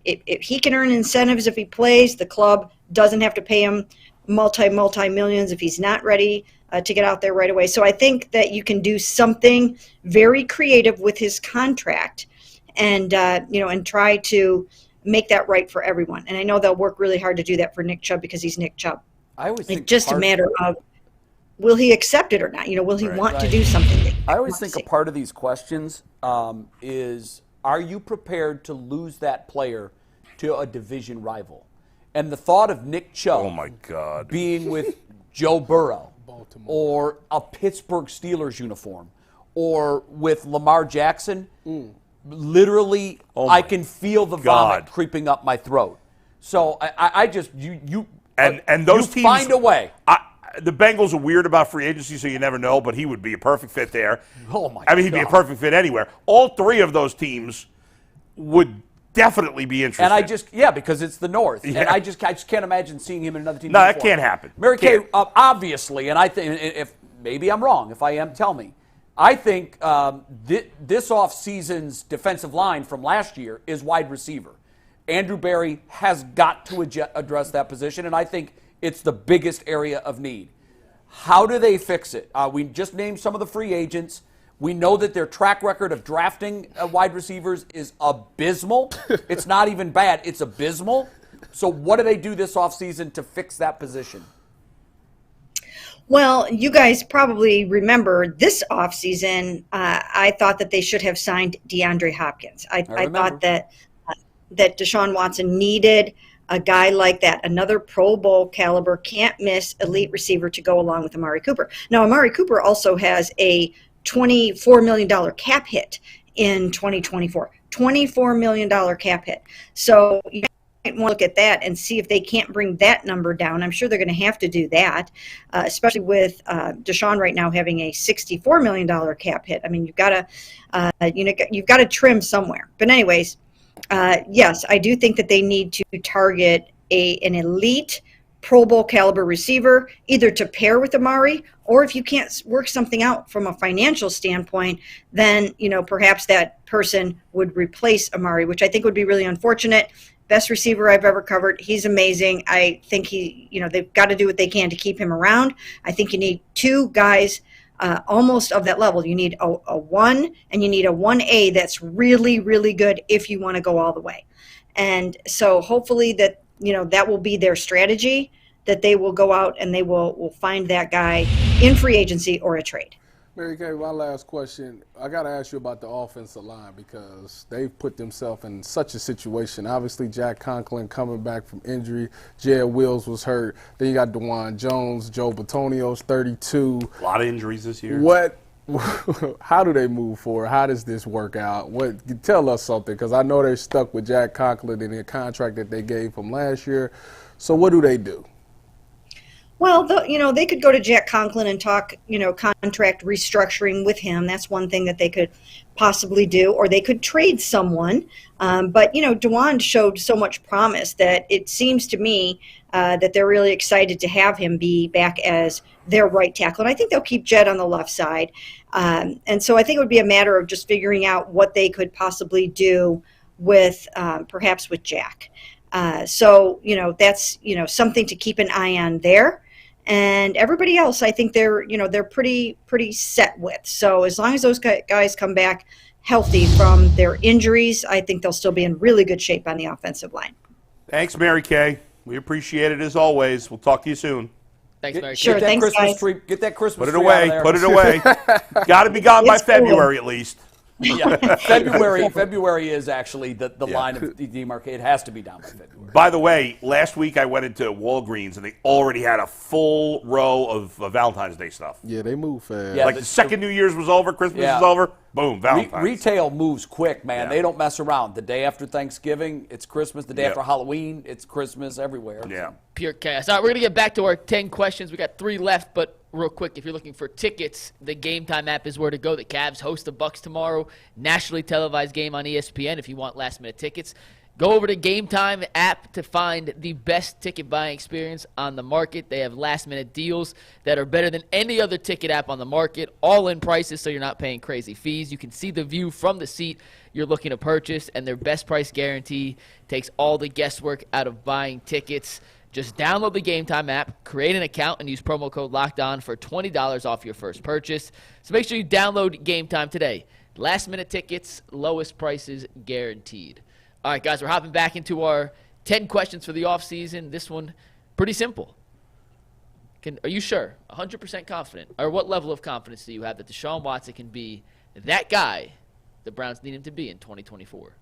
if he can earn incentives if he plays, the club doesn't have to pay him multi-millions if he's not ready to get out there right away. So I think that you can do something very creative with his contract and try to make that right for everyone. And I know they'll work really hard to do that for Nick Chubb because he's Nick Chubb. I always think it's just a matter of, will he accept it or not? Will he want to do something? I always think a part of these questions is, are you prepared to lose that player to a division rival? And the thought of Nick Chubb being with Joe Burrow or a Pittsburgh Steelers uniform or with Lamar Jackson, literally, I can feel the vomit creeping up my throat. So I just, and those teams find a way. The Bengals are weird about free agency, so you never know, but he would be a perfect fit there. Oh, my God. He'd be a perfect fit anywhere. All three of those teams would definitely be interested. And because it's the North. Yeah. And I just can't imagine seeing him in another team. No, that can't happen. Mary Kay, obviously, and I think, if maybe I'm wrong, if I am, tell me. I think this offseason's defensive line from last year is wide receiver. Andrew Berry has got to address that position, and I think it's the biggest area of need. How do they fix it? We just named some of the free agents. We know that their track record of drafting wide receivers is abysmal. It's not even bad. It's abysmal. So what do they do this offseason to fix that position? Well, you guys probably remember this offseason, I thought that they should have signed DeAndre Hopkins. I thought that Deshaun Watson needed a guy like that, another Pro Bowl caliber, can't miss elite receiver to go along with Amari Cooper. Now, Amari Cooper also has a $24 million cap hit in 2024. $24 million cap hit. So you might want to look at that and see if they can't bring that number down. I'm sure they're going to have to do that, especially with Deshaun right now having a $64 million cap hit. You've got to trim somewhere. But anyways, yes, I do think that they need to target an elite Pro Bowl caliber receiver, either to pair with Amari, or if you can't work something out from a financial standpoint, then, perhaps that person would replace Amari, which I think would be really unfortunate. Best receiver I've ever covered. He's amazing. I think they've got to do what they can to keep him around. I think you need two guys almost of that level. You need a 1 and you need a 1A that's really, really good if you want to go all the way. And so hopefully that, that will be their strategy, that they will go out and they will find that guy in free agency or a trade. Mary Kay, my last question. I got to ask you about the offensive line because they've put themselves in such a situation. Obviously, Jack Conklin coming back from injury. Jed Wills was hurt. Then you got DeJuan Jones. Joe Bitonio's 32. A lot of injuries this year. How do they move forward? How does this work out? Tell us something, because I know they're stuck with Jack Conklin in the contract that they gave him last year. So what do they do? Well, they could go to Jack Conklin and talk, contract restructuring with him. That's one thing that they could possibly do, or they could trade someone. But DeWan showed so much promise that it seems to me that they're really excited to have him be back as their right tackle. And I think they'll keep Jed on the left side. And so I think it would be a matter of just figuring out what they could possibly do with perhaps with Jack. So that's something to keep an eye on there. And everybody else, I think they're pretty set with. So as long as those guys come back healthy from their injuries, I think they'll still be in really good shape on the offensive line. Thanks, Mary Kay. We appreciate it as always. We'll talk to you soon. Thanks, Mary. Sure, Get that thanks, Christmas guys. tree. Get that Christmas Put it tree away. out of there. Put it away. Got to be gone by It's cool. February at least. Yeah. February is actually the line of demarcate. It has to be down by February. By the way, last week I went into Walgreens and they already had a full row of Valentine's Day stuff. Yeah, they move fast. Yeah, Like the second New Year's was over, Christmas Yeah. is over, boom, Valentine's. Retail moves quick, man. Yeah. They don't mess around. The day after Thanksgiving, it's Christmas. The day Yep. after Halloween, it's Christmas everywhere. Yeah. Pure chaos. All right, we're going to get back to our 10 questions. We got 3 left, but real quick, if you're looking for tickets, the Game Time app is where to go. The Cavs host the Bucks tomorrow. Nationally televised game on ESPN if you want last-minute tickets. Go over to Game Time app to find the best ticket buying experience on the market. They have last-minute deals that are better than any other ticket app on the market, all-in prices so you're not paying crazy fees. You can see the view from the seat you're looking to purchase, and their best price guarantee takes all the guesswork out of buying tickets. Just download the Game Time app, create an account, and use promo code LOCKEDON for $20 off your first purchase. So make sure you download Game Time today. Last-minute tickets, lowest prices guaranteed. All right, guys, we're hopping back into our 10 questions for the offseason. This one, pretty simple. Are you sure, 100% confident, or what level of confidence do you have that Deshaun Watson can be that guy the Browns need him to be in 2024?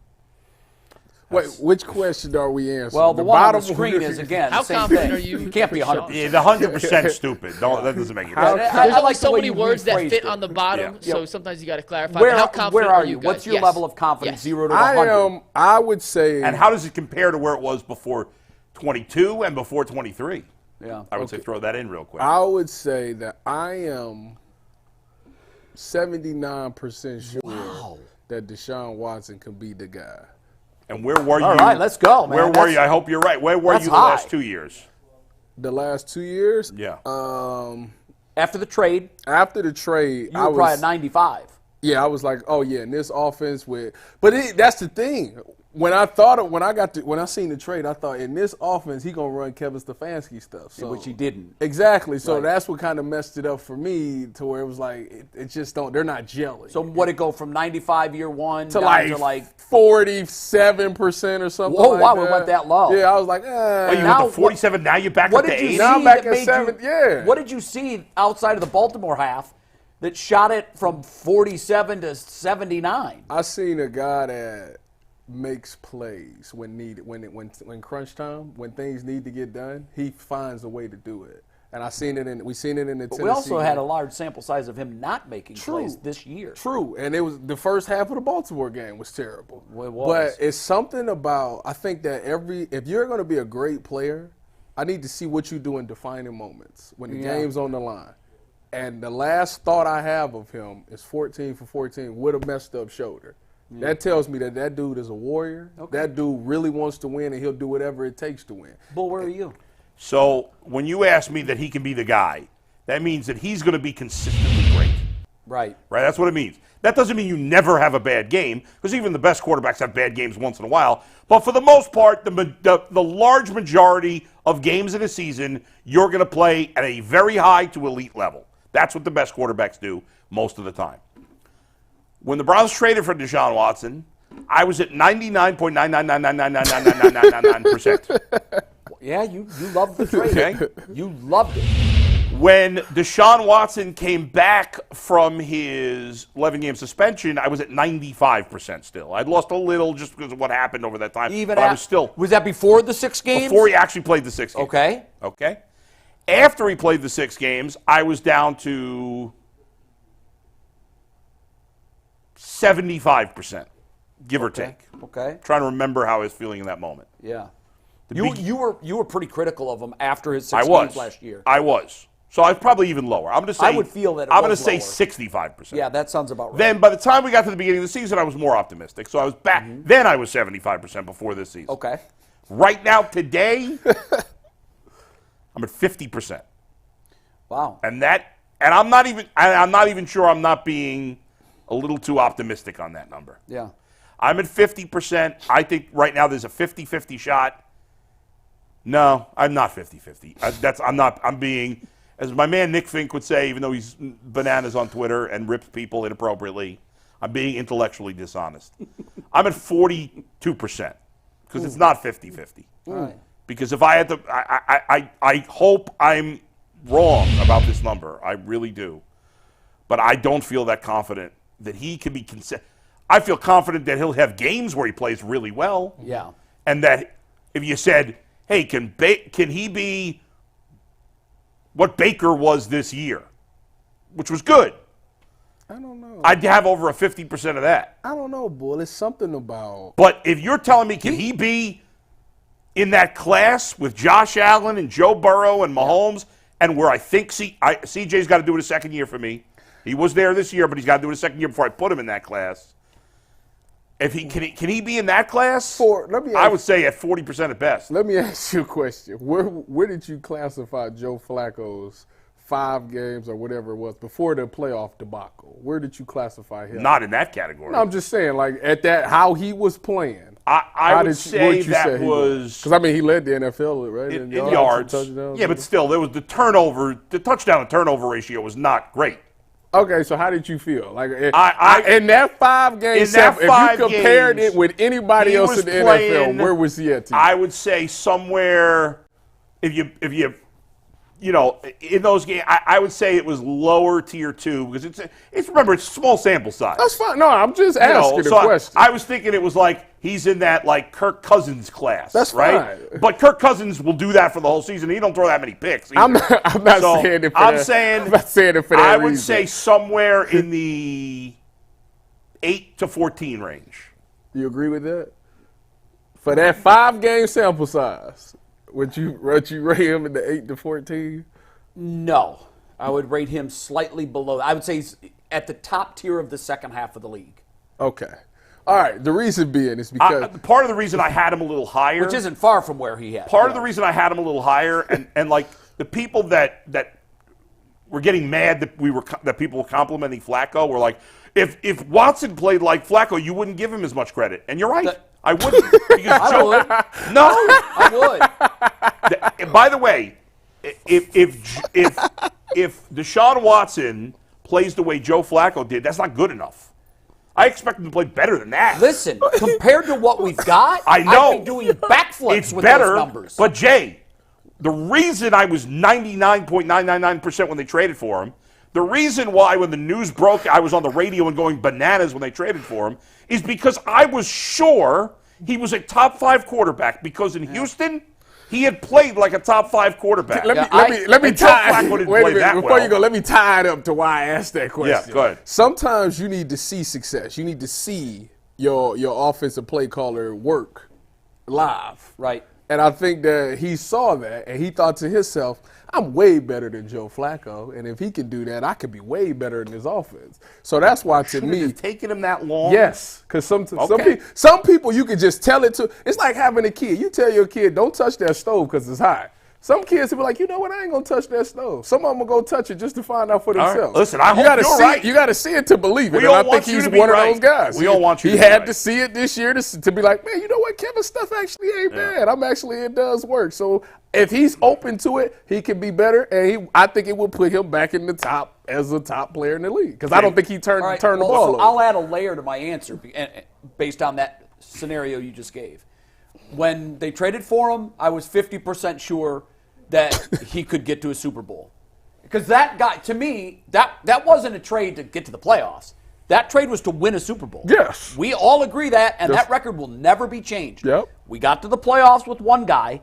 Wait, which question are we answering? Well, the one on the bottom screen is, again, How the same confident thing. are you? You can't be 100%. Yeah, the 100% stupid. That doesn't make any How- sense. There's I only like so the way many you words that rephrased fit it. on the bottom, Yeah. so sometimes you got to clarify. Where, How confident where are you you? guys? What's your Yes. level of confidence, Yes. 0 to 100? I would say. And how does it compare to where it was before 22 and before 23? Yeah. I would say throw that in real quick. I would say that I am 79% sure that Deshaun Watson can be the guy. And where were you? All right, let's go, man. Where were That's- you? I hope you're right. Where were that's you the high. last 2 years? The last 2 years? Yeah. After the trade, After the trade, you I were probably was at 95. Yeah, I was like, oh yeah, in this offense that's the thing. When I seen the trade, I thought in this offense he gonna run Kevin Stefanski stuff. So Which he didn't. Exactly. So Right. that's what kind of messed it up for me to where it was like it just don't. They're not gelling. So what it go from 95 year one to down to like 47% or something. Whoa, like wow, that. we went that low. Yeah, I was like, Oh, you now went to 47. Now you're back what up to did you 80. see Now I'm back that at made 7, you, yeah. What did you see outside of the Baltimore half that shot it from 47 to 79? I seen a guy that makes plays when needed, when crunch time, when things need to get done, he finds a way to do it. And we seen it in the But Tennessee. we also had a game. large sample size of him not making plays this year. True, and it was the first half of the Baltimore game was terrible. Well, it was. But it's something about I think that if you're going to be a great player, I need to see what you do in defining moments when the game's on the line. And the last thought I have of him is 14 for 14 with a messed up shoulder. That tells me that dude is a warrior. Okay. That dude really wants to win, and he'll do whatever it takes to win. Bull, where are you? So when you ask me that he can be the guy, that means that he's going to be consistently great. Right. Right? That's what it means. That doesn't mean you never have a bad game, because even the best quarterbacks have bad games once in a while. But for the most part, the large majority of games in a season, you're going to play at a very high to elite level. That's what the best quarterbacks do most of the time. When the Browns traded for Deshaun Watson, I was at 99.999999999%. Yeah, you loved the trade. Okay. You loved it. When Deshaun Watson came back from his 11-game suspension, I was at 95% still. I'd lost a little just because of what happened over that time. Even but I was still was that before the 6 games? before he actually played the 6 games. Okay. Okay. After he played the 6 games, I was down to 75%, give or take. Okay. Trying to remember how I was feeling in that moment. Yeah. You were pretty critical of him after his 6 games last year. I was. So I was probably even lower. I'm going to say. I would feel that. I'm going to say 65%. Yeah, that sounds about right. Then by the time we got to the beginning of the season, I was more optimistic. So I was back. Then I was 75% before this season. Okay. Right now, today, I'm at 50%. Wow. And I'm not even sure I'm not being a little too optimistic on that number. Yeah. I'm at 50%. I think right now there's a 50-50 shot. No, I'm not 50-50. I'm being, as my man Nick Fink would say, even though he's bananas on Twitter and rips people inappropriately, I'm being intellectually dishonest. I'm at 42% because it's not 50-50. Right. Because if I had to, I hope I'm wrong about this number. I really do. But I don't feel that confident that he can be I feel confident that he'll have games where he plays really well. Yeah. And that if you said, hey, can he be what Baker was this year, which was good? I don't know. I'd have over a 50% of that. I don't know, Bull. It's something about. But if you're telling me, can he be in that class with Josh Allen and Joe Burrow and Mahomes, and where I think CJ's got to do it a second year for me. He was there this year, but he's got to do it a second year before I put him in that class. If can he be in that class? I would say at 40% at best. Let me ask you a question. Where did you classify Joe Flacco's 5 games or whatever it was before the playoff debacle? Where did you classify him? Not in that category. No, I'm just saying, like at that, how he was playing. I would say that was because I mean he led the NFL right in yards. Yeah, but still, there was the touchdown to turnover ratio was not great. Okay, so how did you feel? Like in that 5 game set, if you compared it with anybody else in the NFL, where was he at? I would say somewhere, if you in those games, I would say it was lower tier 2 because it's remember it's small sample size. That's fine. No, I'm just asking the question. I was thinking it was like he's in that like Kirk Cousins class. That's right. Fine. But Kirk Cousins will do that for the whole season. He don't throw that many picks. I'm not saying it for I'm not saying it for that I would say somewhere in the 8 to 14 range. You agree with that? For that 5 game sample size. Would you rate him in the 8 to 14? No. I would rate him slightly below. I would say he's at the top tier of the second half of the league. Okay. All right. The reason being is because part of the reason I had him a little higher, which isn't far from where he had. Part of the reason I had him a little higher, and like the people that were getting mad that people were complimenting Flacco were like, if Watson played like Flacco, you wouldn't give him as much credit, and you're right. I wouldn't. I would. No, I would. By the way, if Deshaun Watson plays the way Joe Flacco did, that's not good enough. I expect him to play better than that. Listen, compared to what we've got, I know. I'd be doing backflips it's with better, those numbers. But Jay, the reason I was 99.999% when they traded for him, the reason why when the news broke I was on the radio and going bananas when they traded for him is because I was sure he was a top 5 quarterback because in Houston he had played like a top 5 quarterback. Let me tie it up to why I asked that question. Yeah, go ahead. Sometimes you need to see success. You need to see your offensive play caller work live. Right. And I think that he saw that and he thought to himself, I'm way better than Joe Flacco, and if he can do that, I could be way better in his offense. So that's why, to me, it's taken him that long. Yes, because some people you can just tell it to. It's like having a kid. You tell your kid, don't touch that stove because it's hot. Some kids will be like, you know what, I ain't gonna touch that stove. Some of them will go touch it just to find out for themselves. Right. Listen, I hope you're right. You got to see it to believe it. And I think he's one of those guys. We all want you. He had to see it this year to be like, man, you know what, Kevin's stuff actually ain't bad. It does work. So if he's open to it, he can be better, and I think it will put him back in the top as a top player in the league because I don't think he turned the ball over. I'll add a layer to my answer based on that scenario you just gave. When they traded for him, I was 50% sure that he could get to a Super Bowl. Because that guy, to me, that wasn't a trade to get to the playoffs. That trade was to win a Super Bowl. Yes. We all agree that, and that record will never be changed. Yep. We got to the playoffs with one guy,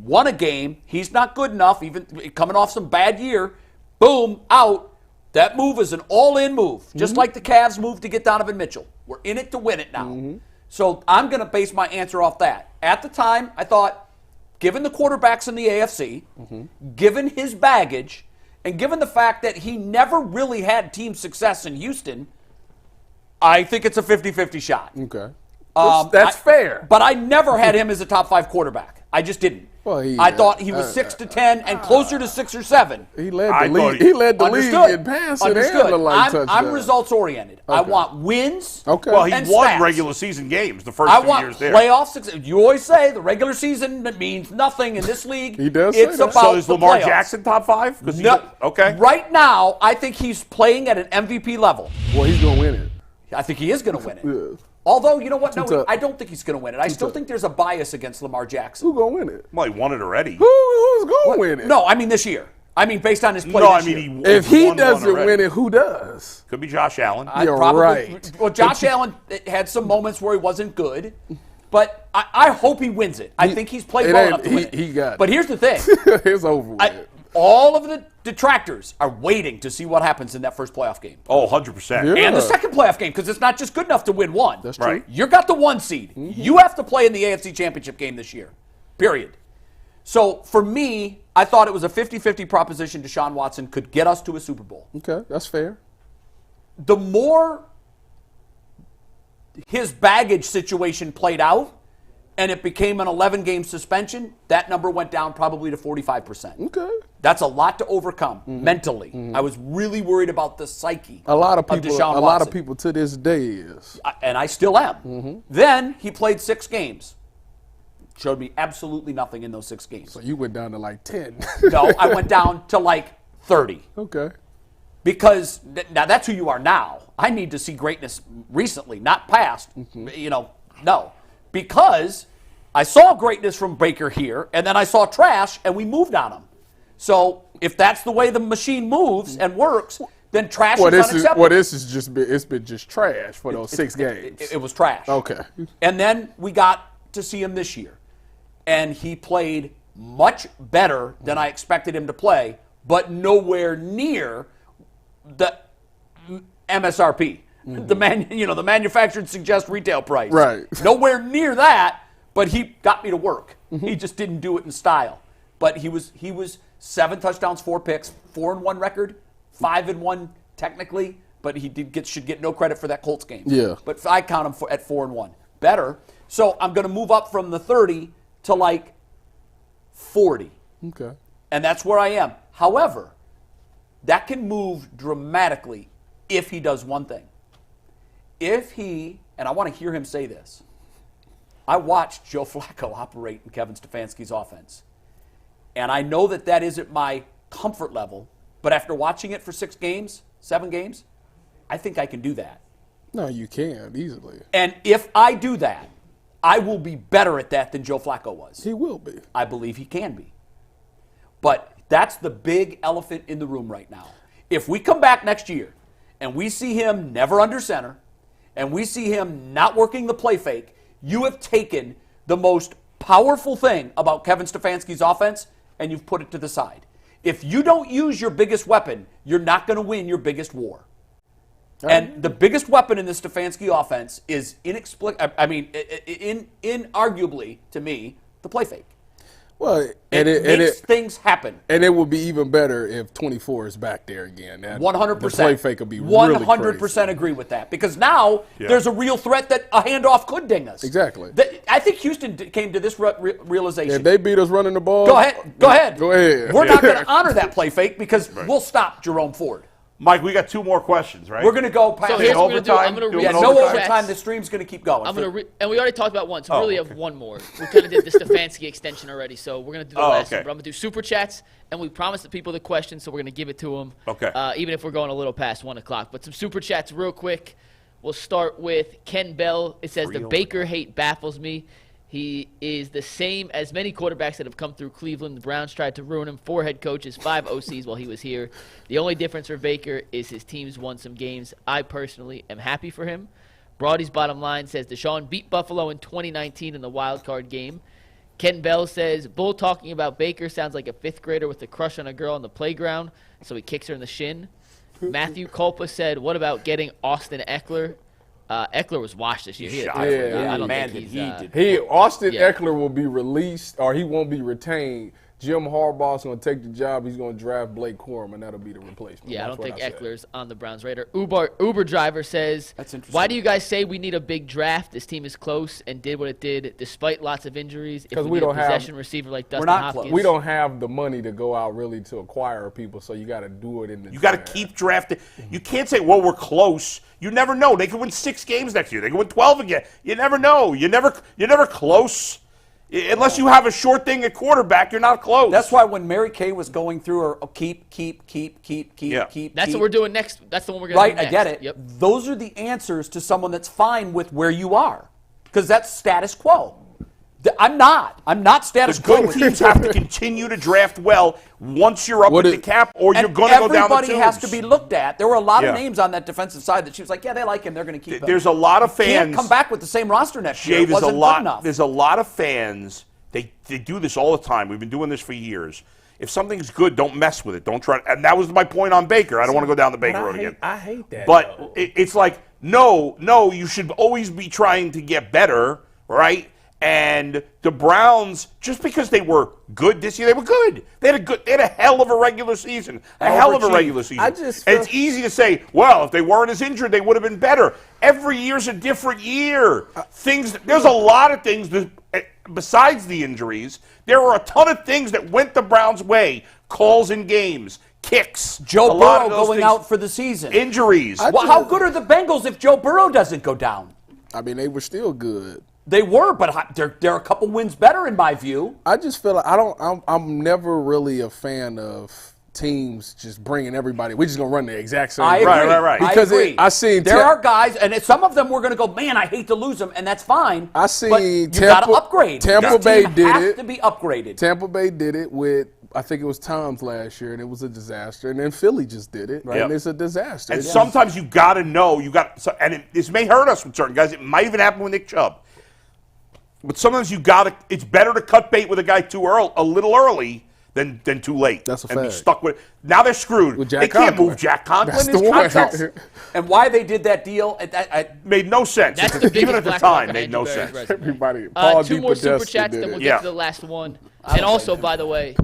won a game. He's not good enough, even coming off some bad year. Boom, out. That move is an all-in move, just like the Cavs move to get Donovan Mitchell. We're in it to win it now. So I'm going to base my answer off that. At the time, I thought, given the quarterbacks in the AFC, given his baggage, and given the fact that he never really had team success in Houston, I think it's a 50-50 shot. Okay. That's fair. But I never had him as a top 5 quarterback. I just didn't. Well, I thought he was 6 to 10 and closer to 6 or 7. He led the league. He led the league in passing and the light touchdown. I'm results oriented. Okay. I want wins. Okay. Well, he and won stats. regular season games the first 2 years there. I want playoff success. You always say the regular season means nothing in this league. He does. It's say that. about So is Lamar playoffs. Jackson top 5? No. Okay. Right now, I think he's playing at an MVP level. Well, he's gonna win it. I think he is going to win it. Yeah. Although, you know what? No, tough. I don't think he's going to win it. I still think there's a bias against Lamar Jackson. Who's gonna win it? Well, he won it already. Who's gonna win it? No, I mean this year. I mean based on his play No, I this mean year. If he won one doesn't already. win it, who does? Could be Josh Allen. You're Probably, right. Well, Josh Allen had some moments where he wasn't good, but I hope he wins it. I think he's played well enough to win it. He got it. But here's the thing. It's over with. All of the detractors are waiting to see what happens in that first playoff game. Oh, 100%. Yeah. And the second playoff game, because it's not just good enough to win one. That's true. Right. You got the 1 seed. You have to play in the AFC Championship game this year, period. So for me, I thought it was a 50-50 proposition Deshaun Watson could get us to a Super Bowl. Okay, that's fair. The more his baggage situation played out and it became an 11-game suspension, that number went down probably to 45%. Okay. That's a lot to overcome mentally. I was really worried about the psyche A lot of of people. Deshaun A lot Watson. of people to this day is. And I still am. Then he played 6 games. Showed me absolutely nothing in those 6 games. So you went down to like 10. No, I went down to like 30. Okay. Because now that's who you are now. I need to see greatness recently, not past. No. Because I saw greatness from Baker here, and then I saw trash, and we moved on him. So if that's the way the machine moves and works, then trash is unacceptable. This is just it's been just trash for those 6 games. It was trash. Okay. And then we got to see him this year. And he played much better than I expected him to play, but nowhere near the MSRP. The manufactured suggest retail price. Right. Nowhere near that, but he got me to work. He just didn't do it in style. But he was 7 touchdowns, 4 picks, 4-1 record, 5-1 technically, but he should get no credit for that Colts game. Yeah. But I count him at 4-1. Better. So I'm going to move up from the 30 to like 40. Okay. And that's where I am. However, that can move dramatically if he does one thing. If he, and I want to hear him say this, I watched Joe Flacco operate in Kevin Stefanski's offense. And I know that isn't my comfort level, but after watching it for 7 games, I think I can do that. No, you can easily. And if I do that, I will be better at that than Joe Flacco was. He will be. I believe he can be. But that's the big elephant in the room right now. If we come back next year and we see him never under center and we see him not working the play fake, you have taken the most powerful thing about Kevin Stefanski's offense and you've put it to the side. If you don't use your biggest weapon, you're not going to win your biggest war. And the biggest weapon in the Stefanski offense is inarguably, to me, the play fake. Well, It makes things happen. And it would be even better if 24 is back there again. 100%. The play fake would be really 100% crazy. agree with that. Because now there's a real threat that a handoff could ding us. Exactly. I think Houston came to this realization. If they beat us running the ball. Go ahead. Go ahead. We're not going to honor that play fake because we'll stop Jerome Ford. Mike, we got 2 more questions, right? We're going to go past So here's what we're going to do. I'm overtime? going to Do read an no super overtime. chats. The stream's going to keep going. And we already talked about one, so we Oh, really okay. have one more. We kind of did the Stefanski extension already, so we're going to do the last okay. one. But I'm going to do super chats, and we promised the people the questions, so we're going to give it to them. Okay. Even if we're going a little past 1 o'clock. But some super chats real quick. We'll start with Ken Bell. It says, the Baker hate baffles me. He is the same as many quarterbacks that have come through Cleveland. The Browns tried to ruin him. 4 head coaches, 5 OCs while he was here. The only difference for Baker is his teams won some games. I personally am happy for him. Broady's bottom line says Deshaun beat Buffalo in 2019 in the wild card game. Ken Bell says, Bull talking about Baker sounds like a 5th grader with a crush on a girl on the playground, so he kicks her in the shin. Matthew Culpa said, what about getting Austin Eckler? Eckler was washed this year. Shot. I don't Man, think did he's, Austin Yeah. Eckler will be released, or he won't be retained. Jim Harbaugh's going to take the job. He's going to draft Blake Corum, and that'll be the replacement. Yeah, I That's don't think what said. Eckler's on the Browns' radar. Uber driver says, That's interesting. why do you guys say we need a big draft? This team is close and did what it did despite lots of injuries. If 'Cause we we need a don't have- possession receiver like Dustin not Hopkins. close. We don't have the money to go out really to acquire people, so you got to do it in the You got draft. to keep drafting. You can't say, well, we're close. You never know. They could win 6 games next year. They could win 12 again. You never know. You're never close. Unless you have a short thing at quarterback, you're not close. That's why when Mary Kay was going through her keep. That's what we're doing next. That's the one we're going to Right, do next. I get it. Yep. Those are the answers to someone that's fine with where you are, because that's status quo. I'm not status the quo. good with teams you. have to continue to draft well once you're up What at the is- cap, or you're And going to go down the everybody tubes. has to be looked at. There were a lot of Yeah. names on that defensive side that she was like, yeah, they like him. They're going to keep him. There's a lot of Can't fans. come back with the same roster next year. Jay, It wasn't good enough. there's a lot of fans. They do this all the time. We've been doing this for years. If something's good, don't mess with it. Don't try. And that was my point on Baker. I don't want to go down the Baker road again. I hate that. But it's like, no, you should always be trying to get better, right? And the Browns, just because they were good this year, they were good. They had a hell of a regular season. A hell of a regular season. I just and it's feel- easy to say, well, if they weren't as injured, they would have been better. Every year's a different year. There's a lot of things that, besides the injuries, there were a ton of things that went the Browns' way. Calls in games, kicks. Joe a lot of Burrow those going things. out for the season. Injuries. Well, how good are the Bengals if Joe Burrow doesn't go down? I mean, they were still good. They were, but they're a couple wins better in my view. I just feel like I'm never really a fan of teams just bringing everybody. We're just gonna run the exact same. I way. agree. right. Because I agree. I seen there are guys, and some of them we're going to go, man, I hate to lose them, and that's fine. I seen but you Tampa- got to upgrade. Tampa This Bay team did has it. to be upgraded. Tampa Bay did it with, I think it was Tom's last year, and it was a disaster. And then Philly just did it, Yep. and it's a disaster. And sometimes you got to know, this may hurt us with certain guys. It might even happen with Nick Chubb. But sometimes it's better to cut bait with a guy a little early than too late. That's a and be fact. stuck with. Now they're screwed. With Jack They can't Conklin. move Jack Conklin. That's His the one. contract And why they did that deal, made no sense. That's the Even biggest at the black time, mark on made no Andrew Berry's sense. resume. Everybody, Paul Two more super DePodesta chats, did then it. we'll Yeah. get to the last one. And also, by the way,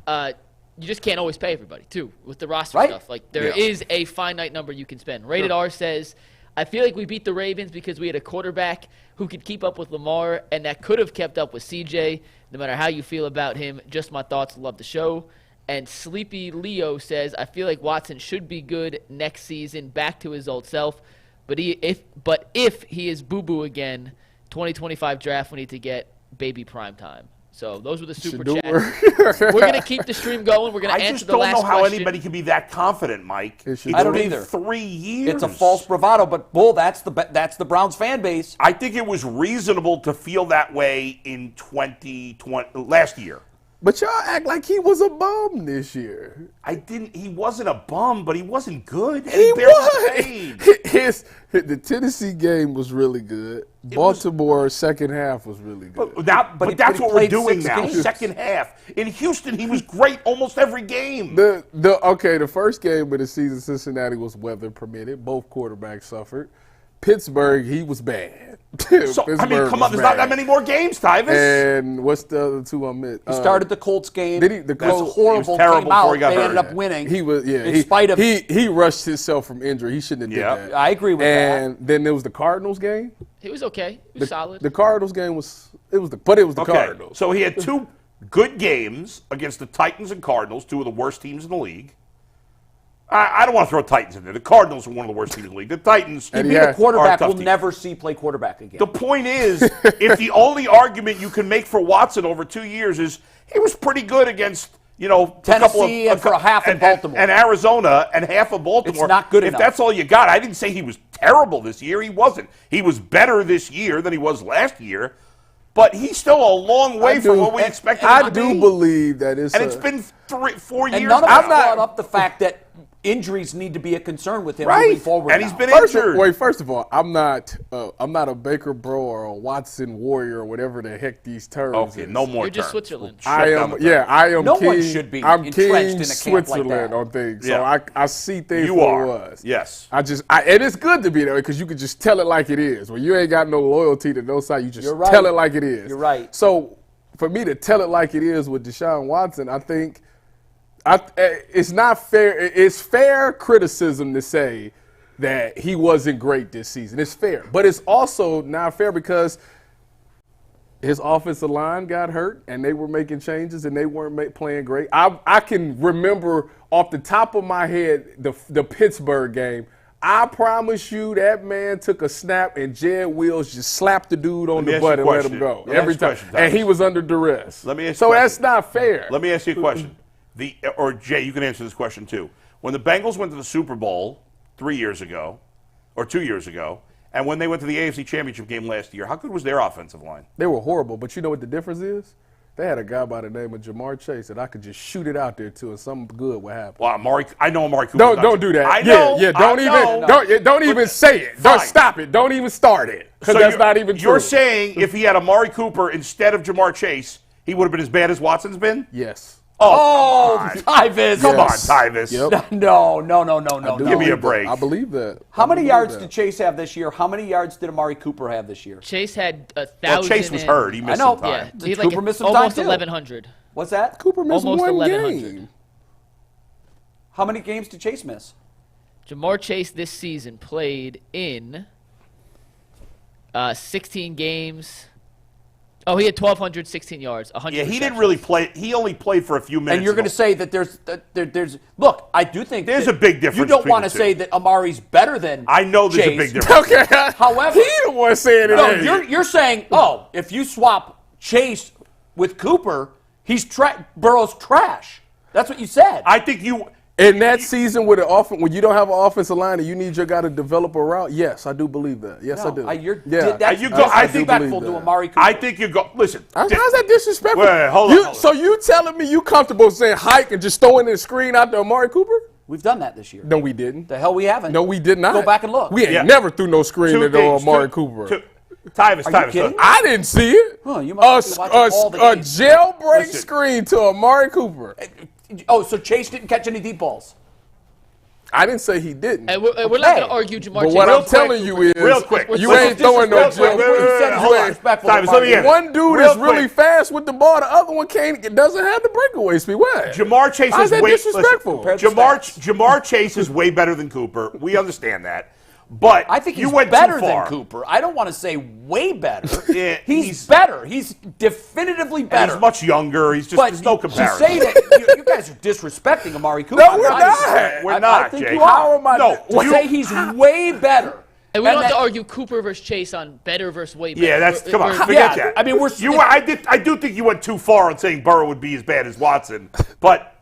you just can't always pay everybody, too, with the roster Right. stuff. Like, there is a finite number you can spend. Rated R says, I feel like we beat the Ravens because we had a quarterback who could keep up with Lamar, and that could have kept up with CJ, no matter how you feel about him. Just my thoughts. Love the show. And Sleepy Leo says, I feel like Watson should be good next season, back to his old self. But if he is boo-boo again, 2025 draft, we need to get baby prime time. So those were the super chats. We're going to keep the stream going. We're going I to answer just the don't last know how question. anybody can be that confident, Mike. It's I don't been either. 3 years. it's a false bravado. But bull, that's the Browns fan base. I think it was reasonable to feel that way in 2020 last year. But y'all act like he was a bum this year. He wasn't a bum, but he wasn't good. And He barely was. played. The Tennessee game was really good. Baltimore second half was really good. But that's he what we're played doing 6 now. games. Second half. In Houston, he was great almost every game. The first game of the season, Cincinnati was weather permitted. Both quarterbacks suffered. Pittsburgh, he was bad. So, I mean, come on, there's not that many more games, Tyvis. And what's the other two I missed? He started the Colts game. did he? The It was Colts- horrible. he was terrible came out. before he got they hurt. ended up winning. He was, yeah. In spite of, he rushed himself from injury. He shouldn't have Yeah. did that. I agree with that. And then there was the Cardinals game. He was okay. He was solid. The Cardinals game was the Cardinals. So he had 2 good games against the Titans and Cardinals, 2 of the worst teams in the league. I don't want to throw Titans in there. The Cardinals are one of the worst teams in the league. The Titans And being he a had- quarterback are a we'll tough team. never see play quarterback again. The point is, if the only argument you can make for Watson over 2 years is he was pretty good against, Tennessee and for a half in Baltimore. and Arizona and half of Baltimore. It's not good if enough. that's all you got, I didn't say he was terrible this year. He wasn't. He was better this year than he was last year, but he's still a long way from what we expected him I to do be. believe that And it's been 4 years and none of now. us brought up the fact that injuries need to be a concern with him Right. moving forward. And now. he's been injured. First of all, I'm not a Baker Bro or a Watson Warrior or whatever the heck these terms Okay, is. no more You're just terms. Switzerland. I am No king. one should be I'm entrenched king in a camp like Switzerland that. on things. Yeah. So I see things You for are. what it was. Yes. And it's good to be that way because you can just tell it like it is. When you ain't got no loyalty to no side, you just You're right. tell it like it is. You're right. So for me to tell it like it is with Deshaun Watson, I think it's not fair. It's fair criticism to say that he wasn't great this season. It's fair. But it's also not fair because his offensive line got hurt and they were making changes and they weren't playing great. I can remember off the top of my head the Pittsburgh game. I promise you that man took a snap and Jed Wills just slapped the dude on the butt and let him go every time. And he was under duress. Let me ask so you a that's question. not fair. Let me ask you a question. Or Jay, you can answer this question too. When the Bengals went to the Super Bowl 3 years ago, or 2 years ago, and when they went to the AFC Championship game last year, how good was their offensive line? They were horrible, but you know what the difference is? They had a guy by the name of Jamar Chase that I could just shoot it out there to, and something good would happen. Well, I know Amari Cooper. Don't do that. I know. Don't even say it. Don't stop it. Don't even start it because that's not even true. You're saying if he had Amari Cooper instead of Jamar Chase, he would have been as bad as Watson's been? Yes. Oh, Tyvis. Come on, Tyvis. Yep. No. Give me a break. I believe that. How many yards did Chase have this year? How many yards did Amari Cooper have this year? Chase had 1,000. Well, Chase was hurt. He missed some time. Yeah, he had Cooper missed some time, almost too. 1,100. What's that? Cooper missed Almost one 1,100. game. How many games did Chase miss? Jamar Chase this season played in 16 games. Oh, he had 1,216 yards, 100 Yeah, he didn't receptions. really play. He only played for a few minutes. And you're going to say that there's look, I do think There's that a big difference You don't between want to the two. say that Amari's better than I know there's Chase. a big difference. Okay. However, he the one saying it. no, ain't. you're saying, oh, if you swap Chase with Cooper, Burrow's trash. That's what you said. I think you. In that season with when you don't have an offensive line and you need your guy to develop a route, yes, I do believe that. Yes, I do. That's You go- I think- disrespectful to Amari Cooper. I think you go. Listen. How's that disrespectful? Wait, hold on. So you telling me you comfortable saying hike and just throwing the screen out to Amari Cooper? We've done that this year. No, we didn't. The hell we haven't. No, we did not. Go back and look. We ain't Yeah. never threw no screen Two to things. Amari Cooper. Are you kidding? I didn't see it. Huh, you must be watching all the A games. jailbreak Listen. screen to Amari Cooper. Oh, so Chase didn't catch any deep balls. I didn't say he didn't. And we're not going to argue Jamar But Chase. what Real I'm telling you is, real quick. you Let's ain't throwing no disrespect- jail. What you said is Hold on. disrespectful to Tyvis, let me Amari. get it. One dude Real is really quick. fast with the ball. The other one doesn't have the breakaway speed. What? Jamar Chase How's is that way disrespectful? listen, Jamar Chase is way better than Cooper. We understand that. But I think you he's went better too far. than Cooper. I don't want to say way better. Yeah, he's better. He's definitively And better. he's much younger. He's just but there's no to comparison. say that you guys are disrespecting Amari Cooper. No, we're I'm not. We're I not, think Jay. you are. How am I? No, To say he's way better. And we don't have that- to argue Cooper versus Chase on better versus way better. Yeah, that's come on. We're- Forget yeah, that. I mean, I do think you went too far on saying Burrow would be as bad as Watson, but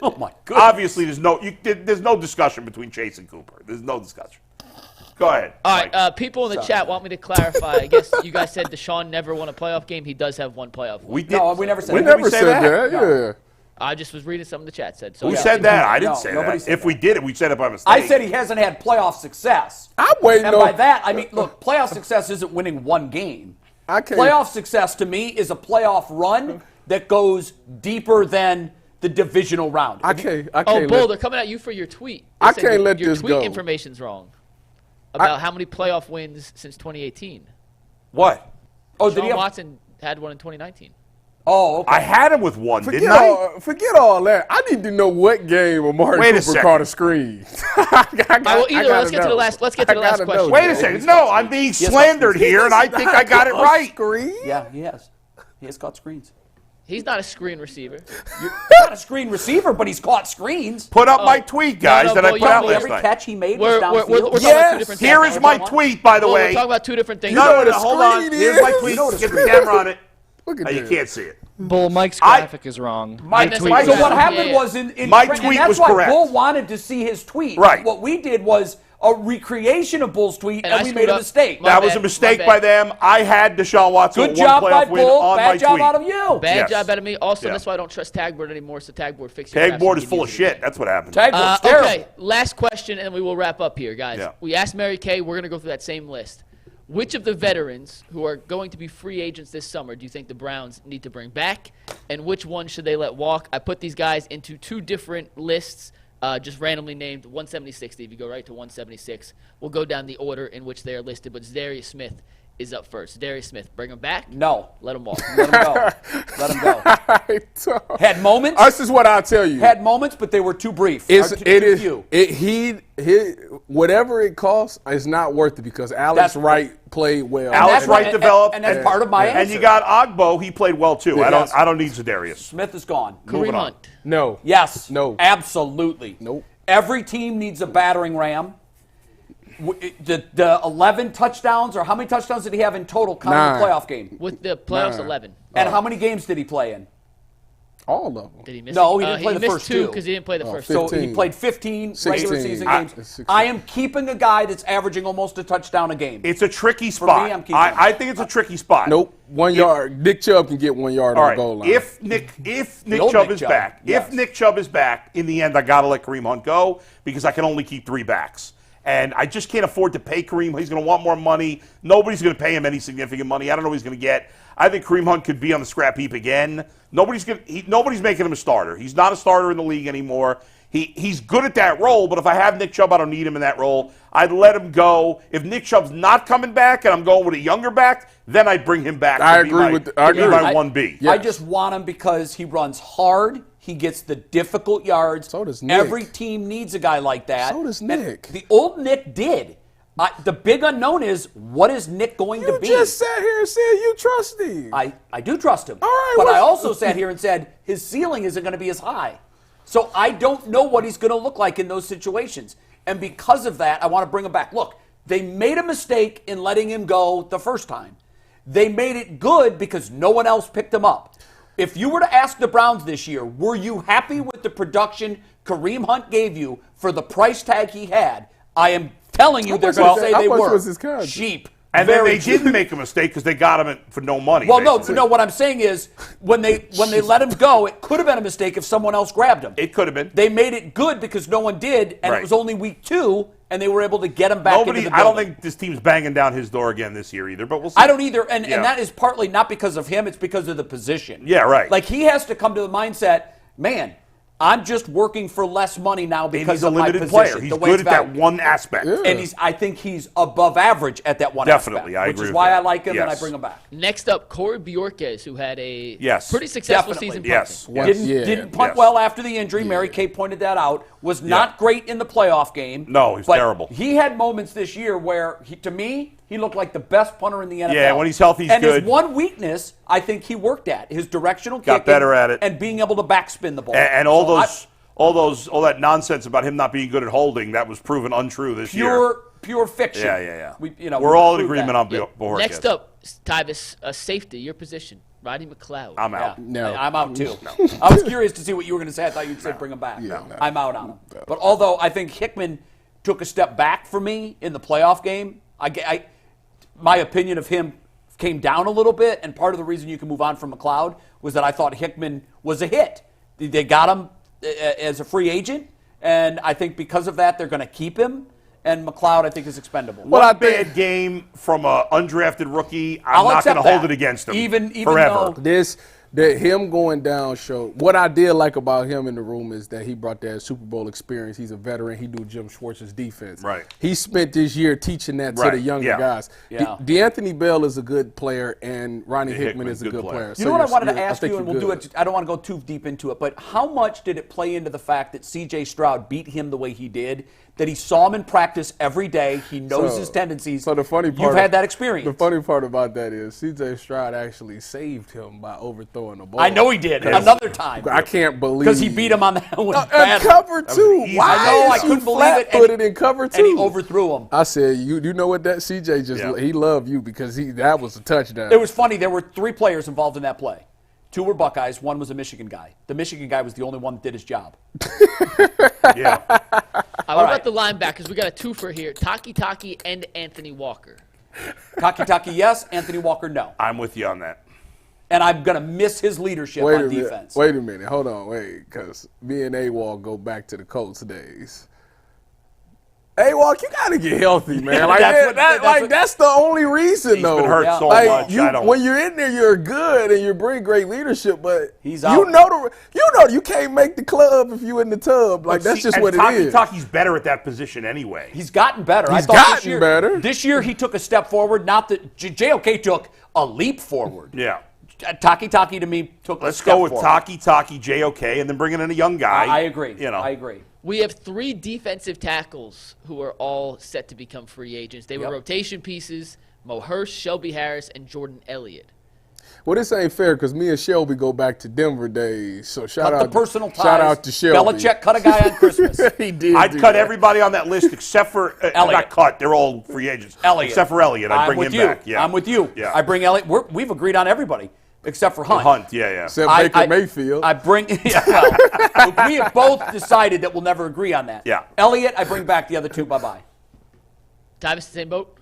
Oh my goodness. obviously there's no discussion between Chase and Cooper. There's no discussion. Go ahead. All Mike. right, people in the chat want me to clarify. I guess you guys said Deshaun never won a playoff game. He does have one playoff win. We did. No, we never said We that. never we say said that? that. No. Yeah. I just was reading something the chat said. So We yeah. said that. I didn't No, say nobody that. said If that. we did it, we said it by mistake. I said he hasn't had playoff success. I'm waiting And on. by that, I mean, look, playoff success isn't winning one game. I can't. Playoff success to me is a playoff run that goes deeper than the divisional round. I can't. Oh, Bull, they're coming at you for your tweet. They I said can't your, let your this tweet go. information's wrong about how many playoff wins since 2018. What? Oh, did he Deshaun have? Watson had one in 2019. Oh, okay. I had him with one, Forget didn't I? all that. I need to know what game Amari Wait a Cooper second. caught a screen. Well, either let's get to the last. Let's get to the last question. Wait a second. No, I'm being slandered here, and I think I got it right. Screen? Yeah, he has. He has caught screens. He's not a screen receiver. You're not a screen receiver, but he's caught screens. Put up my tweet, guys, no, that I Bull, put out you- last Every night. catch he made We're was talking downfield. about two Yes, different Here things. is my tweet, by the Bull, way. we're talking about two different things. know what a Hold on. screen Here's my is? tweet. You know what a Get the screen camera on it. Look at Oh, you that. can't see it. Bull, Mike's I- graphic is wrong. My That's tweet right. So was what Yeah, happened yeah. was in My and tweet that's was why correct. Bull wanted to see his tweet. Right. What we did was, a recreation of Bull's tweet, and we screwed made a up. mistake. My That was bad, a mistake my by bad. them. I had Deshaun Watson Good with job one by playoff win Bull. on my Bad job tweet. out of you. Bad Yes. job out of me. Also, Yeah. that's why I don't trust Tagboard anymore. So Tagboard, fix your craps Tagboard and is full of give me the shit. That's what happened. Tagboard's terrible. Okay, last question, and we will wrap up here, guys. Yeah. We asked Mary Kay. We're going to go through that same list. Which of the veterans who are going to be free agents this summer do you think the Browns need to bring back, and which one should they let walk? I put these guys into 2 different lists, just randomly named 176. If you go right to 176, we'll go down the order in which they are listed, but Darius Smith is up first. Darius Smith, bring him back? No. Let him walk. Let him go. Let him go. Had moments. This is what I'll tell you. Had moments, but they were too brief. It's, Or too it is few. whatever it costs, it's not worth it because Alex That's- Wright played well. And Alex that's Wright my- developed. and that's part of my And answer. you got Ogbo. He played well, too. Yes. I don't need Zadarius. Smith is gone. Kareem on. Hunt. No. Yes. No. Absolutely. Nope. Every team needs a battering ram. The 11 touchdowns, or how many touchdowns did he have in total counting the 9. playoff game? With the playoffs, 9. 11. And how many games did he play in? All of them. Did he miss? No, he didn't play the missed first 2 two. because he didn't play the first. 15. So he played 15 regular 16. season I- games. 16. I am keeping a guy that's averaging almost a touchdown a game. It's a tricky me, spot. I'm keeping him. I think it's a tricky spot. Nope. 1 yard. Nick Chubb can get 1 yard All on right. the goal line. If Nick old Chubb Nick is Chubb, back, yes. if Nick Chubb is back, in the end, I got to let Kareem Hunt go because I can only keep 3 backs. And I just can't afford to pay Kareem. He's going to want more money. Nobody's going to pay him any significant money. I don't know what he's going to get. I think Kareem Hunt could be on the scrap heap again. Nobody's making him a starter. He's not a starter in the league anymore. He's good at that role, but if I have Nick Chubb, I don't need him in that role. I'd let him go. If Nick Chubb's not coming back and I'm going with a younger back, then I'd bring him back. I to be agree my- with- to I be agree. my 1B. Yeah. I just want him because he runs hard. He gets the difficult yards. So does Nick. Every team needs a guy like that. So does And Nick. the old Nick did. The big unknown is, what is Nick going to You be? just sat here and said you trust him. I do trust him. All right, but what's- I also sat here and said his ceiling isn't going to be as high. So I don't know what he's going to look like in those situations. And because of that, I want to bring him back. Look, they made a mistake in letting him go the first time. They made it good because no one else picked him up. If you were to ask the Browns this year, were you happy with the production Kareem Hunt gave you for the price tag he had? I am telling you, they're much going was to that- say how they much were was his contract? cheap. And then Very they cheap. didn't make a mistake because they got him for no money. Well, no, basically. no. What I'm saying is, when they let him go, it could have been a mistake if someone else grabbed him. It could have been. They made it good because no one did, and Right. it was only week 2, and they were able to get him back into the building. I don't think this team's banging down his door again this year either. But we'll see. I don't either, and Yeah. that is partly not because of him; it's because of the position. Yeah, right. Like he has to come to the mindset, man. I'm just working for less money now And because he's a of my limited position. player. He's the way good it's at that valued. one aspect. Yeah. And I think he's above average at that one Definitely, aspect, I which agree is with why that. I like him and I Yes. bring him back. Next up, Corey Bjorkes, who had a Yes. pretty successful Definitely. season punting. Yes. What- yes. Didn't punt Yes. well after the injury. Mary Kay pointed that out. Was not great in the playoff game. No, he was but terrible. He had moments this year where, to me, he looked like the best punter in the NFL. Yeah, when he's healthy, he's and good. his one weakness, I think he worked at his directional Got kicking better at it. and being able to backspin the ball. And So all that nonsense about him not being good at holding, that was proven untrue this year. pure fiction. Yeah. We're We're all in agreement on Bjorkes. Next up, Tyvis, safety, your position, Roddy McLeod. I'm Yeah, out. No. I'm out too. I was curious to see what you were going to say. I thought you'd say bring him back. no. I'm out on him. But although I think Hickman took a step back for me in the playoff game, my opinion of him came down a little bit, and part of the reason you can move on from McLeod was that I thought Hickman was a hit. They got him as a free agent, and I think because of that, they're going to keep him. And McLeod, I think, is expendable. One bad game from an undrafted rookie, I'm I'll not accept going to hold that. it against him Even forever. though- That him going down showed. What I did like about him in the room is that he brought that Super Bowl experience. He's a veteran. He knew Jim Schwartz's defense. Right. He spent this year teaching that to Right, the younger yeah. guys. Yeah. D'Anthony Bell is a good player, and Ronnie Hickman is a good player. You know what I wanted to I ask think you, and you're we'll do good. it. I don't want to go too deep into it, but how much did it play into the fact that C.J. Stroud beat him the way he did? That he saw him in practice every day. He knows So- his tendencies. So the funny part, you've had that experience. The funny part about that is C.J. Stroud actually saved him by overthrowing the ball. I know he did another time I can't believe because he beat him on that one. And badly. cover two. easy. Why I know, I is couldn't you believe it, and flat-footed in cover two? and he overthrew him. I said, you know what that C.J. just Yeah. he loved you because that was a touchdown. It was funny. There were 3 players involved in that play. 2 were Buckeyes. 1 was a Michigan guy. The Michigan guy was the only one that did his job. Yeah. What about the linebackers? We got a twofer here. Taki and Anthony Walker. Taki, yes. Anthony Walker, no. I'm with you on that. And I'm going to miss his leadership on defense. Wait a minute. Hold on. Because me and AWOL go back to the Colts days. AWOL, you got to get healthy, man. Like, that's the only reason, though. He's been hurt so much. When you're in there, you're good and you bring great leadership, but he's out. You can't make the club if you in the tub. Like, that's just what it is. Taki's better at that position anyway. He's gotten better. He's gotten better. This year, he took a step forward. Not that JOK took a leap forward. Yeah. Taki to me took a Let's step go with forward. Taki, JOK, and then bringing in a young guy. I agree. I agree. We have 3 defensive tackles who are all set to become free agents. They were rotation pieces: Mo Hurst, Shelby Harris, and Jordan Elliott. Well, this ain't fair because me and Shelby go back to Denver days. So shout out to Shelby. Belichick cut a guy on Christmas. He did. I'd cut everybody on that list except for Elliott. Not cut. They're all free agents. Elliott. Except for Elliott. I'd bring him back. Yeah. I'm with you. Yeah. I bring Elliott. We've agreed on everybody except for Hunt. Yeah. Except Baker Mayfield. I bring. We have both decided that we'll never agree on that. Yeah. Elliott, I bring back the other 2. Bye. Tyvis, the same boat.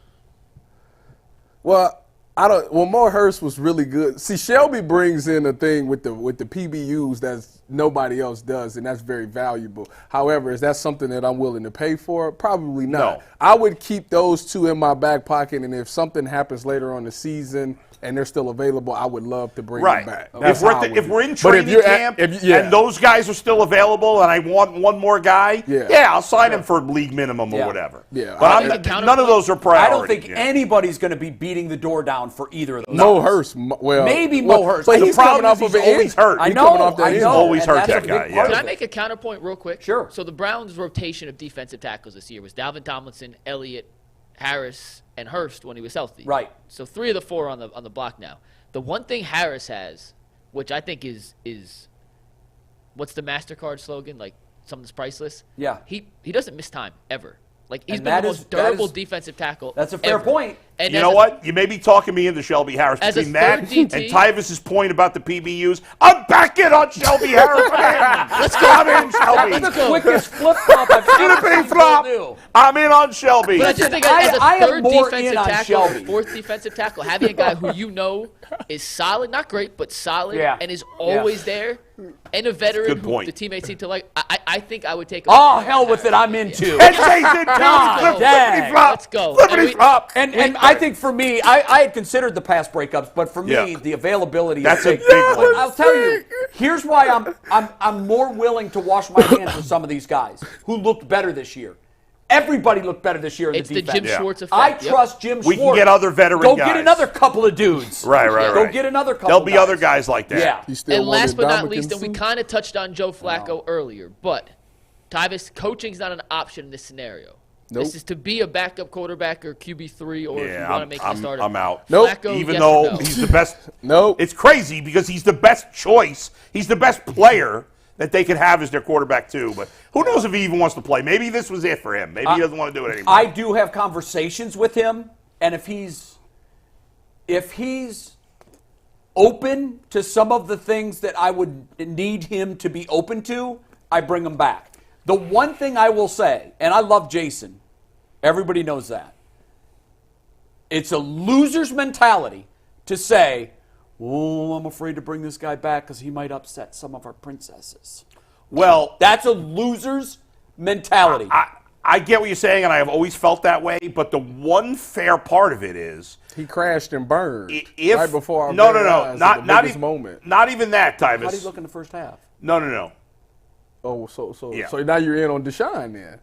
Well, Mo Hurst was really good. See, Shelby brings in a thing with the PBUs that's nobody else does, and that's very valuable. However, is that something that I'm willing to pay for? Probably not. No. I would keep those 2 in my back pocket, and if something happens later on the season and they're still available, I would love to bring them back. If we're in training camp and those guys are still available and I want one more guy, I'll sign him for league minimum or whatever. Yeah. But none of those are priority. I don't think anybody's going to be beating the door down for either of those. Mo Hurst. Maybe Mo Hurst. But he's coming off of an always hurt. I know. He's always hurt, that guy. Can I make a counterpoint real quick? Sure. So the Browns' rotation of defensive tackles this year was Dalvin Tomlinson, Elliott, Harris, and Hurst when he was healthy. Right. So 3 of the 4 on the block now. The one thing Harris has, which I think is what's the MasterCard slogan? Like something's priceless. Yeah. He doesn't miss time ever. Like he's And been the that most is- durable that is- defensive tackle. That's a fair ever. point. And You know what? You may be talking me into Shelby Harris. As a Between that third DT and Tyvis's point about the PBUs, I'm back in on Shelby Harris. Let's go. I'm in Shelby. That's the quickest flip-flop I've ever seen flop. do. I'm in on Shelby. But I just think I as a am third more defensive in on tackle, Shelby. 4th defensive tackle, having a guy who you know is solid, not great, but solid, and is always there, and a veteran Good who point. the teammates seem to like, I think I would take. Oh, hell with it. I'm into. And Jason, God, dang. Let's go. Flippity flop. And I think for me, I had considered the pass breakups, but for me, the availability. That's is a big one. I'll tell you. Here's why I'm more willing to wash my hands with some of these guys who looked better this year. Everybody looked better this year in It's the the defense. Jim Schwartz effect. I trust Jim Schwartz. We can get other veteran Go guys. get another couple of dudes. Right. Go get another couple. There'll be guys. other guys like that. Yeah. He's still And one last of but not Dominican least, and we suits. kind of touched on Joe Flacco earlier, but Tyvis, coaching's not an option in this scenario. Nope. This is to be a backup quarterback or QB3, or if you want to make him a starter. I'm out. Nope. Flacco, Even yes though or no? he's the best. Nope. It's crazy because he's the best choice. He's the best player that they could have as their quarterback too. But who knows if he even wants to play? Maybe this was it for him. Maybe he doesn't want to do it anymore. I do have conversations with him, and if he's open to some of the things that I would need him to be open to, I bring him back. The one thing I will say, and I love Jason, everybody knows that. It's a loser's mentality to say, "Oh, I'm afraid to bring this guy back because he might upset some of our princesses." Well, That's a loser's mentality. I get what you're saying, and I have always felt that way. But the one fair part of it is, He crashed and burned if right before our no, very eyes not at the biggest moment. Not even that, How do you Tyvis. look in the first half? No. Oh, so Yeah. now you're in on Deshaun then.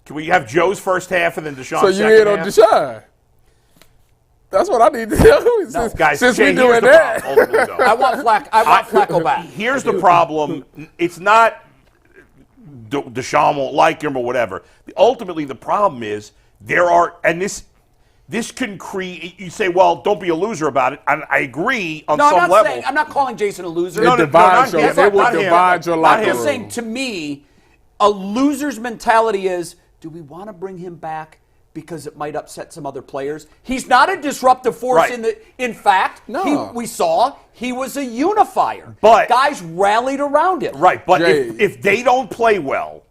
Can we have Joe's first half and then Deshaun's So second you're in on half? Deshaun. That's what I need to know. Guys, since Jay, we're doing here's the that. problem, ultimately, though. I want Flacco back. Here's the problem. It's not Deshaun won't like him or whatever. Ultimately, the problem is and this can create. You say, well, don't be a loser about it. And I agree on No, some level. I'm not calling Jason a loser. It divides not your, him. it will Not him. divide your Not locker him. I'm room. saying to me, a loser's mentality is, do we want to bring him back because it might upset some other players? He's not a disruptive force Right. in fact, No. we saw he was a unifier. But- guys rallied around him. Right, but Jay. if they don't play well,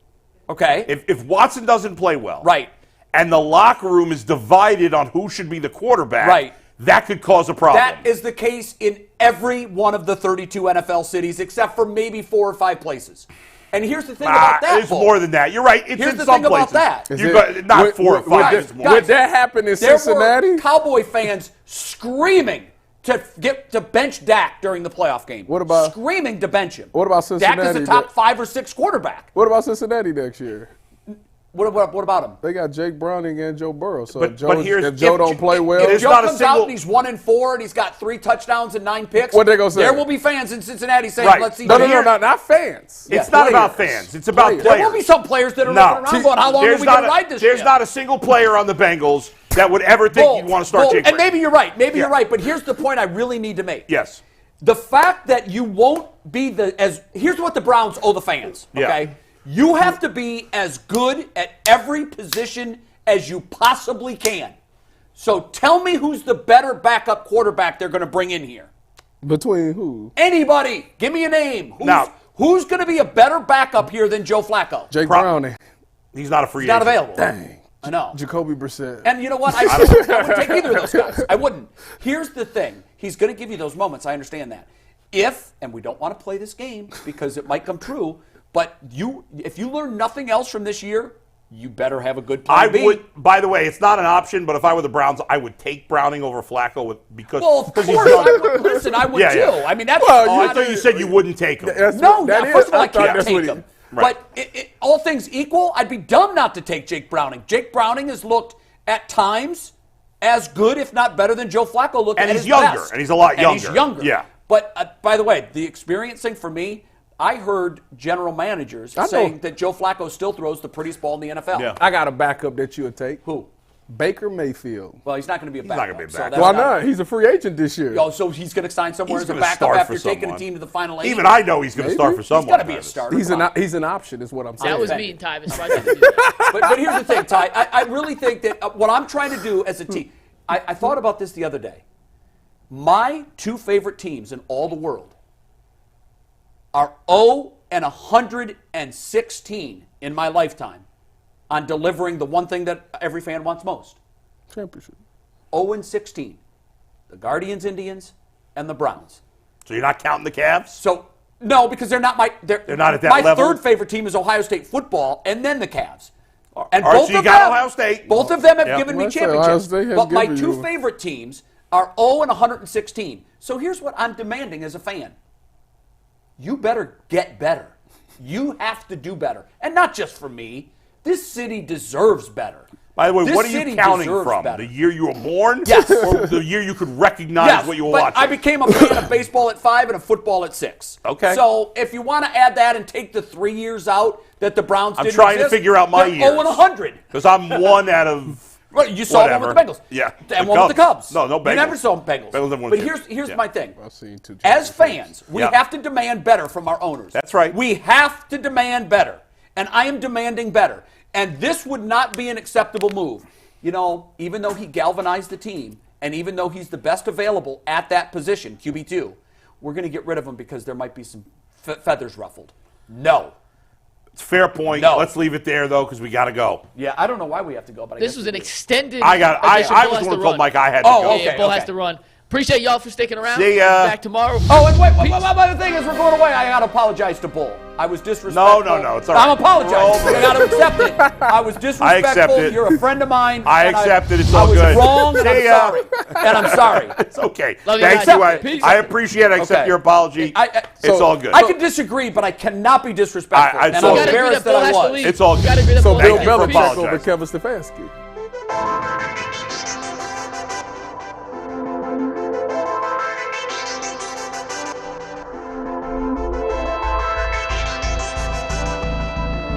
Okay. If Watson doesn't play well, Right. and the locker room is divided on who should be the quarterback, Right. that could cause a problem. That is the case in every one of the 32 NFL cities, except for maybe 4 or 5 places. And here's the thing about that, it's Bull. more than that. You're right. It's Here's in the some thing about places. that. You got, not 4 or 5. It's more. Would that happen in There Cincinnati? were Cowboy fans screaming to bench Dak during the playoff game. What about- screaming to bench him? What about Dak is Cincinnati? a top 5 or 6 quarterback. What about Cincinnati next year? What about him? They got Jake Browning and Joe Burrow. So But if Joe, here's- if Joe if- don't play well, it If is Joe not a comes single- out and he's 1-4 and he's got 3 touchdowns and 9 picks, What they gonna say? There will be fans in Cincinnati saying, Right. "Let's see." no, Jake." not fans. It's not about Players. fans. It's about Players. players. There will be some players that are No. looking around going, "How long are we going to ride this There's ship?" not a single player on the Bengals that would ever think Bull, you'd want to start Bull, Jake and Brady. maybe you're right. Maybe Yeah. you're right. But here's the point I really need to make. Yes. The fact that you won't be here's what the Browns owe the fans. Yeah. Okay, you have to be as good at every position as you possibly can. So tell me who's the better backup quarterback they're going to bring in here. Between who? Anybody? Give me a name. Who's going to be a better backup here than Joe Flacco? Jake Browning. He's not a free He's not agent. available. Dang. I know. Jacoby Brissett. And you know what? I wouldn't take either of those guys. I wouldn't. Here's the thing. He's going to give you those moments. I understand that. And we don't want to play this game because it might come true, but if you learn nothing else from this year, you better have a good plan B. would. By the way, it's not an option, but if I were the Browns, I would take Browning over Flacco because Well, of course, he's younger. listen, I would Yeah, too. yeah. I mean, that's I thought you said you wouldn't take him. First of all, I can't that's take what he- him. Right. But all things equal, I'd be dumb not to take Jake Browning. Jake Browning has looked at times as good, if not better, than Joe Flacco looked And at he's his younger, best. and he's a lot And he's younger. younger. Yeah. But by the way, the experience thing for me, I heard general managers saying that Joe Flacco still throws the prettiest ball in the NFL. Yeah. I got a backup that you would take. Who? Baker Mayfield. Well, he's not going to be a backup. not gonna be a so backup. that's Why not? He's a free agent this year. Oh, so he's going to sign somewhere He's as a gonna backup start after for taking a someone. team to the Final 8? Even I know he's going to start for He's someone. got to be a Travis. starter. He's Come on. he's an option, is what I'm saying. That was Okay. me and Tyvus. So I didn't do that. But here's the thing, Ty. I really think that what I'm trying to do as a team, I thought about this the other day. My 2 favorite teams in all the world are 0-116 in my lifetime on delivering the one thing that every fan wants most. Championship. 0-16. The Guardians, Indians, and the Browns. So you're not counting the Cavs? So, no, because they're not they're not at that my level? third favorite team is Ohio State football, and then the Cavs. And All right, both so you of got them, Ohio State. Both of them have Yep. given me Well, so Ohio championships. State has But my given 2 you- favorite teams are 0-116. So here's what I'm demanding as a fan. You better get better. You have to do better. And not just for me. This city deserves better. By the way, This what are city you counting deserves from? better. The year you were born? Yes. Or the year you could recognize Yes, what you were but watching? I became a fan of baseball at 5 and of football at 6. Okay. So if you want to add that and take the 3 years out that the Browns I'm didn't trying to exist, figure out my they're years. 0-100. Because I'm one out of. Well, you saw Whatever. one with the Bengals. Yeah. And The one with the Cubs. No Bengals. You never saw Bengals. Bengals never won But a here's championship. my thing. I've seen 2 As championships. fans, we Yeah. have to demand better from our owners. That's right. We have to demand better. And I am demanding better. And this would not be an acceptable move. You know, even though he galvanized the team, and even though he's the best available at that position, QB2, we're going to get rid of him because there might be some feathers ruffled. No. It's a fair point. No. Let's leave it there, though, because we got to go. Yeah, I don't know why we have to go, but I This guess was we an do. extended. I edition. was Bull the has one to who told run. Mike I had to Oh, go. okay. Yeah, Bull has to run. Appreciate y'all for sticking around. See ya. Back tomorrow. Oh, and wait, the thing is, we're going away. I got to apologize to Bull. I was disrespectful. No, it's all right. I'm apologizing. We're I got to accept it. I was disrespectful. accept it. You're a friend of mine. I and accept it. It's all good. I was wrong, and See I'm ya. sorry. And I'm sorry. It's okay. Love you Thank guys. you. Peace. I appreciate it. I accept Okay. your apology. It's all good. I can disagree, but I cannot be disrespectful. I- and it's I'm all You gotta good. agree embarrassed that Bull that I has to was. leave. It's all You good. gotta agree that So Bull Bill has to leave. Thank you for Belichick over apologizing. Kevin Stefanski.